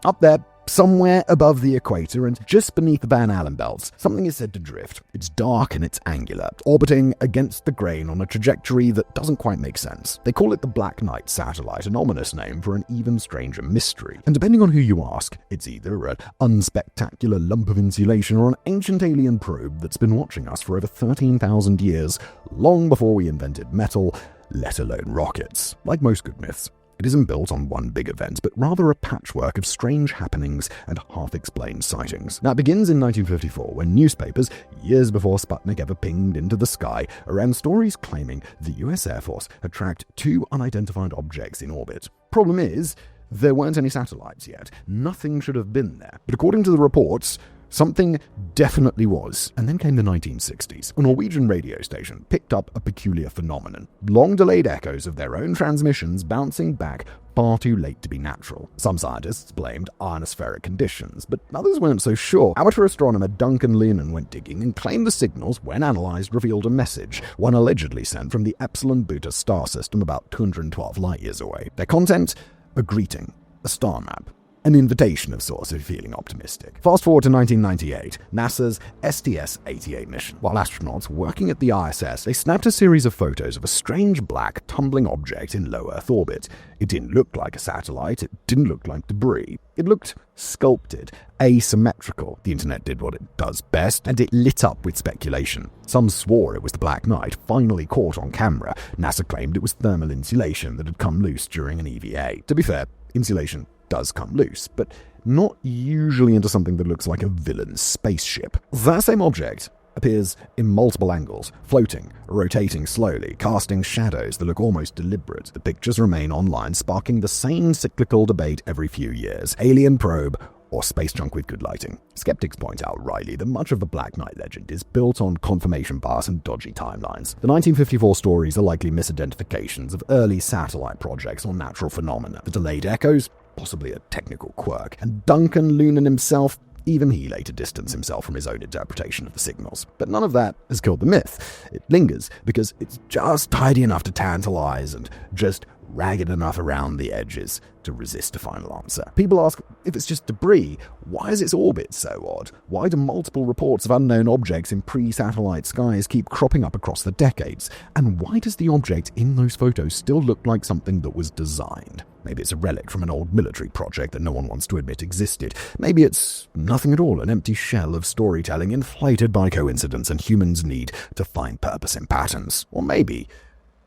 Up there, somewhere above the equator and just beneath the Van Allen belts, something is said to drift. It's dark and it's angular, orbiting against the grain on a trajectory that doesn't quite make sense. They call it the Black Knight satellite, an ominous name for an even stranger mystery. And depending on who you ask, it's either an unspectacular lump of insulation or an ancient alien probe that's been watching us for over 13,000 years, long before we invented metal, let alone rockets. Like most good myths, it isn't built on one big event, but rather a patchwork of strange happenings and half-explained sightings. That begins in 1954, when newspapers, years before Sputnik ever pinged into the sky, ran stories claiming the US Air Force had tracked two unidentified objects in orbit. Problem is, there weren't any satellites yet. Nothing should have been there. But according to the reports, something definitely was. And then came the 1960s. A Norwegian radio station picked up a peculiar phenomenon. Long-delayed echoes of their own transmissions bouncing back far too late to be natural. Some scientists blamed ionospheric conditions, but others weren't so sure. Amateur astronomer Duncan Lehman went digging and claimed the signals, when analyzed, revealed a message, one allegedly sent from the Epsilon Beta star system about 212 light-years away. Their content? A greeting, a star map. An invitation of sorts if feeling optimistic. Fast forward to 1998, NASA's STS-88 mission. While astronauts working at the ISS, they snapped a series of photos of a strange black tumbling object in low Earth orbit. It didn't look like a satellite, it didn't look like debris. It looked sculpted, asymmetrical. The internet did what it does best, and it lit up with speculation. Some swore it was the Black Knight, finally caught on camera. NASA claimed it was thermal insulation that had come loose during an EVA. To be fair, insulation does come loose, but not usually into something that looks like a villain's spaceship. That same object appears in multiple angles, floating, rotating slowly, casting shadows that look almost deliberate. The pictures remain online, sparking the same cyclical debate every few years. Alien probe or space junk with good lighting. Skeptics point out rightly that much of the Black Knight legend is built on confirmation bias and dodgy timelines. The 1954 stories are likely misidentifications of early satellite projects or natural phenomena. The delayed echoes? Possibly a technical quirk. And Duncan Lunan himself? Even he later distanced himself from his own interpretation of the signals. But none of that has killed the myth. It lingers because it's just tidy enough to tantalize and just ragged enough around the edges to resist a final answer. People ask, if it's just debris, why is its orbit so odd? Why do multiple reports of unknown objects in pre-satellite skies keep cropping up across the decades? And why does the object in those photos still look like something that was designed? Maybe it's a relic from an old military project that no one wants to admit existed. Maybe it's nothing at all, an empty shell of storytelling inflated by coincidence and humans' need to find purpose in patterns. Or maybe,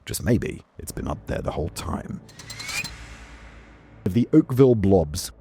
just maybe, it's been up there the whole time. The Oakville blobs.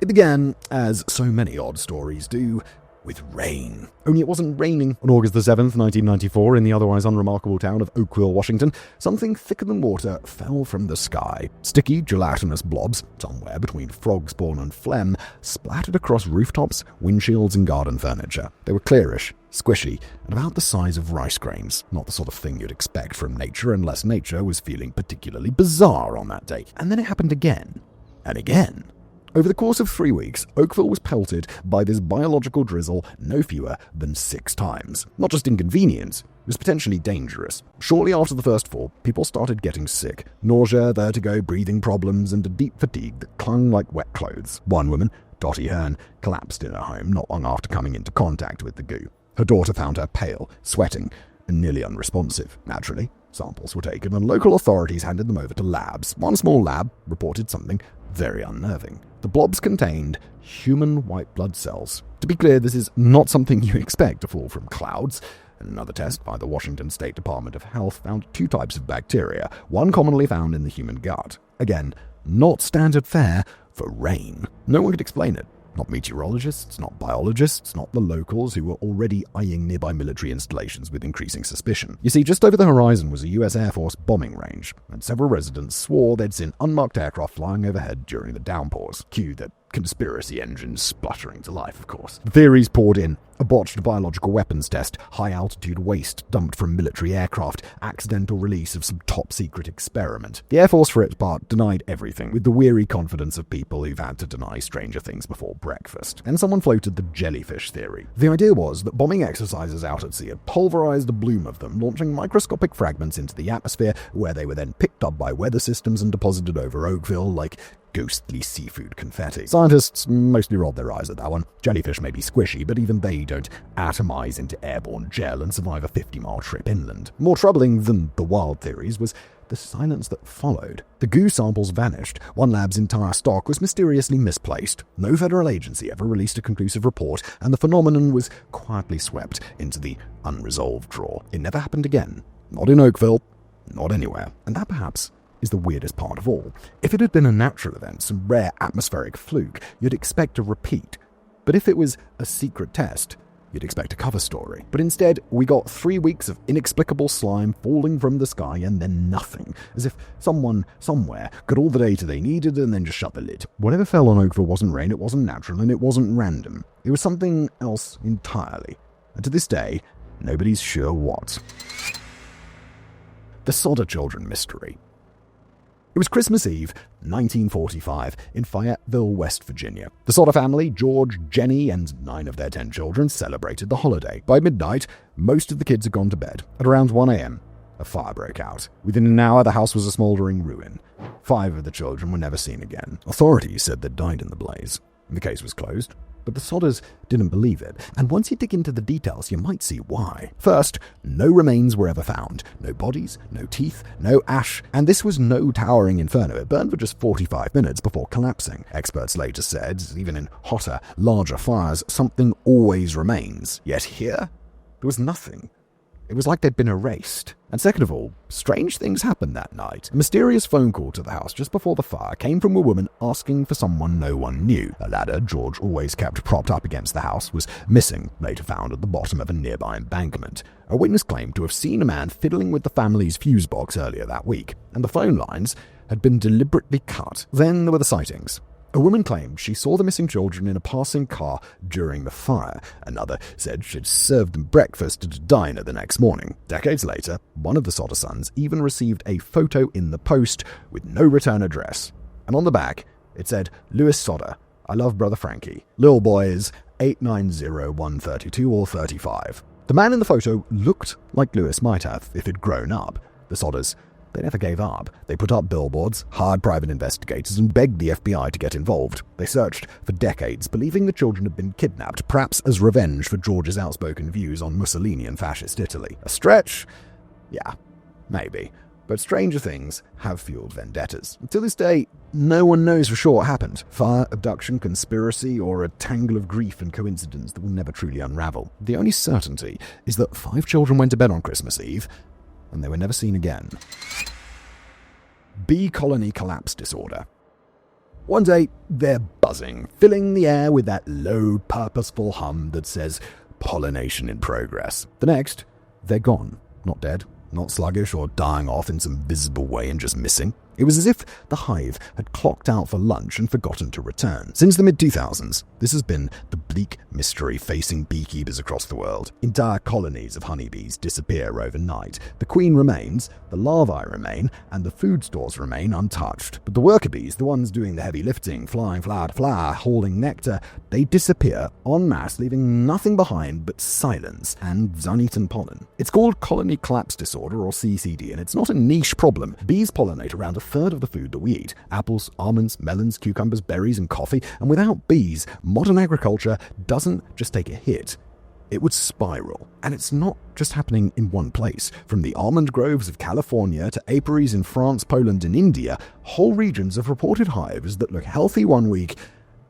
It began, as so many odd stories do, with rain. Only it wasn't raining. On August the 7th, 1994, in the otherwise unremarkable town of Oakville, Washington, something thicker than water fell from the sky. Sticky, gelatinous blobs, somewhere between frog spawn and phlegm, splattered across rooftops, windshields, and garden furniture. They were clearish, squishy, and about the size of rice grains. Not the sort of thing you'd expect from nature unless nature was feeling particularly bizarre on that day. And then it happened again, and again. Over the course of 3 weeks, Oakville was pelted by this biological drizzle no fewer than 6 times. Not just inconvenience, it was potentially dangerous. Shortly after the first fall, people started getting sick. Nausea, vertigo, breathing problems, and a deep fatigue that clung like wet clothes. One woman, Dottie Hearn, collapsed in her home not long after coming into contact with the goo. Her daughter found her pale, sweating, and nearly unresponsive. Naturally, samples were taken and local authorities handed them over to labs. One small lab reported something very unnerving. The blobs contained human white blood cells. To be clear, this is not something you expect to fall from clouds. Another test by the Washington State Department of Health found 2 types of bacteria, one commonly found in the human gut. Again, not standard fare for rain. No one could explain it. Not meteorologists, not biologists, not the locals who were already eyeing nearby military installations with increasing suspicion. You see, just over the horizon was a US Air Force bombing range, and several residents swore they'd seen unmarked aircraft flying overhead during the downpours. Cue the conspiracy engines spluttering to life, of course. The theories poured in. A botched biological weapons test, high-altitude waste dumped from military aircraft, accidental release of some top-secret experiment. The Air Force, for its part, denied everything, with the weary confidence of people who've had to deny stranger things before breakfast. Then someone floated the jellyfish theory. The idea was that bombing exercises out at sea had pulverized a bloom of them, launching microscopic fragments into the atmosphere, where they were then picked up by weather systems and deposited over Oakville like ghostly seafood confetti. Scientists mostly rolled their eyes at that one. Jellyfish may be squishy, but even they don't atomize into airborne gel and survive a 50-mile trip inland. More troubling than the wild theories was the silence that followed. The goo samples vanished. One lab's entire stock was mysteriously misplaced. No federal agency ever released a conclusive report, and the phenomenon was quietly swept into the unresolved drawer. It never happened again. Not in Oakville, not anywhere. And that perhaps is the weirdest part of all. If it had been a natural event, some rare atmospheric fluke, you'd expect a repeat. But if it was a secret test, you'd expect a cover story. But instead, we got 3 weeks of inexplicable slime falling from the sky and then nothing, as if someone, somewhere, got all the data they needed and then just shut the lid. Whatever fell on Oakville wasn't rain, it wasn't natural, and it wasn't random. It was something else entirely. And to this day, nobody's sure what. The Soder children mystery. It was Christmas Eve, 1945, in Fayetteville, West Virginia. The Soder family, George, Jenny, and 9 of their 10 children, celebrated the holiday. By midnight, most of the kids had gone to bed. At around 1 a.m., a fire broke out. Within an hour, the house was a smoldering ruin. 5 of the children were never seen again. Authorities said they'd died in the blaze. The case was closed. But the Soders didn't believe it, and once you dig into the details, you might see why. First, no remains were ever found. No bodies, no teeth, no ash, and this was no towering inferno. It burned for just 45 minutes before collapsing. Experts later said, even in hotter, larger fires, something always remains. Yet here, there was nothing. It was like they'd been erased. And second of all, strange things happened that night. A mysterious phone call to the house just before the fire came from a woman asking for someone no one knew. A ladder George always kept propped up against the house was missing, later found at the bottom of a nearby embankment. A witness claimed to have seen a man fiddling with the family's fuse box earlier that week, and the phone lines had been deliberately cut. Then there were the sightings. A woman claimed she saw the missing children in a passing car during the fire. Another said she'd served them breakfast at a diner the next morning. Decades later, one of the Soder sons even received a photo in the post with no return address. And on the back, it said, "Louis Soder, I love brother Frankie. Lil boy is 890132 or 35. The man in the photo looked like Louis might have if he'd grown up. The Soders, they never gave up. They put up billboards, hired private investigators, and begged the FBI to get involved. They searched for decades, believing the children had been kidnapped, perhaps as revenge for George's outspoken views on Mussolini and fascist Italy. A stretch? Yeah, maybe. But stranger things have fueled vendettas. Until this day, no one knows for sure what happened. Fire, abduction, conspiracy, or a tangle of grief and coincidence that will never truly unravel. The only certainty is that 5 children went to bed on Christmas Eve, and they were never seen again. Bee colony collapse disorder. One day, they're buzzing, filling the air with that low, purposeful hum that says, pollination in progress. The next, they're gone. Not dead, not sluggish or dying off in some visible way and just missing. It was as if the hive had clocked out for lunch and forgotten to return. Since the mid-2000s, this has been the bleak mystery facing beekeepers across the world. Entire colonies of honeybees disappear overnight. The queen remains, the larvae remain, and the food stores remain untouched. But the worker bees, the ones doing the heavy lifting, flying flower to flower, hauling nectar, they disappear en masse, leaving nothing behind but silence and uneaten pollen. It's called colony collapse disorder, or CCD, and it's not a niche problem. Bees pollinate around a third of the food that we eat: apples, almonds, melons, cucumbers, berries, and coffee. And without bees, modern agriculture doesn't just take a hit, it would spiral. And it's not just happening in one place. From the almond groves of California to apiaries in France, Poland, and India, whole regions have reported hives that look healthy one week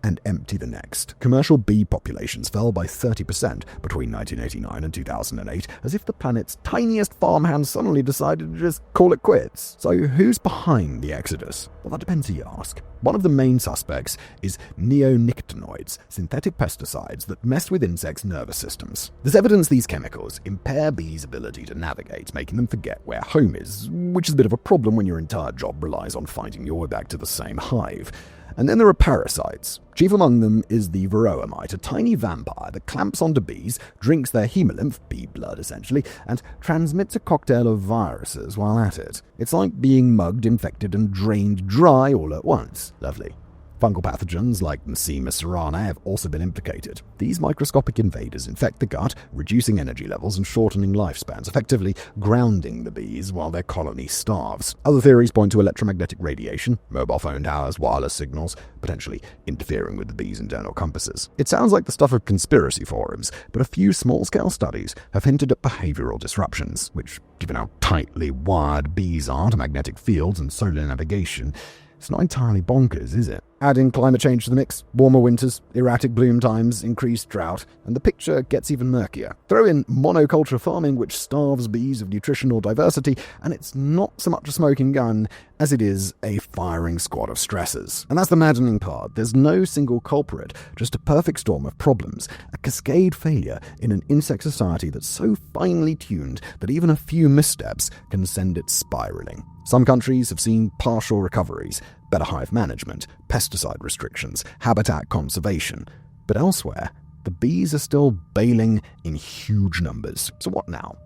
and empty the next. Commercial bee populations fell by 30% between 1989 and 2008, as if the planet's tiniest farmhand suddenly decided to just call it quits. So who's behind the exodus? Well, that depends who you ask. One of the main suspects is neonicotinoids, synthetic pesticides that mess with insects' nervous systems. There's evidence these chemicals impair bees' ability to navigate, making them forget where home is, which is a bit of a problem when your entire job relies on finding your way back to the same hive. And then there are parasites. Chief among them is the varroa mite, a tiny vampire that clamps onto bees, drinks their hemolymph, bee blood essentially, and transmits a cocktail of viruses while at it. It's like being mugged, infected, and drained dry all at once. Lovely. Fungal pathogens like Mpemba cerana have also been implicated. These microscopic invaders infect the gut, reducing energy levels and shortening lifespans, effectively grounding the bees while their colony starves. Other theories point to electromagnetic radiation, mobile phone towers, wireless signals, potentially interfering with the bees' internal compasses. It sounds like the stuff of conspiracy forums, but a few small-scale studies have hinted at behavioral disruptions, which, given how tightly wired bees are to magnetic fields and solar navigation, it's not entirely bonkers, is it? Add in climate change to the mix, warmer winters, erratic bloom times, increased drought, and the picture gets even murkier. Throw in monoculture farming, which starves bees of nutritional diversity, and it's not so much a smoking gun as it is a firing squad of stressors. And that's the maddening part. There's no single culprit, just a perfect storm of problems, a cascade failure in an insect society that's so finely tuned that even a few missteps can send it spiraling. Some countries have seen partial recoveries, better hive management, pesticide restrictions, habitat conservation. But elsewhere, the bees are still bailing in huge numbers. So what now?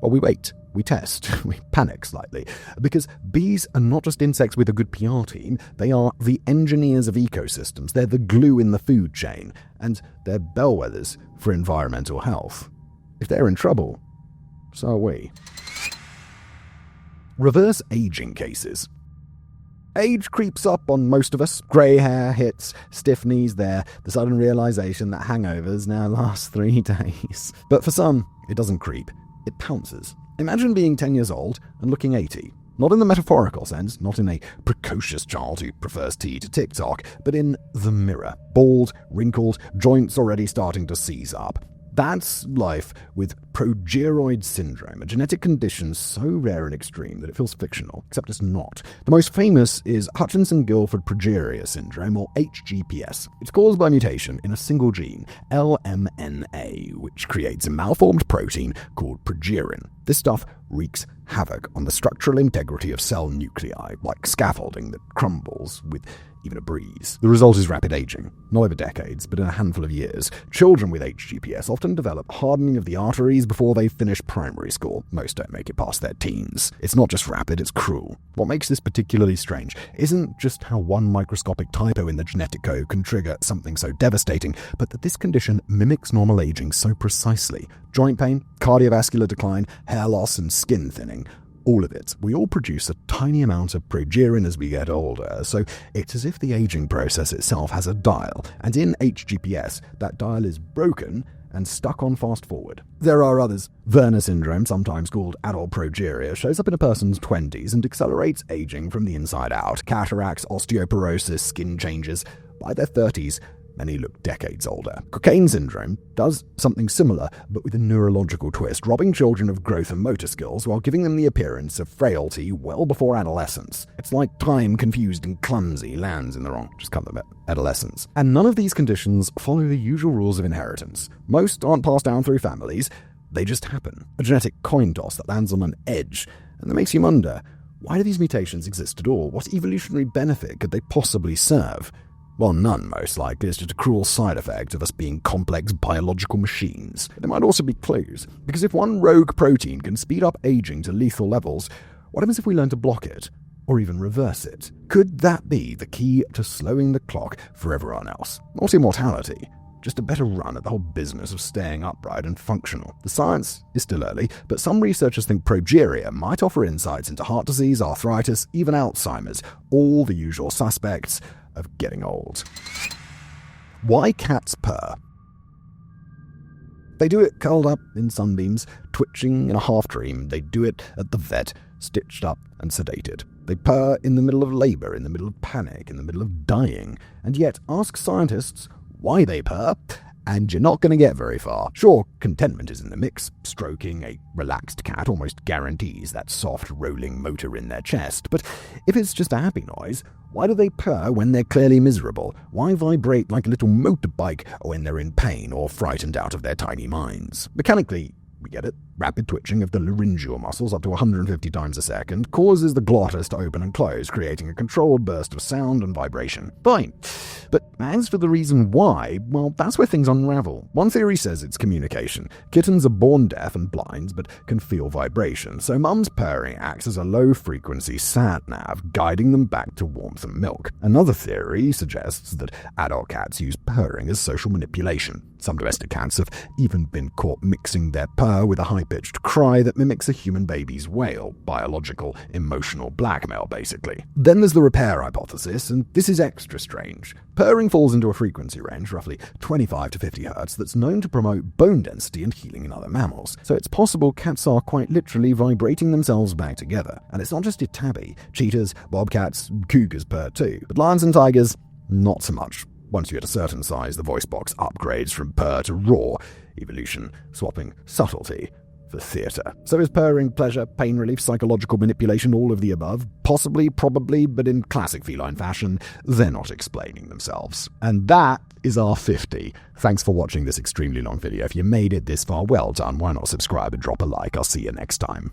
Well, we wait, we test, we panic slightly, because bees are not just insects with a good PR team, they are the engineers of ecosystems, they're the glue in the food chain, and they're bellwethers for environmental health. If they're in trouble, so are we. Reverse aging cases. Age creeps up on most of us. Grey hair hits, stiff knees there, the sudden realization that hangovers now last 3 days. But for some, it doesn't creep. It pounces. Imagine being 10 years old and looking 80. Not in the metaphorical sense, not in a precocious child who prefers tea to TikTok, but in the mirror. Bald, wrinkled, joints already starting to seize up. That's life with progeroid syndrome, a genetic condition so rare and extreme that it feels fictional, except it's not. The most famous is Hutchinson-Gilford Progeria syndrome, or HGPS. It's caused by mutation in a single gene, LMNA, which creates a malformed protein called progerin. This stuff wreaks havoc on the structural integrity of cell nuclei, like scaffolding that crumbles with even a breeze. The result is rapid aging, not over decades, but in a handful of years. Children with HGPS often develop hardening of the arteries before they finish primary school. Most don't make it past their teens. It's not just rapid, it's cruel. What makes this particularly strange isn't just how one microscopic typo in the genetic code can trigger something so devastating, but that this condition mimics normal aging so precisely. Joint pain, cardiovascular decline, hair loss, and skin thinning. All of it. We all produce a tiny amount of progerin as we get older, so it's as if the aging process itself has a dial, and in HGPS, that dial is broken and stuck on fast forward. There are others. Werner syndrome, sometimes called adult progeria, shows up in a person's 20s and accelerates aging from the inside out. Cataracts, osteoporosis, skin changes. By their 30s, many look decades older. Cocaine syndrome does something similar, but with a neurological twist, robbing children of growth and motor skills while giving them the appearance of frailty well before adolescence. It's like time confused and clumsy lands in the wrong, just come at adolescence. And none of these conditions follow the usual rules of inheritance. Most aren't passed down through families, they just happen. A genetic coin toss that lands on an edge, and that makes you wonder, Why do these mutations exist at all? What evolutionary benefit could they possibly serve? Well, none, most likely. It's just a cruel side effect of us being complex biological machines. There might also be clues, because if one rogue protein can speed up aging to lethal levels, what happens if we learn to block it, or even reverse it? Could that be the key to slowing the clock for everyone else? Not immortality, just a better run at the whole business of staying upright and functional. The science is still early, but some researchers think Progeria might offer insights into heart disease, arthritis, even Alzheimer's, all the usual suspects of getting old. Why cats purr? They do it curled up in sunbeams, twitching in a half-dream. They do it at the vet, stitched up and sedated. They purr in the middle of labor, in the middle of panic, in the middle of dying. And yet, ask scientists why they purr, and you're not going to get very far. Sure, contentment is in the mix. Stroking a relaxed cat almost guarantees that soft, rolling motor in their chest. But if it's just a happy noise, why do they purr when they're clearly miserable? Why vibrate like a little motorbike when they're in pain or frightened out of their tiny minds? Mechanically, we get it. Rapid twitching of the laryngeal muscles up to 150 times a second causes the glottis to open and close, creating a controlled burst of sound and vibration. Fine. But as for the reason why, well, that's where things unravel. One theory says it's communication. Kittens are born deaf and blind, but can feel vibration, so mum's purring acts as a low-frequency sat-nav, guiding them back to warmth and milk. Another theory suggests that adult cats use purring as social manipulation. Some domestic cats have even been caught mixing their purr with a high-pitched cry that mimics a human baby's wail. Biological, emotional blackmail, basically. Then there's the repair hypothesis, and this is extra strange. Purring falls into a frequency range, roughly 25 to 50 Hz, that's known to promote bone density and healing in other mammals. So it's possible cats are quite literally vibrating themselves back together. And it's not just your tabby. Cheetahs, bobcats, cougars purr too. But lions and tigers, not so much. Once you hit a certain size, the voice box upgrades from purr to roar, evolution swapping subtlety for theatre. So is purring pleasure, pain relief, psychological manipulation, all of the above? Possibly, probably, but in classic feline fashion, they're not explaining themselves. And that is our 50. Thanks for watching this extremely long video. If you made it this far, well done. Why not subscribe and drop a like? I'll see you next time.